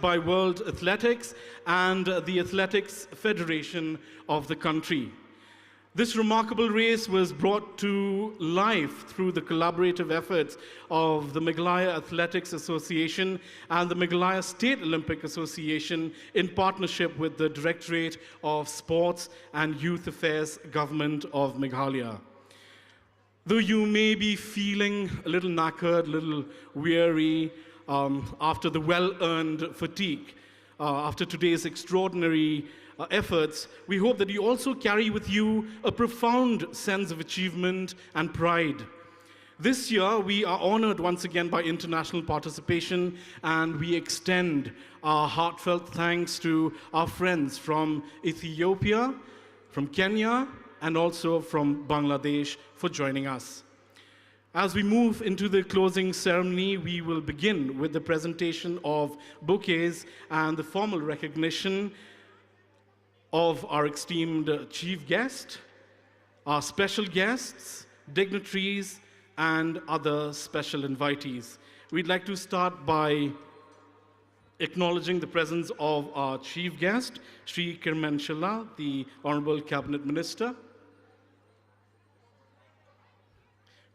by World Athletics and the Athletics Federation of the country. This remarkable race was brought to life through the collaborative efforts of the Meghalaya Athletics Association and the Meghalaya State Olympic Association in partnership with the Directorate of Sports and Youth Affairs Government of Meghalaya. Though you may be feeling a little knackered, a little weary after the well-earned fatigue, after today's extraordinary efforts, we hope that you also carry with you a profound sense of achievement and pride. This year, we are honored once again by international participation, and we extend our heartfelt thanks to our friends from Ethiopia, from Kenya, and also from Bangladesh for joining us. As we move into the closing ceremony, we will begin with the presentation of bouquets and the formal recognition of our esteemed chief guest, our special guests, dignitaries, and other special invitees. We'd like to start by acknowledging the presence of our chief guest, Sri Kirman Shilla, the Honorable Cabinet Minister.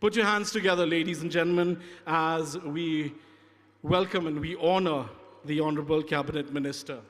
Put your hands together, ladies and gentlemen, as we welcome and we honor the Honorable Cabinet Minister.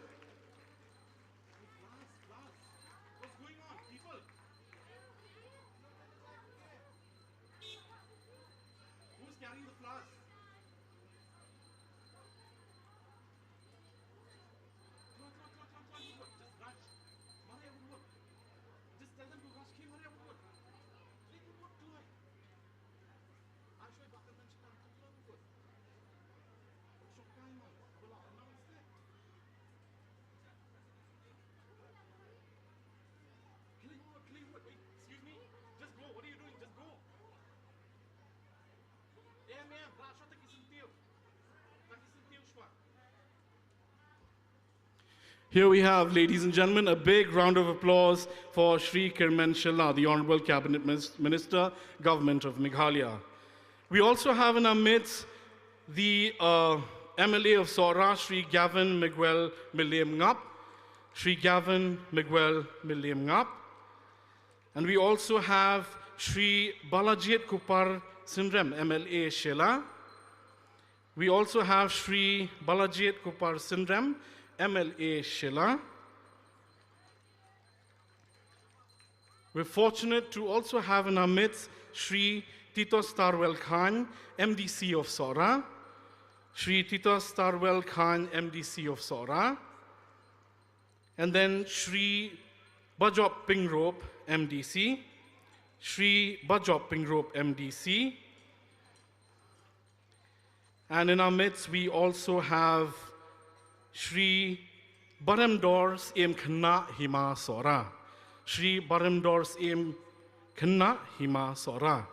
Here we have, ladies and gentlemen, a big round of applause for Sri Kirman Shilla, the Honorable Cabinet Minister, Government of Meghalaya. We also have in our midst the MLA of Sohra, Sri Gavin Miguel Miliam Ngap. Sri Gavin Miguel Miliam Ngap. And we also have Sri Balajit Kupar Sindrem, MLA Shela. We also have Sri Balajit Kupar Sindrem, MLA Shela. We're fortunate to also have in our midst Sri Tito Starwell Khan, MDC of Sohra. Sri Tito Starwell Khan, MDC of Sohra. And then Sri Bajop Pingrop, MDC. Sri Bajop Pingrop, MDC. And in our midst, we also have Sri Baramdors Em Khna Hima Sohra. Sri Baramdors Em Khna Hima Sohra.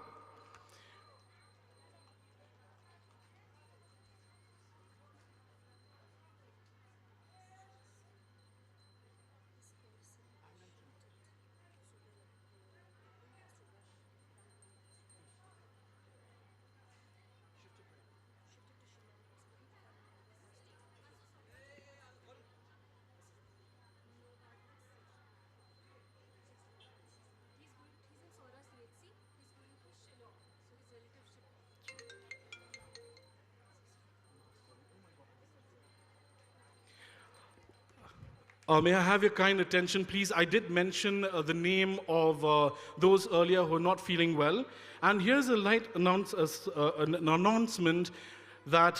May I have your kind attention, please? I did mention the name of those earlier who are not feeling well. And here's a light an announcement that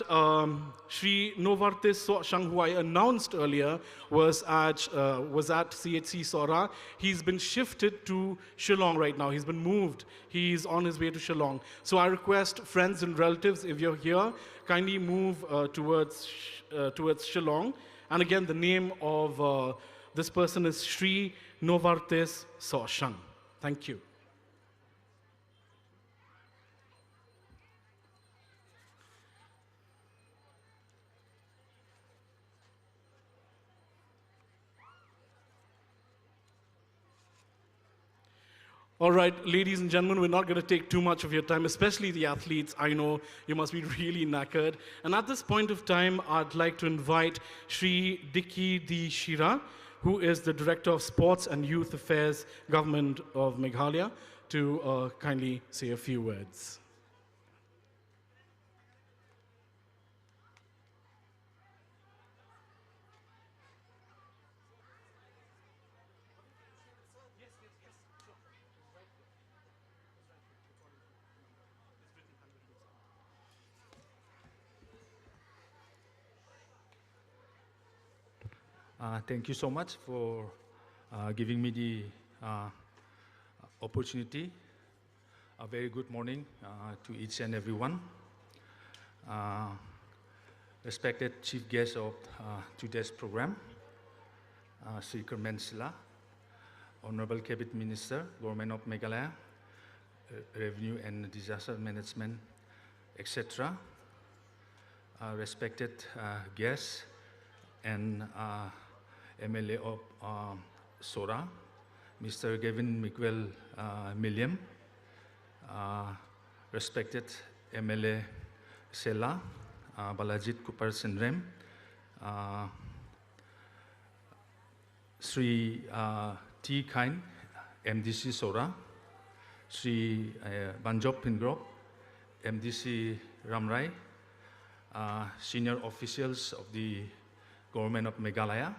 Sri Novartis Soshang, who I announced earlier, was at CHC Sohra. He's been shifted to Shillong right now. He's been moved. He's on his way to Shillong. So I request friends and relatives, if you're here, kindly move towards Shillong. And again, the name of this person is Sri Novartis Soshang. Thank you. All right, ladies and gentlemen, we're not going to take too much of your time, especially the athletes. I know you must be really knackered. And at this point of time, I'd like to invite Shri Dignitary, who is the Director of Sports and Youth Affairs, Government of Meghalaya, to kindly say a few words. Thank you so much for giving me the opportunity. A very good morning to each and everyone. Respected chief guest of today's program, Sri Kermen Sila, Honorable Cabinet Minister, Government of Meghalaya, Revenue and Disaster Management, etc. Respected guests and MLA of Sohra, Mr. Gavin Miguel Milliam, respected MLA Sela, Balajit Kupar Sindrem, Sri T. Kine, MDC Sohra, Sri Banjop Pingrop, MDC Ramrai, senior officials of the Government of Meghalaya,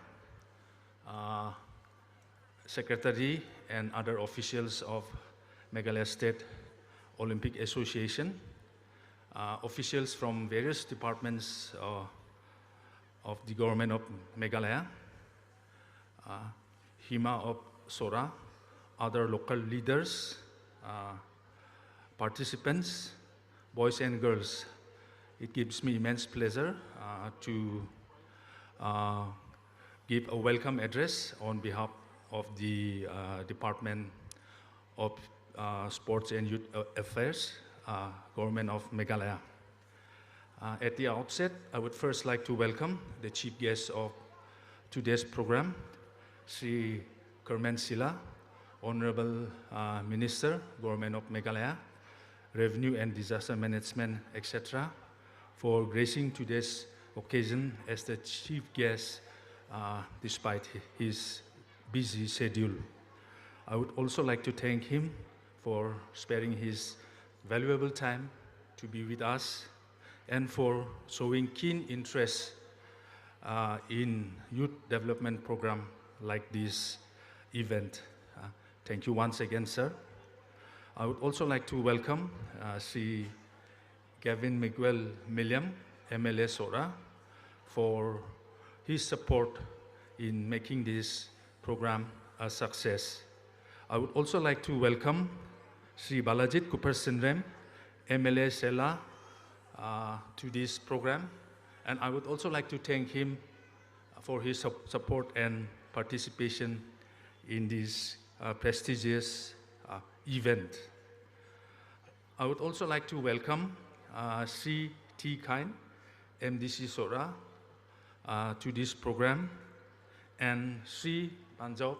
Secretary and other officials of Meghalaya State Olympic Association, officials from various departments of the Government of Meghalaya, Hima of Sohra, other local leaders, participants, boys and girls. It gives me immense pleasure to give a welcome address on behalf of the Department of Sports and Youth Affairs, Government of Meghalaya. At the outset, I would first like to welcome the chief guest of today's program, Sri Kermen Sila, Honorable Minister, Government of Meghalaya, Revenue and Disaster Management, etc., for gracing today's occasion as the chief guest despite his busy schedule. I would also like to thank him for sparing his valuable time to be with us and for showing keen interest in youth development program like this event. Thank you once again, sir. I would also like to welcome Sri Gavin Miguel Milliam, MLA Sohra, for his support in making this program a success. I would also like to welcome Sri Balajit Kupar Sindrem, MLA Sela, to this program. And I would also like to thank him for his support and participation in this prestigious event. I would also like to welcome Sri T. Kine, MDC Sohra, to this program, and Sri Panjab,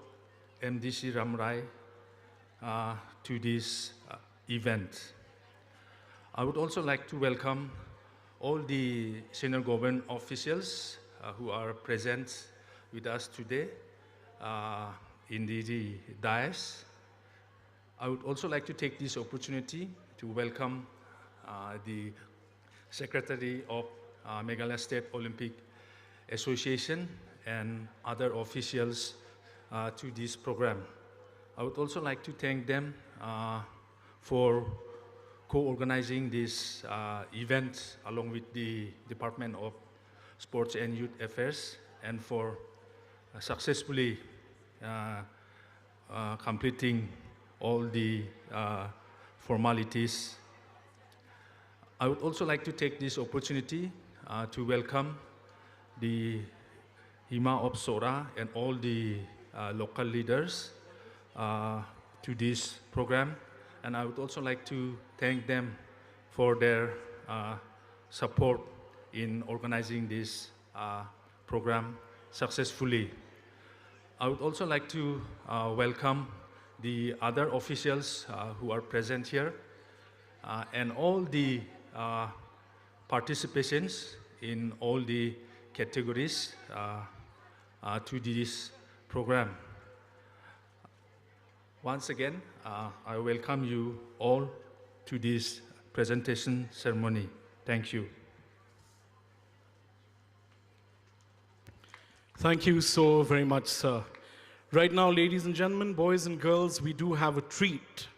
MDC Ramrai, to this event. I would also like to welcome all the senior government officials who are present with us today in the dais. I would also like to take this opportunity to welcome the Secretary of Meghalaya State Olympic Association and other officials to this program. I would also like to thank them for co-organizing this event along with the Department of Sports and Youth Affairs and for successfully completing all the formalities. I would also like to take this opportunity to welcome the Hima of Sohra and all the local leaders to this program. And I would also like to thank them for their support in organizing this program successfully. I would also like to welcome the other officials who are present here, and all the participations in all the categories to this program. Once again, I welcome you all to this presentation ceremony. Thank you. Thank you so very much, sir. Right now, ladies and gentlemen, boys and girls, we do have a treat.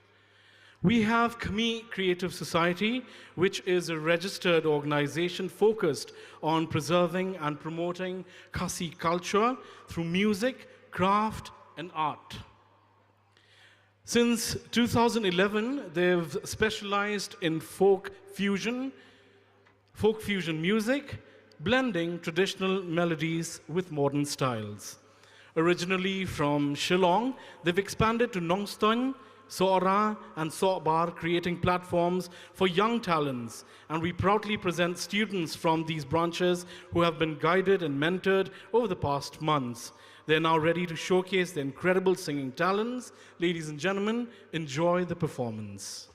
We have Khmer Creative Society, which is a registered organization focused on preserving and promoting Khasi culture through music, craft, and art. Since 2011, they've specialized in folk fusion music, blending traditional melodies with modern styles. Originally from Shillong, they've expanded to Nongstoin, Sohra, and Sohbar, creating platforms for young talents. And we proudly present students from these branches who have been guided and mentored over the past months. They're now ready to showcase their incredible singing talents. Ladies and gentlemen, enjoy the performance.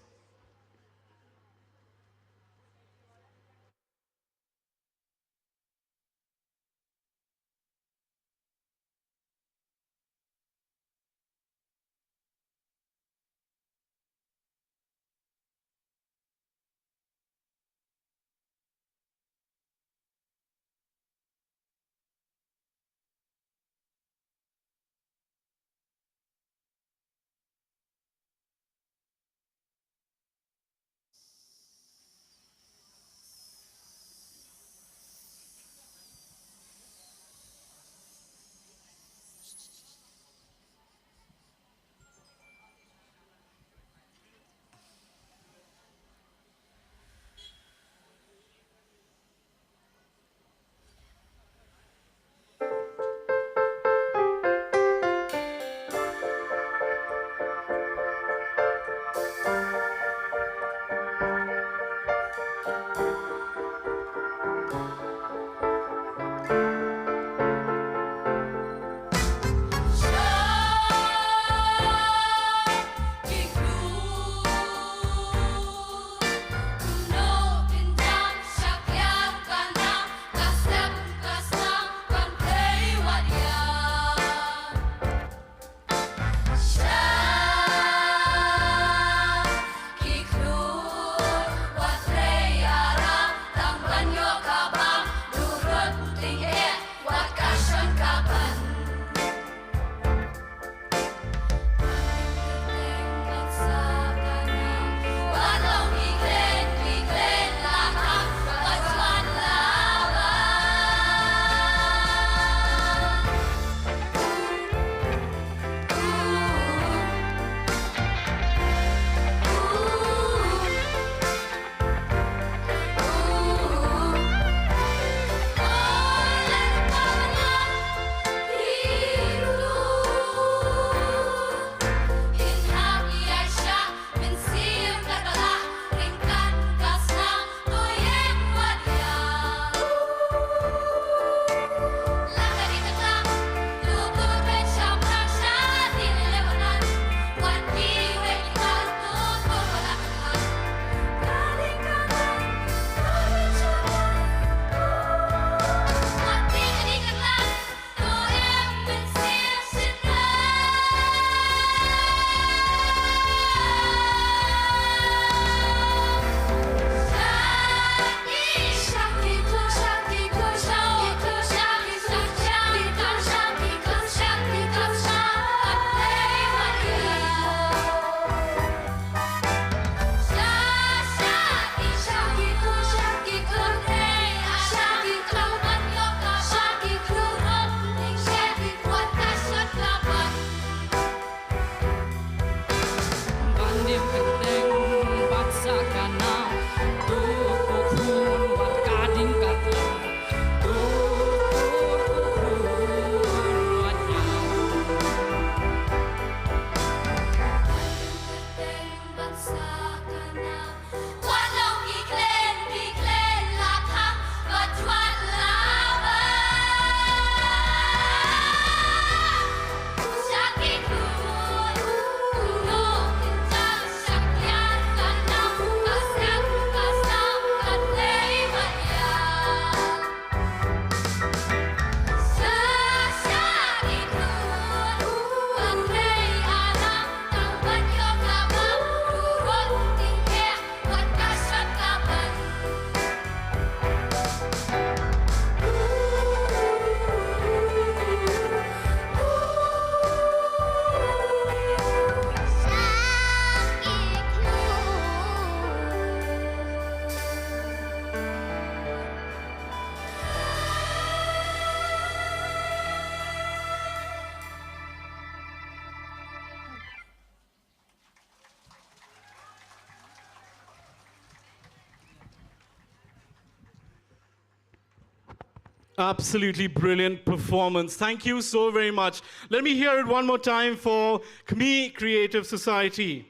Absolutely brilliant performance. Thank you so very much. Let me hear it one more time for Khmer Creative Society.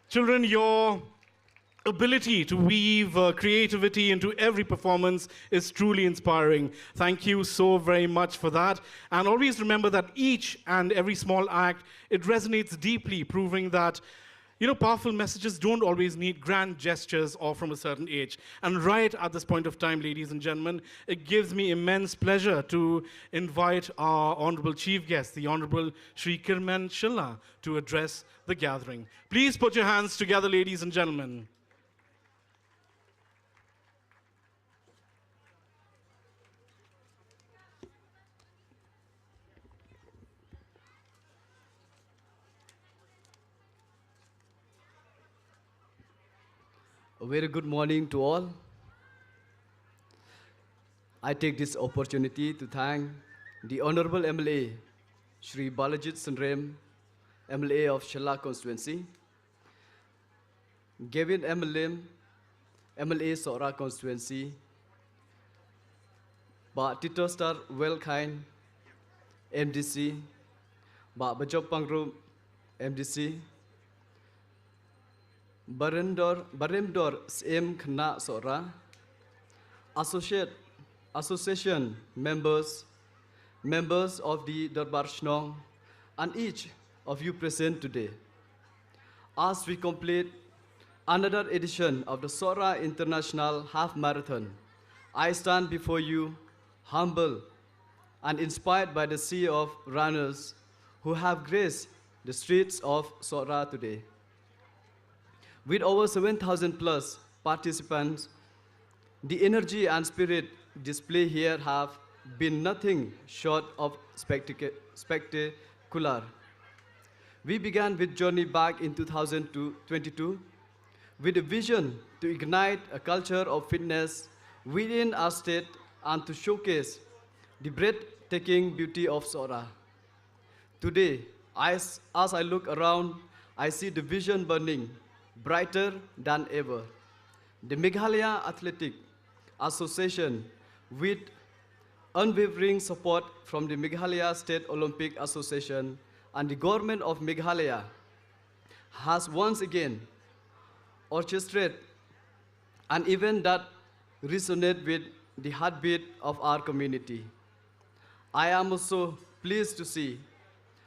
Children, your ability to weave creativity into every performance is truly inspiring. Thank you so very much for that. And always remember that each and every small act, it resonates deeply, proving that powerful messages don't always need grand gestures or from a certain age. And right at this point of time, ladies and gentlemen, it gives me immense pleasure to invite our honorable chief guest, the Honorable Shri Kirman Shilla, to address the gathering. Please put your hands together, ladies and gentlemen. A very good morning to all. I take this opportunity to thank the Honorable MLA, Shri Balajit Sundrem, MLA of Shalla constituency, Gavin MLM, MLA Sohra constituency, Ba Tito Star Wellkind, MDC, Ba Bajop Pangrum, MDC, Baremdor SM Khna Sohra, association members of the Darbar Shnong, and each of you present today. As we complete another edition of the Sohra International Half Marathon, I stand before you humble and inspired by the sea of runners who have graced the streets of Sohra today. With over 7,000 plus participants, the energy and spirit displayed here have been nothing short of spectacular. We began with journey back in 2022 with a vision to ignite a culture of fitness within our state and to showcase the breathtaking beauty of Sohra. Today, as I look around, I see the vision burning brighter than ever. The Meghalaya Athletic Association, with unwavering support from the Meghalaya State Olympic Association and the government of Meghalaya, has once again orchestrated an event that resonates with the heartbeat of our community. I am also pleased to see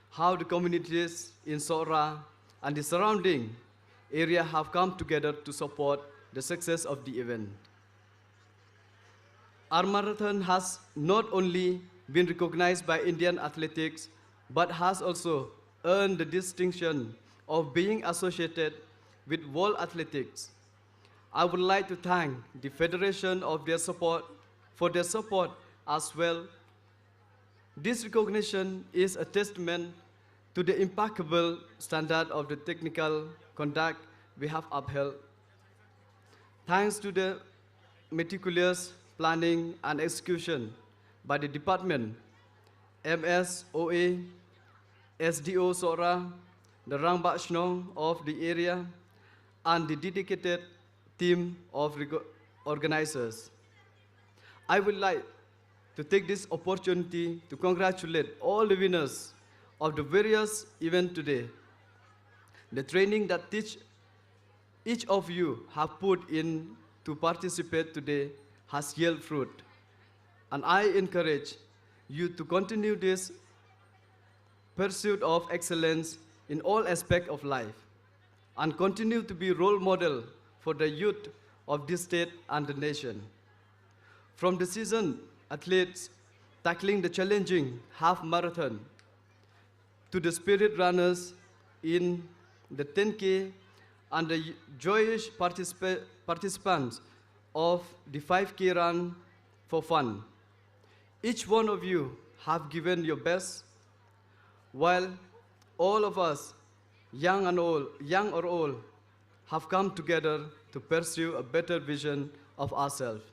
how the communities in Sohra and the surrounding area have come together to support the success of the event. Our marathon has not only been recognized by Indian athletics, but has also earned the distinction of being associated with World Athletics. I would like to thank the Federation for their support as well. This recognition is a testament to the impeccable standard of the technical conduct we have upheld. Thanks to the meticulous planning and execution by the department, MSOA, SDO Sohra, the Rangbak Shnong of the area, and the dedicated team of organizers. I would like to take this opportunity to congratulate all the winners of the various events today. The training that each of you have put in to participate today has yielded fruit. And I encourage you to continue this pursuit of excellence in all aspects of life and continue to be role model for the youth of this state and the nation. From the seasoned athletes tackling the challenging half marathon to the spirit runners in the 10K and the joyous participants of the 5K run for fun. Each one of you have given your best, while all of us, young or old, have come together to pursue a better vision of ourselves.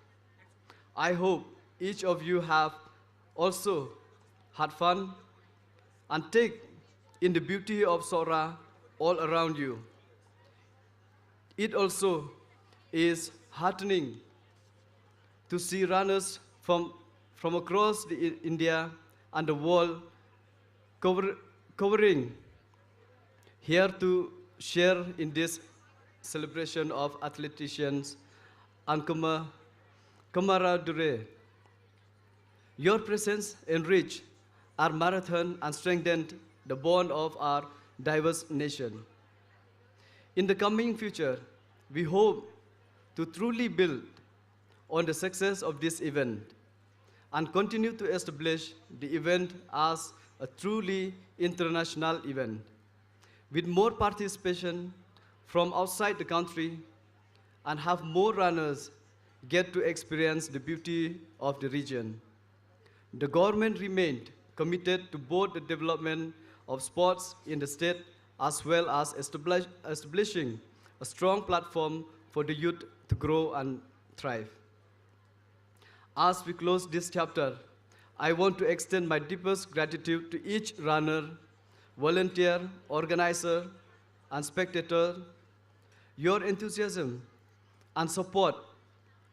I hope each of you have also had fun and take in the beauty of Sohra all around you. It also is heartening to see runners from from across India and the world covering here to share in this celebration of athleticians and camaraderie. Your presence enriched our marathon and strengthened the bond of our diverse nation. In the coming future, we hope to truly build on the success of this event and continue to establish the event as a truly international event, with more participation from outside the country and have more runners get to experience the beauty of the region. The government remained committed to both the development of sports in the state as well as establishing a strong platform for the youth to grow and thrive. As we close this chapter, I want to extend my deepest gratitude to each runner, volunteer, organizer, and spectator. Your enthusiasm and support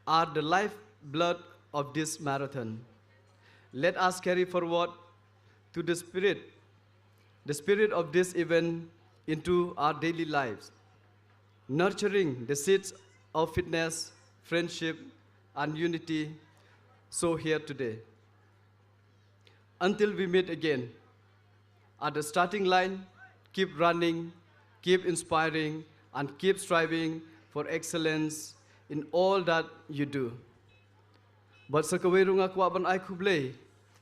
are the lifeblood of this marathon. Let us carry forward to the spirit of this event into our daily lives, nurturing the seeds of fitness, friendship, and unity so here today. Until we meet again, at the starting line, keep running, keep inspiring, and keep striving for excellence in all that you do. But sa kawirong ako aban ay kublay,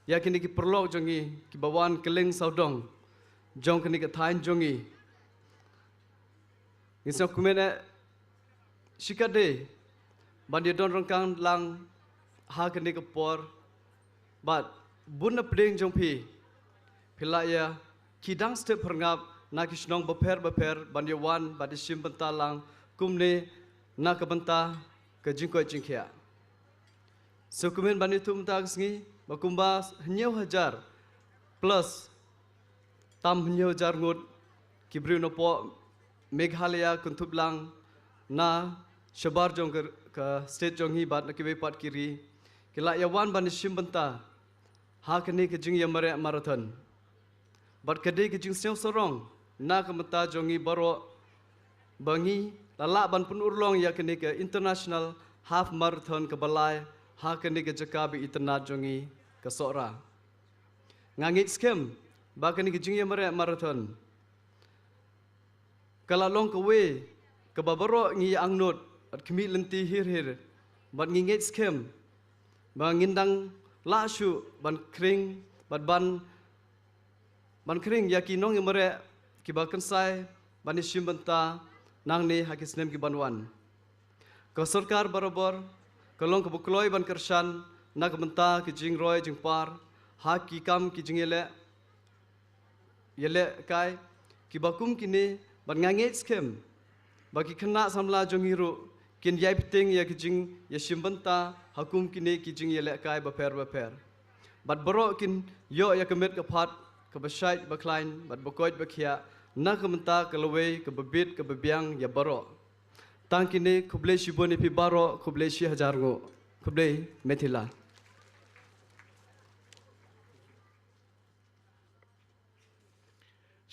ya kini ki perlok jongi ki bawan keleng saudong, jong kini ka thain jongi. Isang kumena shikade, ban dia don rangkang lang ha kini ka por, but bun na peding jong pi, pilaya kidang step perngap na kisnong baper ban dia wan ban dia sim bentalang kumne na ka benta ka jingko jingkia. So kumen ban itu mentag sengi bakumba hnyau hajar plus tam hnyau hajar ngut kibri no po Meghalaya kuntublang na shabar jong ka state jong hi bat na kibe pat kiri kila yawan ban sim benta ha kani ka jing yamare marathon bat kade ka jing sew sorong na ka mata jongi baro bangi lala ban pun urlong ya kani ka international half marathon ka balai ha kani ka jakabi itna jongi ka Sohra ngangit skem ba kani ka jing yamare marathon kala long ka we ka babaro ngi angnot at kmi lenti hir ban ngingit skem ba ngindang la shu ban kring ban kring ya ki nong yamare ki ba kansai ban sim benta nang ne hakisnem ki banwan ka sarkar barabar kalong ka bukloi ban kershan na ka benta ki jing roy jing par ha ki kam ki jing yele kai ki bakum kini ban ngangit skem bagi kena samla jongiru kin yai piting ya ki jing ya sim benta hakum kini ki jing yele kai baper bat baro kin yo ya kemet ka phat ka basait baklain bat bakoit bakhia na ka menta ka lawei ka babit ka babiang ya baro tang kini khuble shiboni pi baro khuble shi hajar ngo khuble methila.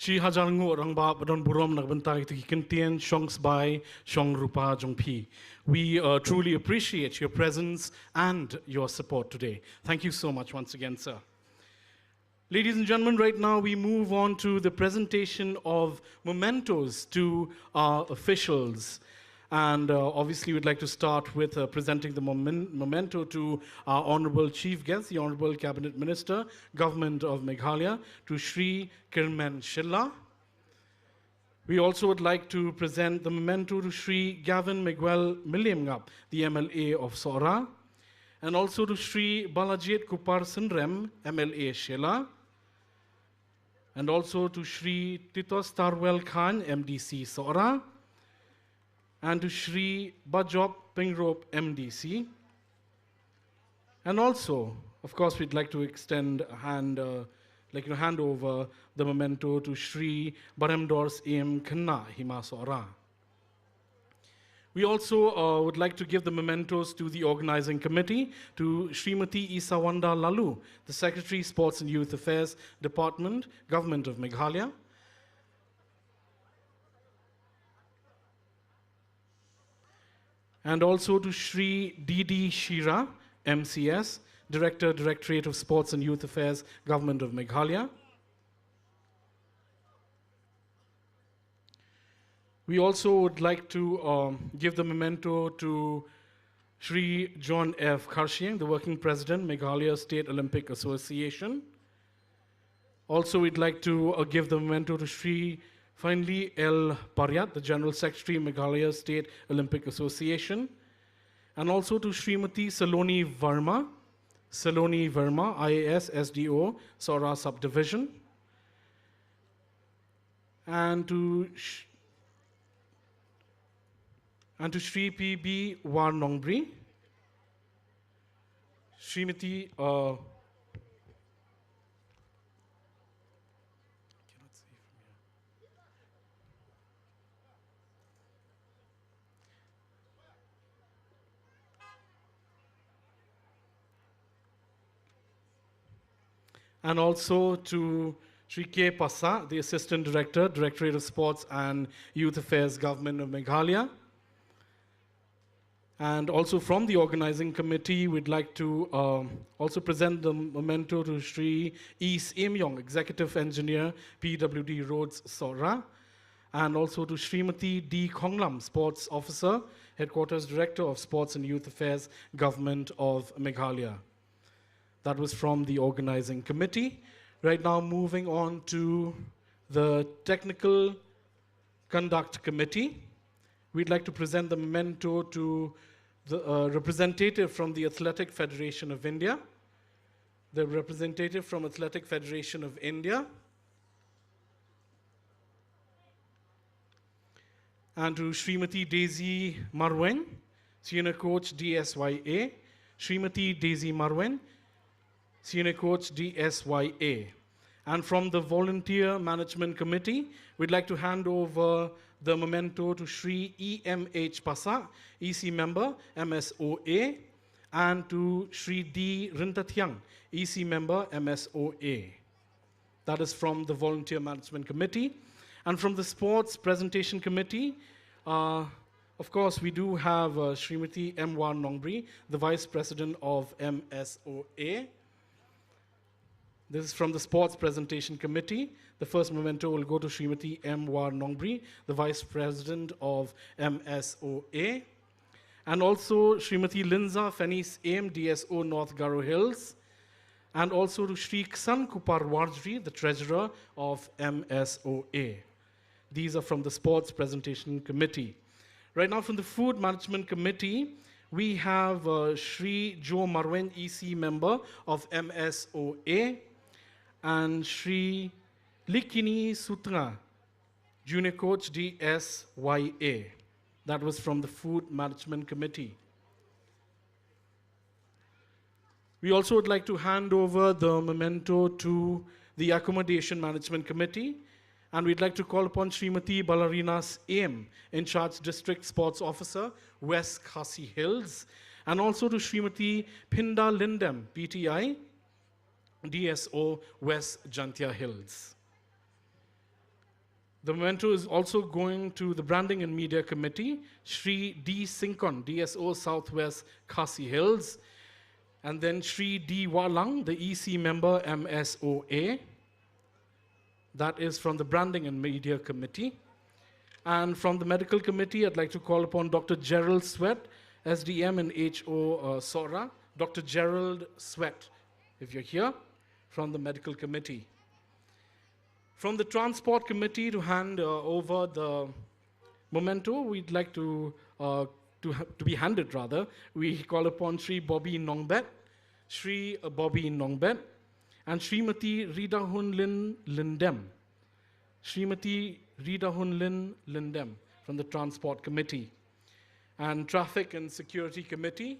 Shi hajarngu rangba badon burom nagbantai to kintien shongs by shong rupa jongpi. We truly appreciate your presence and your support today. Thank you so much once again, sir. Ladies and gentlemen, right now we move on to the presentation of mementos to our officials. And obviously we'd like to start with presenting the memento to our Honorable Chief Guest, the Honorable Cabinet Minister, Government of Meghalaya, to Shri Kirmen Shilla. We also would like to present the memento to Shri Gavin Miguel Miliamngap, the MLA of Sohra, and also to Shri Balajit Kupar Sindrem, MLA Shela, and also to Shri Titos Tarwell Khan, MDC Sohra, and to Shri Bajop Pingrop, MDC. And also, of course, we'd like to extend a hand, hand over the memento to Shri Baremdors AM Khanna, Hima Sohra. We also would like to give the mementos to the organizing committee, to Srimati Isawanda Lalu, the Secretary, Sports and Youth Affairs Department, Government of Meghalaya. And also to Shri D.D. Shira, MCS, Director, Directorate of Sports and Youth Affairs, Government of Meghalaya. We also would like to give the memento to Shri John F. Karshiang, the Working President, Meghalaya State Olympic Association. Also, we'd like to give the memento to Shri Finally L. Paryat, the General Secretary, Meghalaya State Olympic Association. And also to Srimati Saloni Verma, IAS SDO, Sohra Subdivision. And to Shri P.B. War Nongbri, Srimati and also to Shri K. Pasa, the Assistant Director, Directorate of Sports and Youth Affairs, Government of Meghalaya. And also from the organizing committee, we'd like to also present the memento to Shri E. Semyong, Executive Engineer, PWD Roads, Sohra. And also to Srimati D. Khonglam, Sports Officer, Headquarters Director of Sports and Youth Affairs, Government of Meghalaya. That was from the organizing committee. Right now, moving on to the Technical Conduct Committee. We'd like to present the memento to the representative from the Athletic Federation of India, the representative from Athletic Federation of India, and to Srimati Daisy Marwen, Senior Coach DSYA, Srimati Daisy Marwen, Senior Coach DSYA. And from the Volunteer Management Committee, we'd like to hand over the memento to Shri E.M.H. Pasa, EC Member, MSOA, and to Shri D. Rintathyang, EC Member, MSOA. That is from the Volunteer Management Committee. And from the Sports Presentation Committee, of course, we do have Srimati M. War Nongbri, the Vice President of MSOA. This is from the Sports Presentation Committee. The first memento will go to Srimati M. War Nongbri, the Vice President of MSOA. And also Srimati Linza Fenis Aim, DSO North Garo Hills. And also to Shri Ksan Kupar Warjri, the Treasurer of MSOA. These are from the Sports Presentation Committee. Right now from the Food Management Committee, we have Shri Joe Marwen, EC Member of MSOA, and Shri Likini Sutra, Junior Coach DSYA. That was from the Food Management Committee. We also would like to hand over the memento to the Accommodation Management Committee, and we'd like to call upon Srimati Balarinas Aim, in charge District Sports Officer, West Khasi Hills, and also to Srimati Pinda Lindem, PTI, DSO West Jantia Hills. The memento is also going to the Branding and Media Committee, Shri D. Sinkon, DSO Southwest Khasi Hills, and then Shri D. Walang, the EC Member, MSOA. That is from the Branding and Media Committee. And from the Medical Committee, I'd like to call upon Dr. Gerald Sweat, SDM and HO Sohra. Dr. Gerald Sweat, if you're here, from the Medical Committee. From the Transport Committee, to hand over the memento, we'd like to be handed rather, we call upon Shri Bobby Nongbet, Shri Bobby Nongbet, and Srimati Ridahun Lin Lindem. Srimati Ridahun Lin Lindem from the Transport Committee. And Traffic and Security Committee,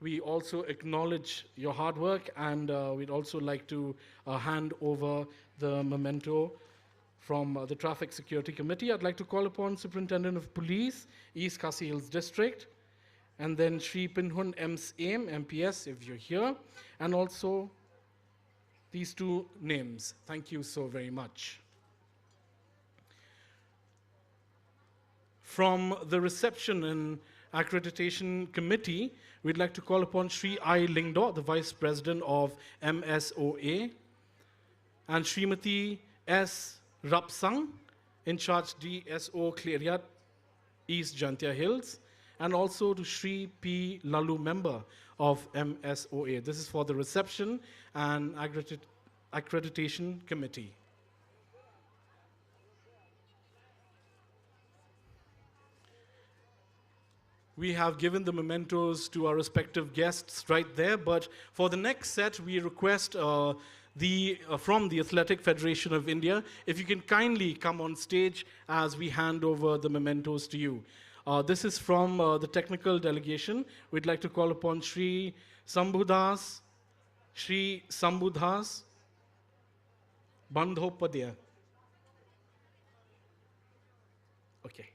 we also acknowledge your hard work, and we'd also like to hand over the memento from the Traffic Security Committee, I'd like to call upon Superintendent of Police, East Khasi Hills District, and then Shri Pinhun Aim, MPS, if you're here, and also these two names. Thank you so very much. From the Reception and Accreditation Committee, we'd like to call upon Shri I. Lingdo, the Vice President of MSOA, and Srimati S. Rapsang, in charge DSO Cleriat, East Jantia Hills, and also to Shri P. Lalu, member of MSOA. This is for the Reception and Accreditation Committee. We have given the mementos to our respective guests right there, but for the next set, we request from the Athletic Federation of India, if you can kindly come on stage as we hand over the mementos to you. This is from the technical delegation. We'd like to call upon Shri Sambhudas Bandhopadhyay. Okay.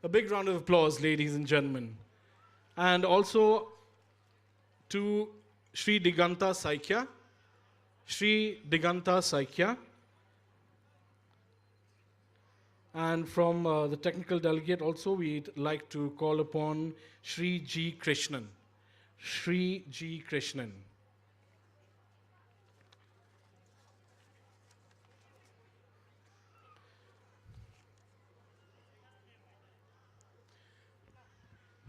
A big round of applause, ladies and gentlemen. And also to Shri Diganta Saikhya. Shri Diganta Saikhya. And from the technical delegate also, we'd like to call upon Shri G. Krishnan. Shri G. Krishnan.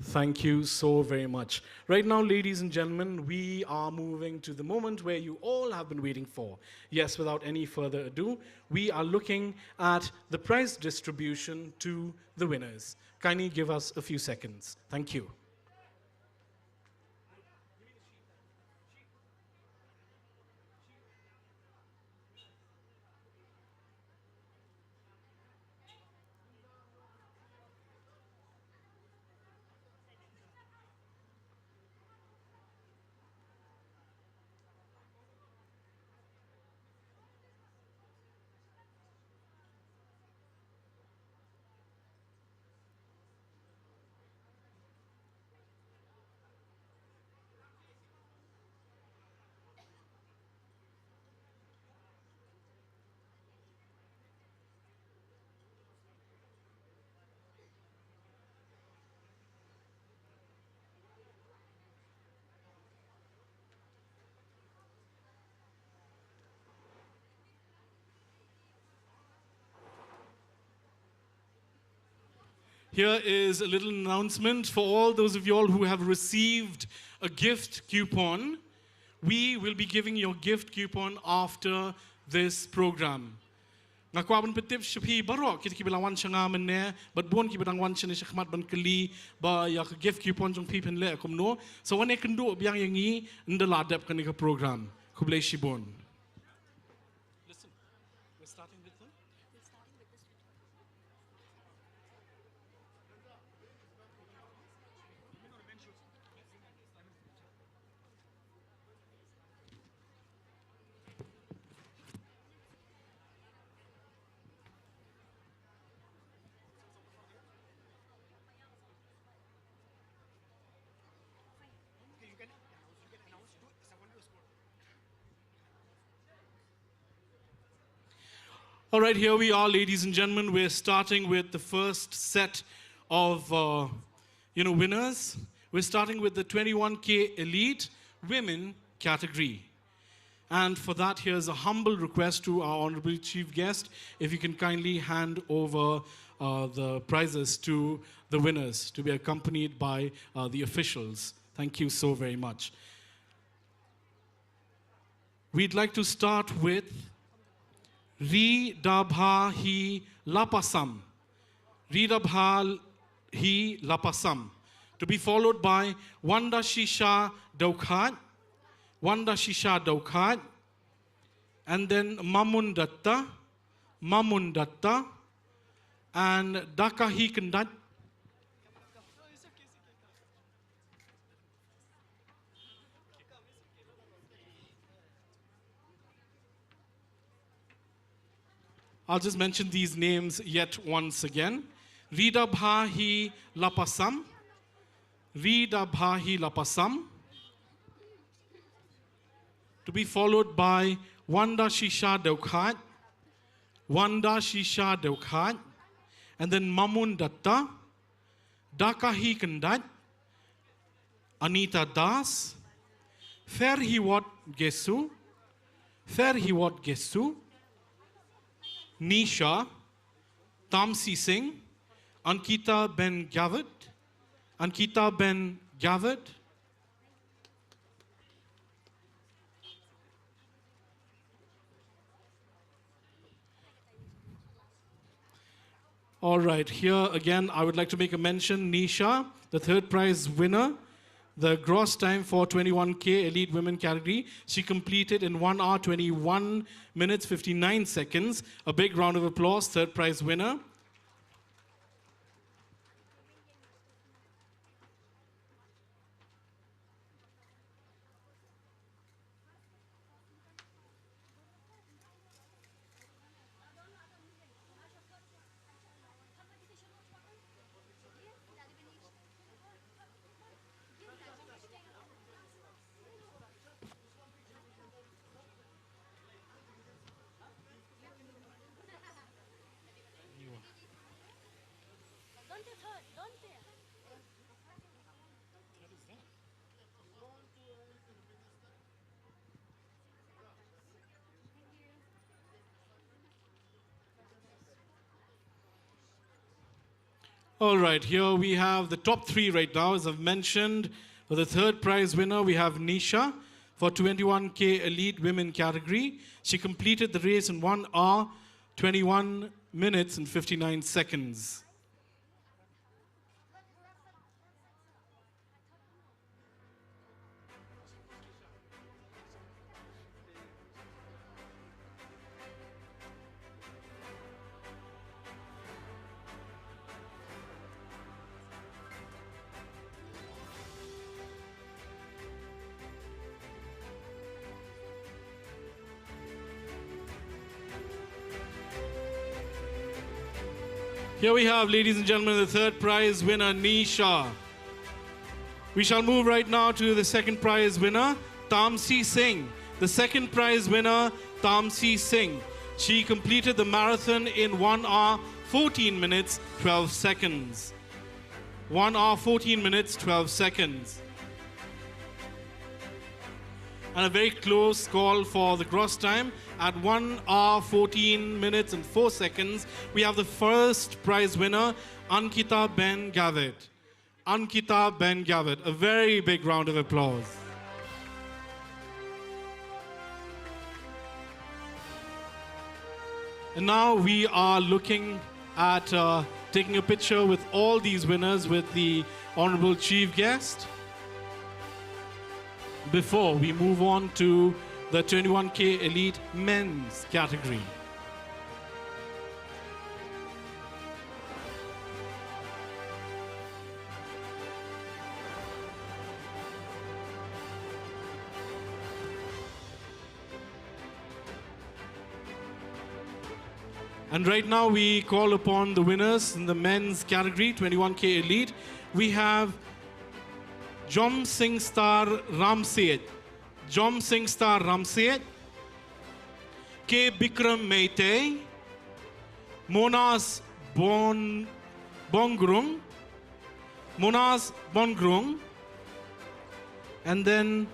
Thank you so very much. Right now, ladies and gentlemen, we are moving to the moment where you all have been waiting for. Yes, without any further ado, we are looking at the prize distribution to the winners. Kindly give us a few seconds. Thank you. Here is a little announcement for all those of you all who have received a gift coupon. We will be giving your gift coupon after this program. Ngakwaban petip shapi barok kita kibilawan shanga menne but bon kibidangwan shane shakmat ban kali ba ya gift coupon jong pipen le akumno so wane kendo biang yangi ndaladap kanika program kublay shibon. Listen, we're starting with them. All right, here we are, ladies and gentlemen. We're starting with the first set of, winners. We're starting with the 21K Elite Women category. And for that, here's a humble request to our honorable chief guest, if you can kindly hand over the prizes to the winners to be accompanied by the officials. Thank you so very much. We'd like to start with Ridabha Hi Lapasam. Ridabha Hi Lapasam. To be followed by Wanda Shisha Daukhat. Wanda Shisha Daukhat. And then Mamun Datta. Mamun Datta. And Dakahi Kandat. I'll just mention these names yet once again. Rida Bhahi Lapasam. Rida Bhahi Lapasam. To be followed by Wanda Shisha Deukhat. Wanda Shisha Deukhat. And then Mamun Datta. Dakahi Kandat. Anita Das. Ferhiwat Gesu. Ferhiwat Gesu. Nisha. Tamsi Singh. Ankita Ben Gavit. Ankita Ben Gavit. All right, here again, I would like to make a mention. Nisha, the third prize winner, the gross time for 21K Elite Women category, she completed in 1 hour, 21 minutes, 59 seconds. A big round of applause, third prize winner. All right, here we have the top three right now. As I've mentioned, for the third prize winner, we have Nisha for 21K Elite Women category. She completed the race in 1 hour, 21 minutes, and 59 seconds. Here we have, ladies and gentlemen, the third prize winner, Nisha. We shall move right now to the second prize winner, Tamsi Singh. The second prize winner, Tamsi Singh. She completed the marathon in 1 hour, 14 minutes, 12 seconds. 1 hour, 14 minutes, 12 seconds. And a very close call for the gross time. At 1 hour, 14 minutes and 4 seconds, we have the first prize winner, Ankita Ben Gavit. Ankita Ben Gavit. A very big round of applause. And now we are looking at taking a picture with all these winners with the Honorable Chief Guest. Before we move on to the 21K Elite Men's category. And right now we call upon the winners in the men's category, 21K Elite. We have Jom Singh Star Ramseth. Jom Singh Star Ramseth, K. Bikram Meite, Monas Bongrung, Monas Bongrung, and then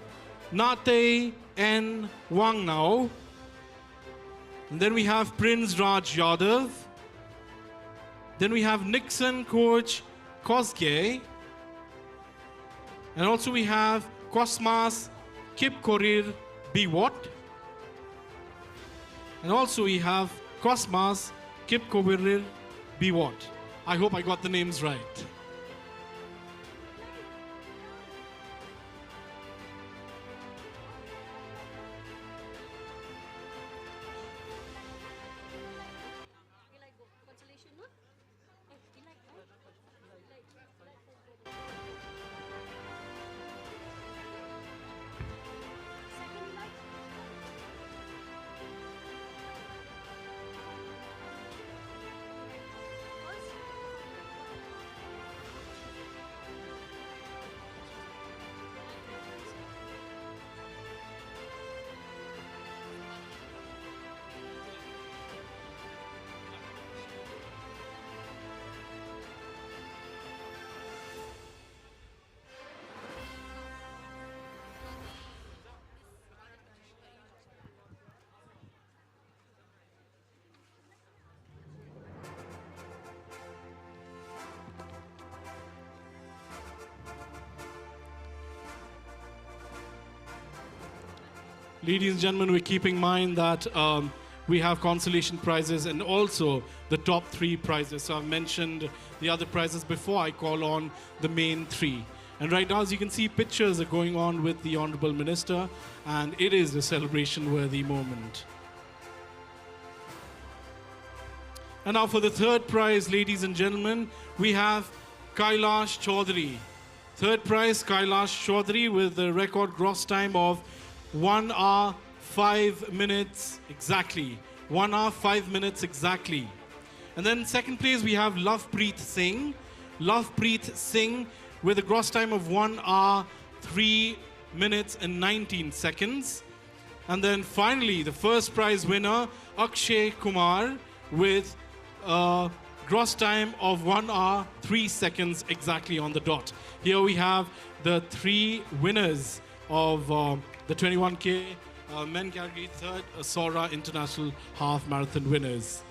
Nate N. Wangnao. And then we have Prince Raj Yadav. Then we have Nixon Coach Kosgei. And also we have Cosmas Kip Korir Biwat. And also we have Cosmas Kip Korir Biwat. I hope I got the names right. Ladies and gentlemen, we keep in mind that we have consolation prizes and also the top 3 prizes. So I've mentioned the other prizes before. I call on the main 3. And right now, as you can see, pictures are going on with the Honorable Minister, and it is a celebration-worthy moment. And now for the third prize, ladies and gentlemen, we have Kailash Chaudhary. Third prize, Kailash Chaudhary with a record gross time of 1 hour, 5 minutes exactly. 1 hour, 5 minutes exactly. And then second place, we have Lovepreet Singh. Lovepreet Singh with a gross time of 1 hour, 3 minutes and 19 seconds. And then finally, the first prize winner, Akshay Kumar, with a gross time of 1 hour, 3 seconds exactly on the dot. Here we have the 3 winners of the 21K men category, third Sohra International Half Marathon winners.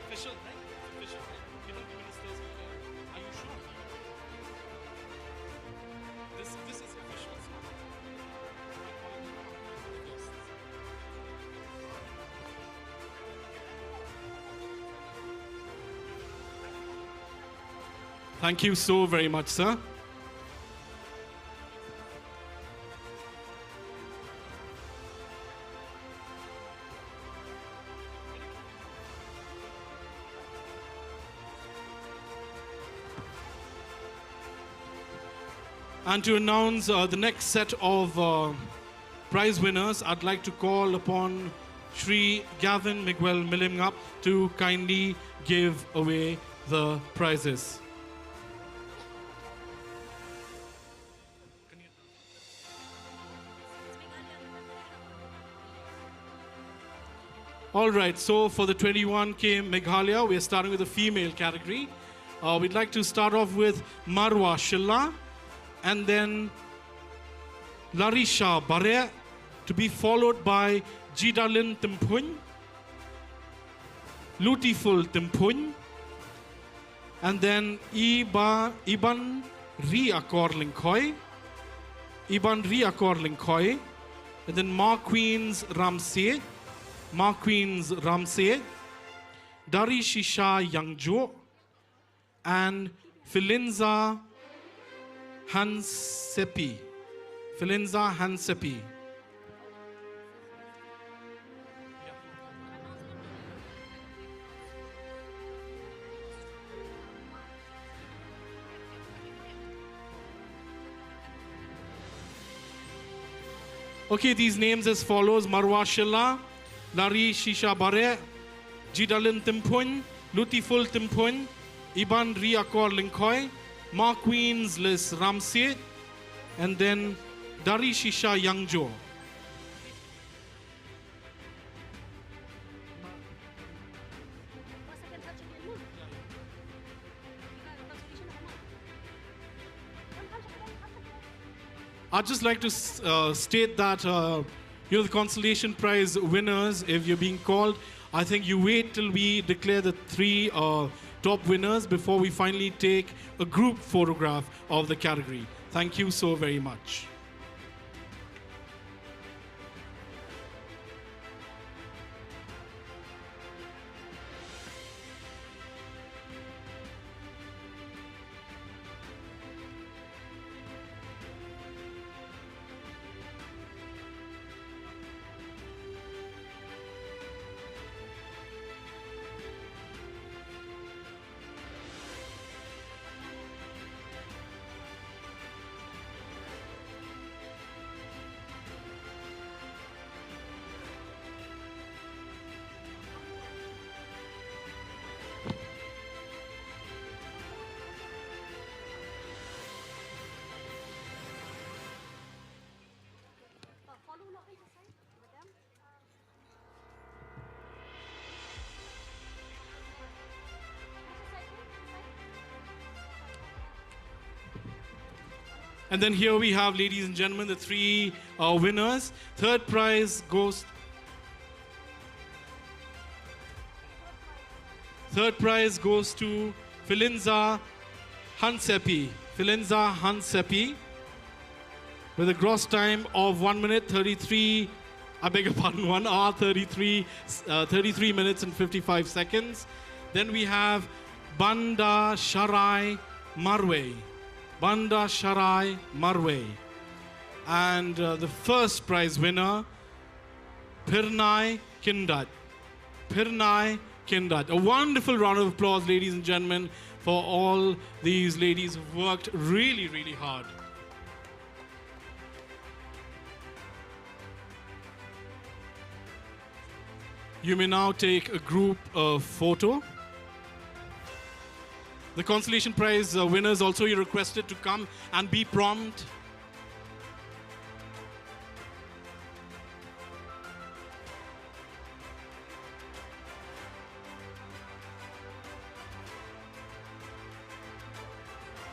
Official, right? Official, right? You know the ministers are here. Are you sure? This is official. Thank you so very much, sir. And to announce the next set of prize winners, I'd like to call upon Shri Gavin Miguel Milimngap to kindly give away the prizes. All right, so for the 21K Meghalaya, we're starting with the female category. We'd like to start off with Marwa Shilla, and then Larisha Bare, to be followed by Jidalin Timpuny, Lutiful Timpuny, and then Iban Riakor Linkoy, and then Marqueens Ramsey, Dari Shisha Yangjo, and Filinza Hansepi. Okay, these names as follows: Marwa Shilla, Lari Shisha Bare, Jidalin Timpuny, Lutiful Timpuny, Iban Riakor Linkoy, Marqueens Lis Ramsey, and then Dari Shisha Yangjo. I'd just like to state that the consolation prize winners, if you're being called, I think you wait till we declare the 3 top winners before we finally take a group photograph of the category. Thank you so very much. And then here we have, ladies and gentlemen, the three winners. Third prize goes to Filinza Hansepi. Filinza Hansepi, with a gross time of 1 minute 33, I beg your pardon, 1 hour 33 minutes and 55 seconds. Then we have Banda Sharai Marwe. Banda Sharai Marwe. And the first prize winner, Pirnai Kindat. Pirnai Kindat. A wonderful round of applause, ladies and gentlemen, for all these ladies who've worked really, really hard. You may now take a group photo. The consolation prize winners also, you're requested to come and be prompt.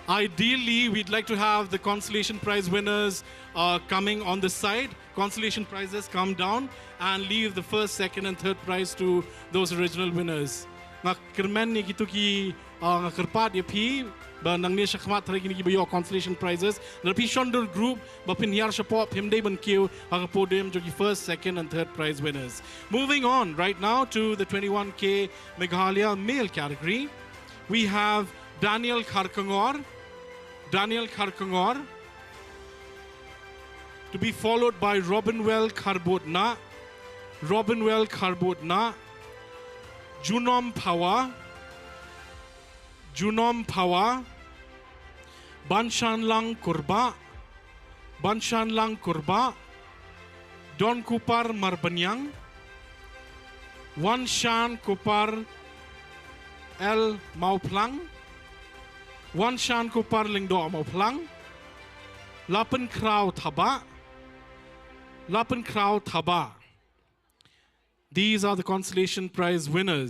Ideally, we'd like to have the consolation prize winners coming on the side. Consolation prizes come down and leave the first, second, and third prize to those original winners. Nga kermen ni gitu ki nga kerpat ya pi ba nang ni shakmat thari kini ki ba yo consolation prizes. Na pi shonder group ba pin yar shapop himday ban kiu aga podium jo ki first, second, and third prize winners. Moving on right now to the 21K Meghalaya male category. We have Daniel Kharkangor. Daniel Kharkangor, to be followed by Robinwell Kharbotna, Robinwell Kharbotna, Junom Pawa, Junom Pawa, Banshanlang Kurba, Banshanlang Kurba, Don Kupar Marbanyang, Wanshan Kupar El Mauplang, Wan Shan Kupar Lingdo Amoplang, Lapan Krau Taba, Lapan Krau Taba. These are the consolation prize winners.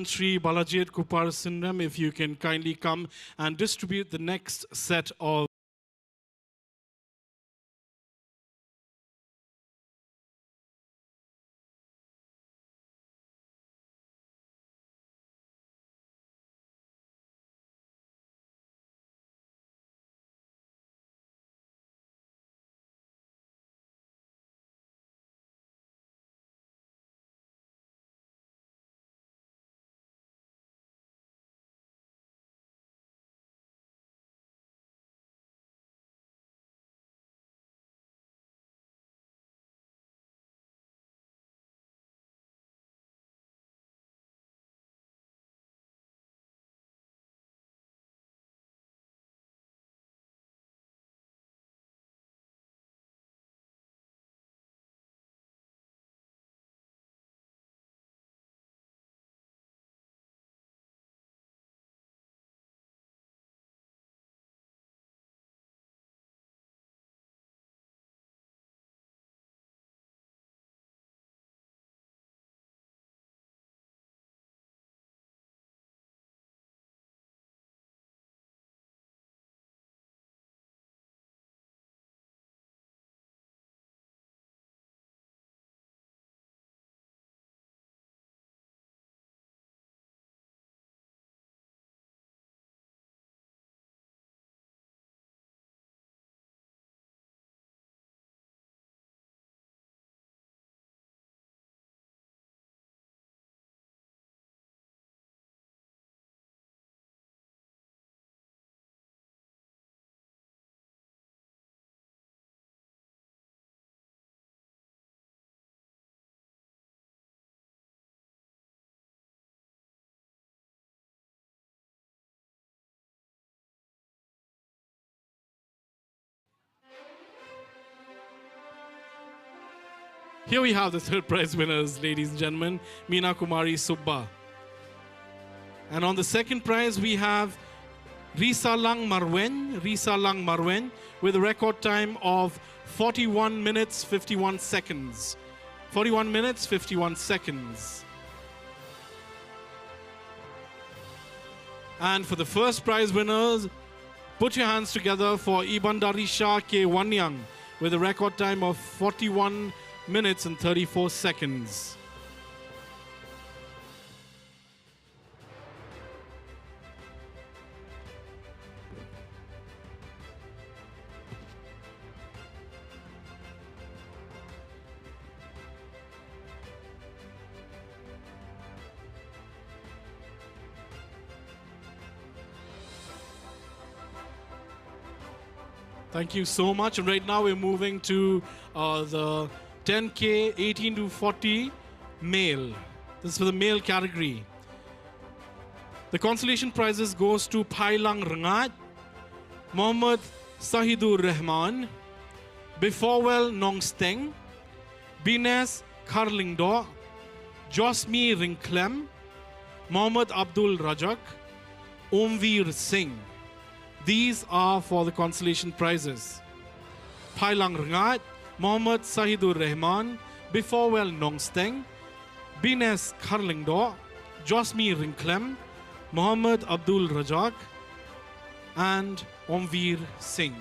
Sri Balajit Kupar Sindram, if you can kindly come and distribute the next set of Here we have the third prize winners, ladies and gentlemen, Meena Kumari Subba. And on the second prize, we have Risalang Marwen with a record time of 41 minutes, 51 seconds. 41 minutes, 51 seconds. And for the first prize winners, put your hands together for Ibandarisha K. Wanyang with a record time of 41 minutes and 34 seconds. Thank you so much. And right now we're moving to the 10K 18 to 40 male. This is for the male category. The consolation prizes goes to Phailang Rangat, Mohammad Sahidur Rahman, Beforwell Nongsteng, Bines Karlingdo, Josmi Ringklem, Mohammad Abdul Rajak, Omveer Singh. These are for the consolation prizes. Phailang Rangat, Mohammad Sahidur Rahman, Beforwell Nongsteng, Bines Karlingdo, Josmi Ringklem, Mohammad Abdul Rajak, and Omveer Singh.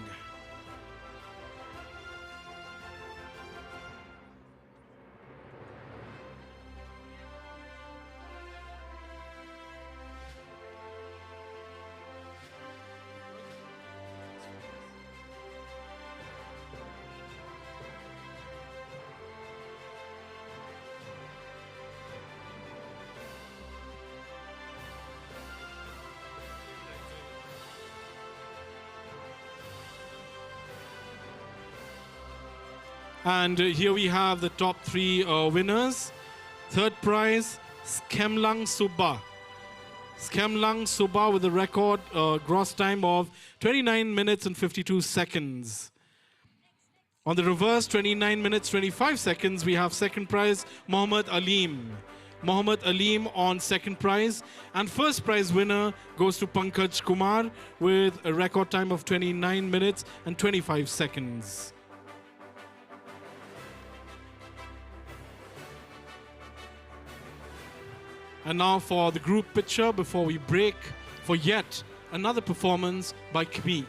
And here we have the top three winners. Third prize, Skemlang Subba. Skemlang Subba with a record gross time of 29 minutes and 52 seconds. On the reverse, 29 minutes, 25 seconds, we have second prize, Mohammad Aleem. Mohammad Aleem on second prize. And first prize winner goes to Pankaj Kumar with a record time of 29 minutes and 25 seconds. And now for the group picture before we break for yet another performance by Kmi.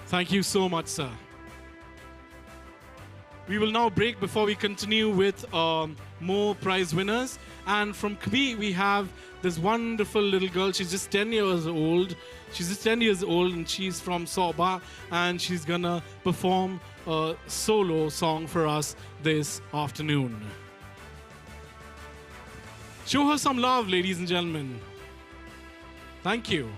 Thank you so much, sir. We will now break before we continue with more prize winners. And from Kmi, we have this wonderful little girl. She's just 10 years old. She's just 10 years old, and she's from Sohra, and she's gonna perform a solo song for us this afternoon. Show her some love, ladies and gentlemen. Thank you.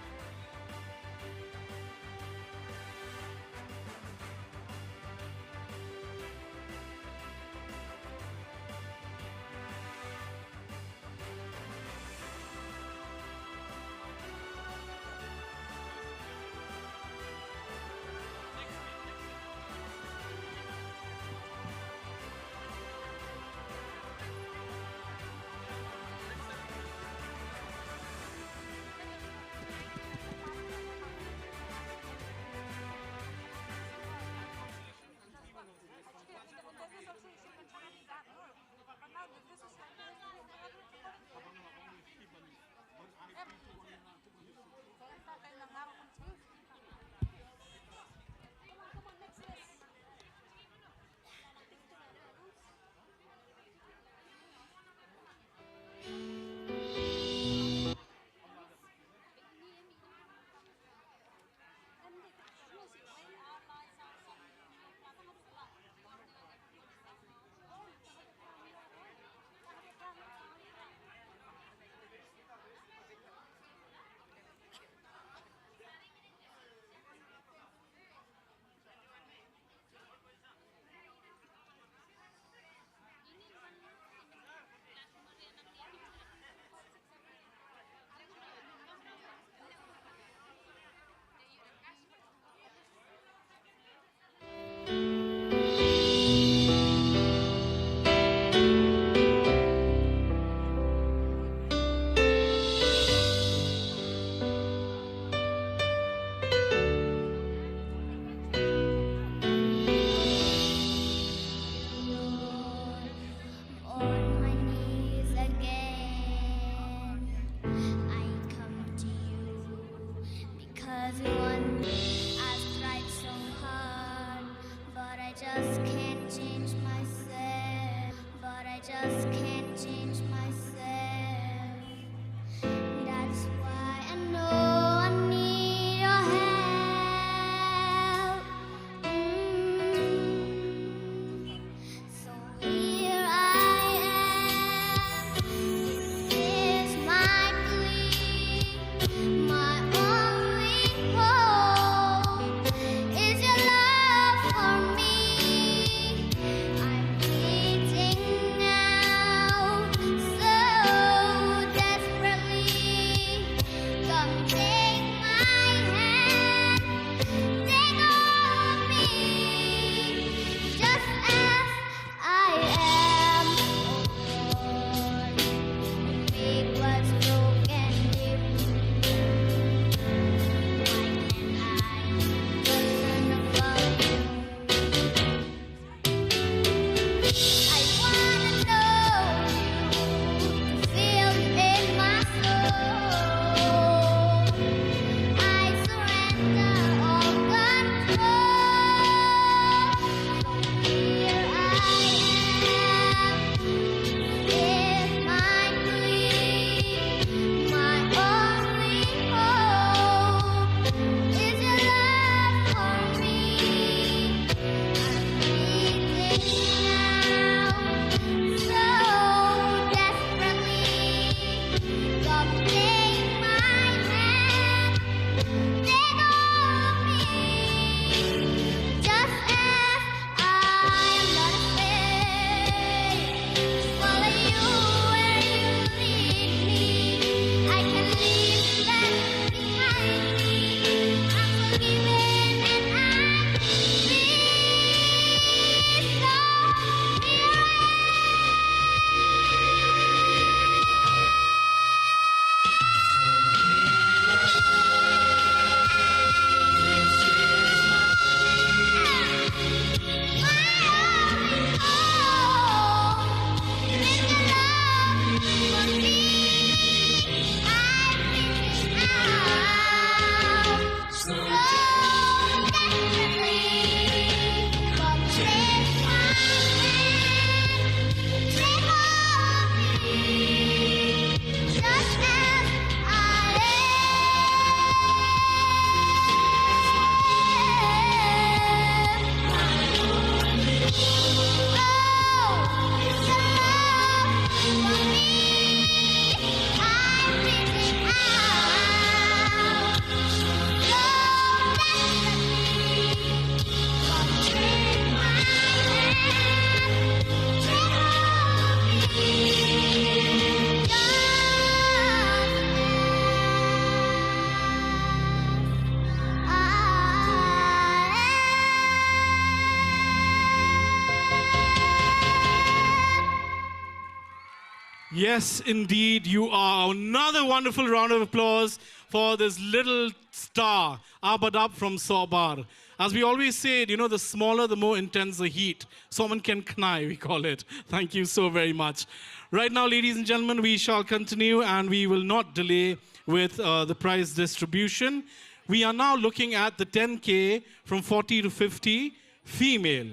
Yes, indeed, you are. Another wonderful round of applause for this little star, Abadab from Sobar. As we always say, you know, the smaller, the more intense the heat. Someone can knai, we call it. Thank you so very much. Right now, ladies and gentlemen, we shall continue and we will not delay with the prize distribution. We are now looking at the 10K from 40 to 50 female.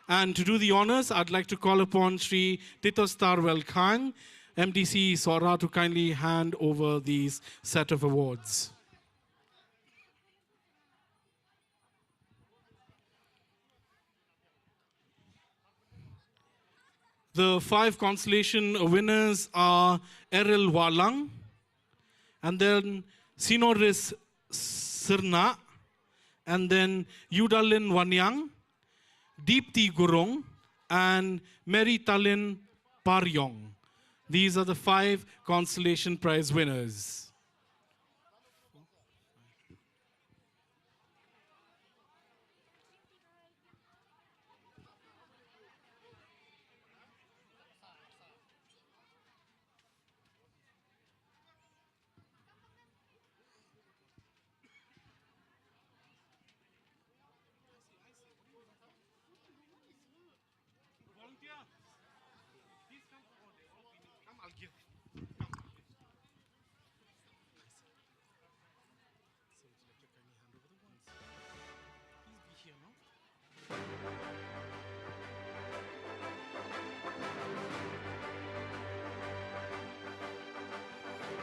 And to do the honors, I'd like to call upon Sri Tito Starwell Khan, MDC Sohra, to kindly hand over these set of awards. The 5 consolation winners are Errol Walang, and then Sinoris Sirna, and then Yudalin Wanyang, Deepti Gurung, and Mary Talin Paryong. These are the 5 consolation prize winners.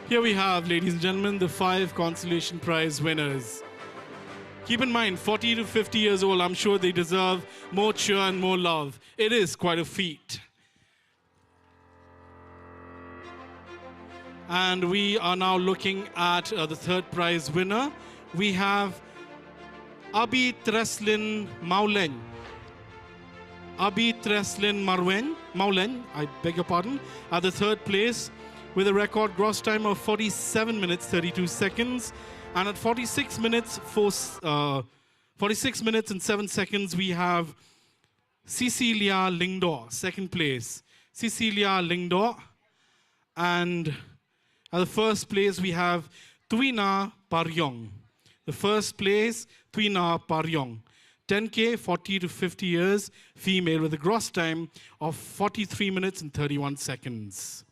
Here we have, ladies and gentlemen, the 5 consolation prize winners. Keep in mind, 40 to 50 years old, I'm sure they deserve more cheer and more love. It is quite a feat. And we are now looking at the 3rd prize winner. We have Abi Treslin Maulen. Abi Treslin Maulen, I beg your pardon, at the 3rd place with a record gross time of 47 minutes 32 seconds. And at 46 minutes and 7 seconds, we have Cecilia Lingdor, 2nd place. Cecilia Lingdor. And at the 1st place, we have Tuina Paryong. The 1st place, Tuina Paryong. 10K, 40 to 50 years, female, with a gross time of 43 minutes and 31 seconds.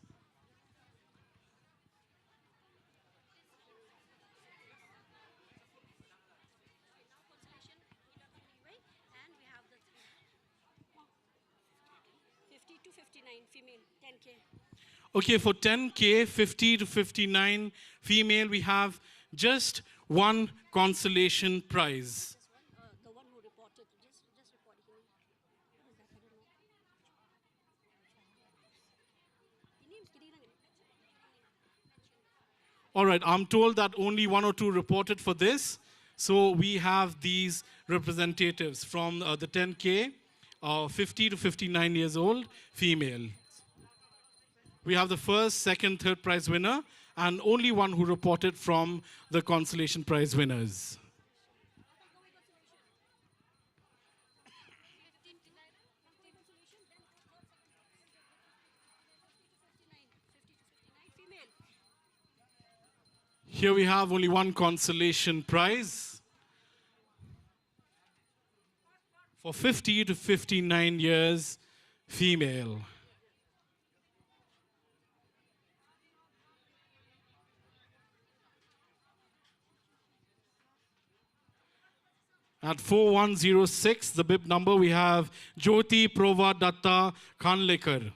Okay, for 10K, 50 to 59 female, we have just 1 consolation prize. The one who reported, just report him. What is that? I don't know. All right, I'm told that only 1 or 2 reported for this. So we have these representatives from the 10K, 50 to 59 years old, female. We have the 1st, 2nd, 3rd prize winner, and only 1 who reported from the consolation prize winners. Here we have only 1 consolation prize for 50 to 59 years, female. At 4106, the bib number, we have Jyoti Provadatta Khanlekar.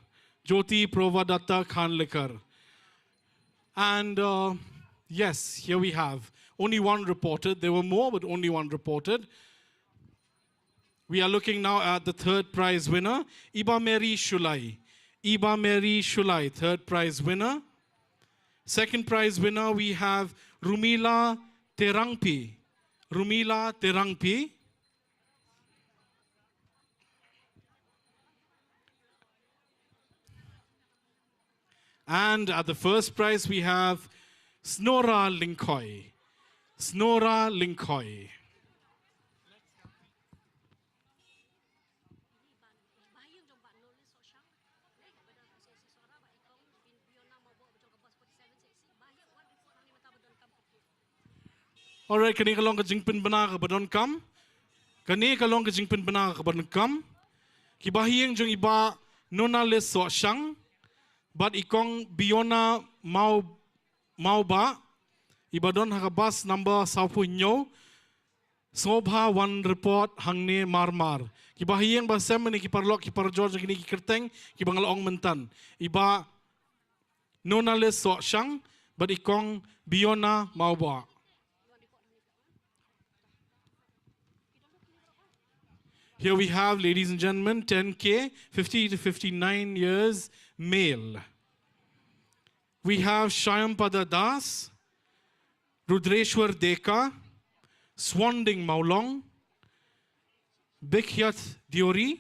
Jyoti Provadatta Khanlekar. And yes, here we have only 1 reported. There were more, but only 1 reported. We are looking now at the 3rd prize winner, Iba Mary Shulai. Iba Mary Shulai, 3rd prize winner. 2nd prize winner, we have Rumila Terangpi. Rumila Terangpi. And at the 1st prize, we have Snora Linkoy. Snora Linkoy. Alright, kani kalong ka jingpin bana ka badon kam. Kani kalong ka jingpin bana ka badon kam. Kibahiyeng jong iba nona les so shang. But ikong biona mau ba. Ibadon hakabas number sapu nyo. Sobha one report hangne marmar. Kibahiyeng ba sem ni kiparlok kiparjor jong kini kikerteng kibangalaong mentan. Iba nona les so shang. But ikong biona mau ba. Here we have, ladies and gentlemen, 10K, 50 to 59 years, male. We have Shyampada Das, Rudreshwar Deka, Swanding Maulong, Bikhyat Diori,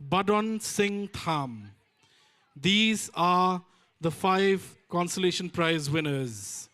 Badon Singh Tham. These are the 5 consolation prize winners.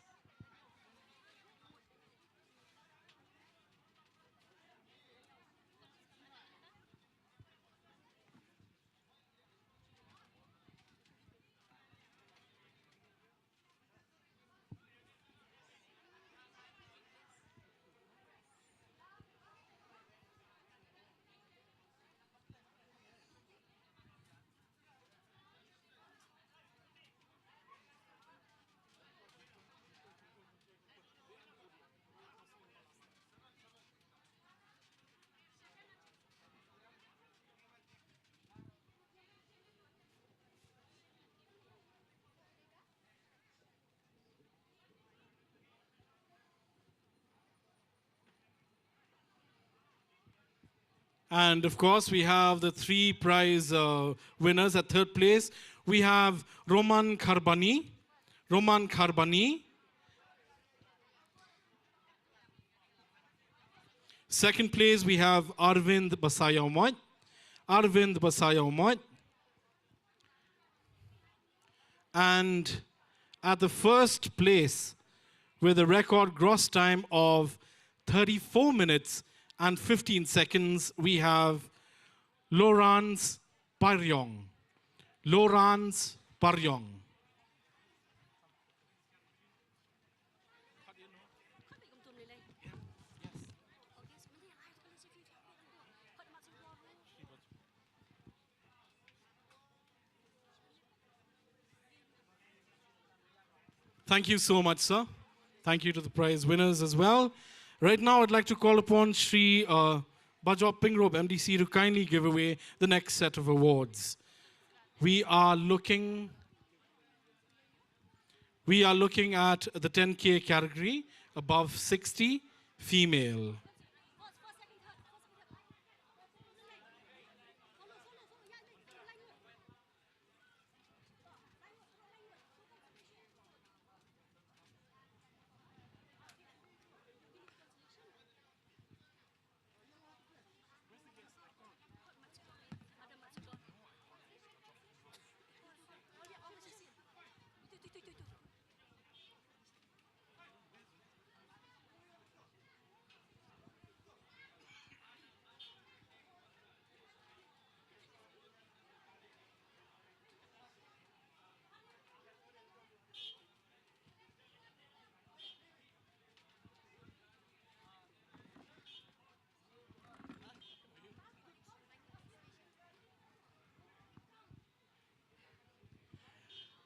And of course, we have the 3 prize winners at 3rd place. We have Roman Kharbani. Roman Kharbani. 2nd place, we have Arvind Basayamot. Arvind Basayamot. And at the 1st place, with a record gross time of 34 minutes and 15 seconds, we have Laurence Paryong. Laurence Paryong. Thank you so much, sir. Thank you to the prize winners as well. Right now, I'd like to call upon Shri Bajop Pingrob, MDC, to kindly give away the next set of awards. We are looking at the 10K category, above 60, female.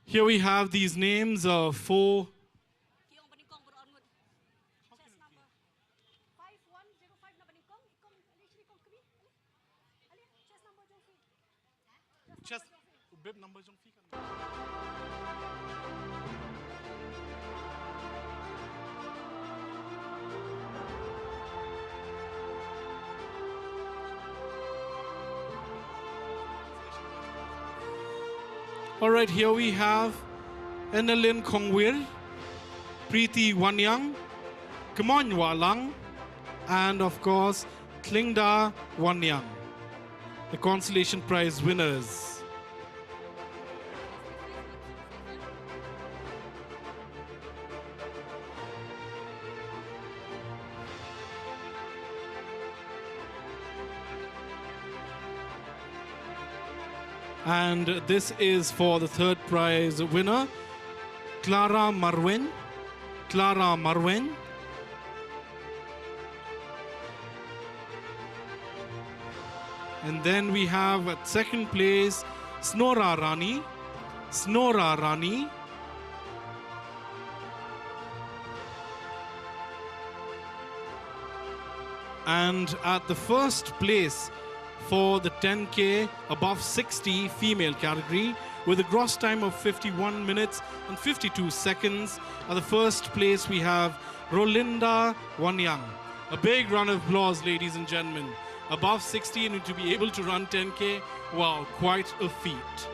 Here we have these names of 4. All right, here we have Enelin Kongwir, Preeti Wanyang, Kamon Walang, and of course, Klingda Wanyang, the consolation prize winners. And this is for the 3rd prize winner, Clara Marwen. Clara Marwen. And then we have at second place Snora Rani. Snora Rani. And at the first place for the 10K above 60 female category with a gross time of 51 minutes and 52 seconds. At the first place we have Rolinda Wanyang. A big round of applause, ladies and gentlemen. Above 60 and to be able to run 10K, wow, quite a feat.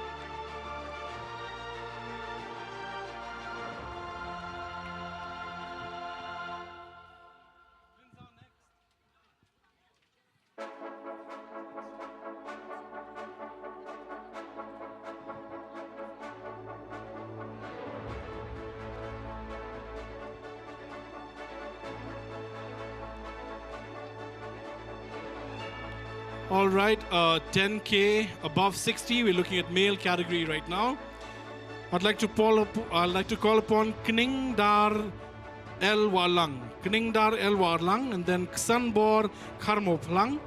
All right, 10K above 60. We're looking at male category right now. I'd like to call upon Kningdar El Walang. Kningdar El Walang, and then Ksanbor Kharmoplang,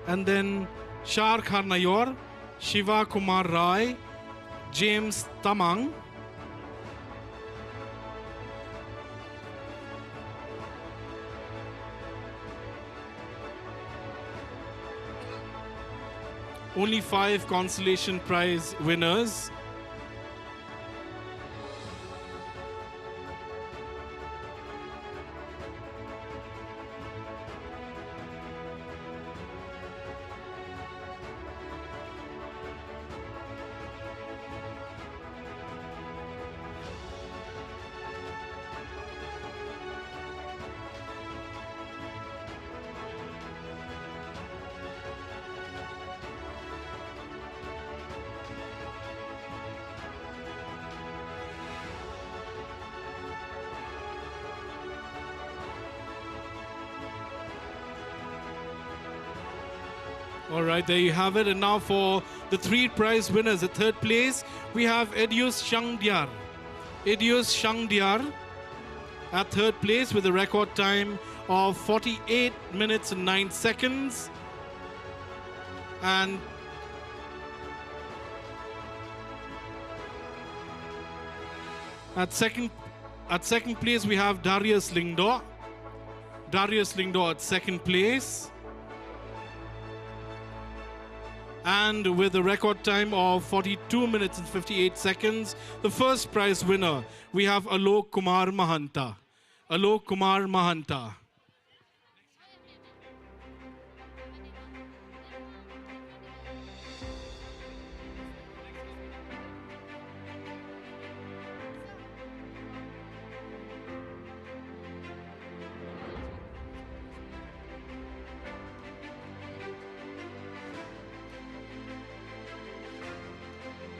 and then Shar Kharnayor, Shiva Kumar Rai, James Tamang, only 5 consolation prize winners. All right, there you have it. And now for the 3 prize winners. At third place, we have Edius Shangdyar. Edius Shangdyar at third place with a record time of 48 minutes and 9 seconds. And at second place, we have Darius Lingdo. Darius Lingdo at second place. And with a record time of 42 minutes and 58 seconds, the first prize winner, we have Alok Kumar Mahanta. Alok Kumar Mahanta.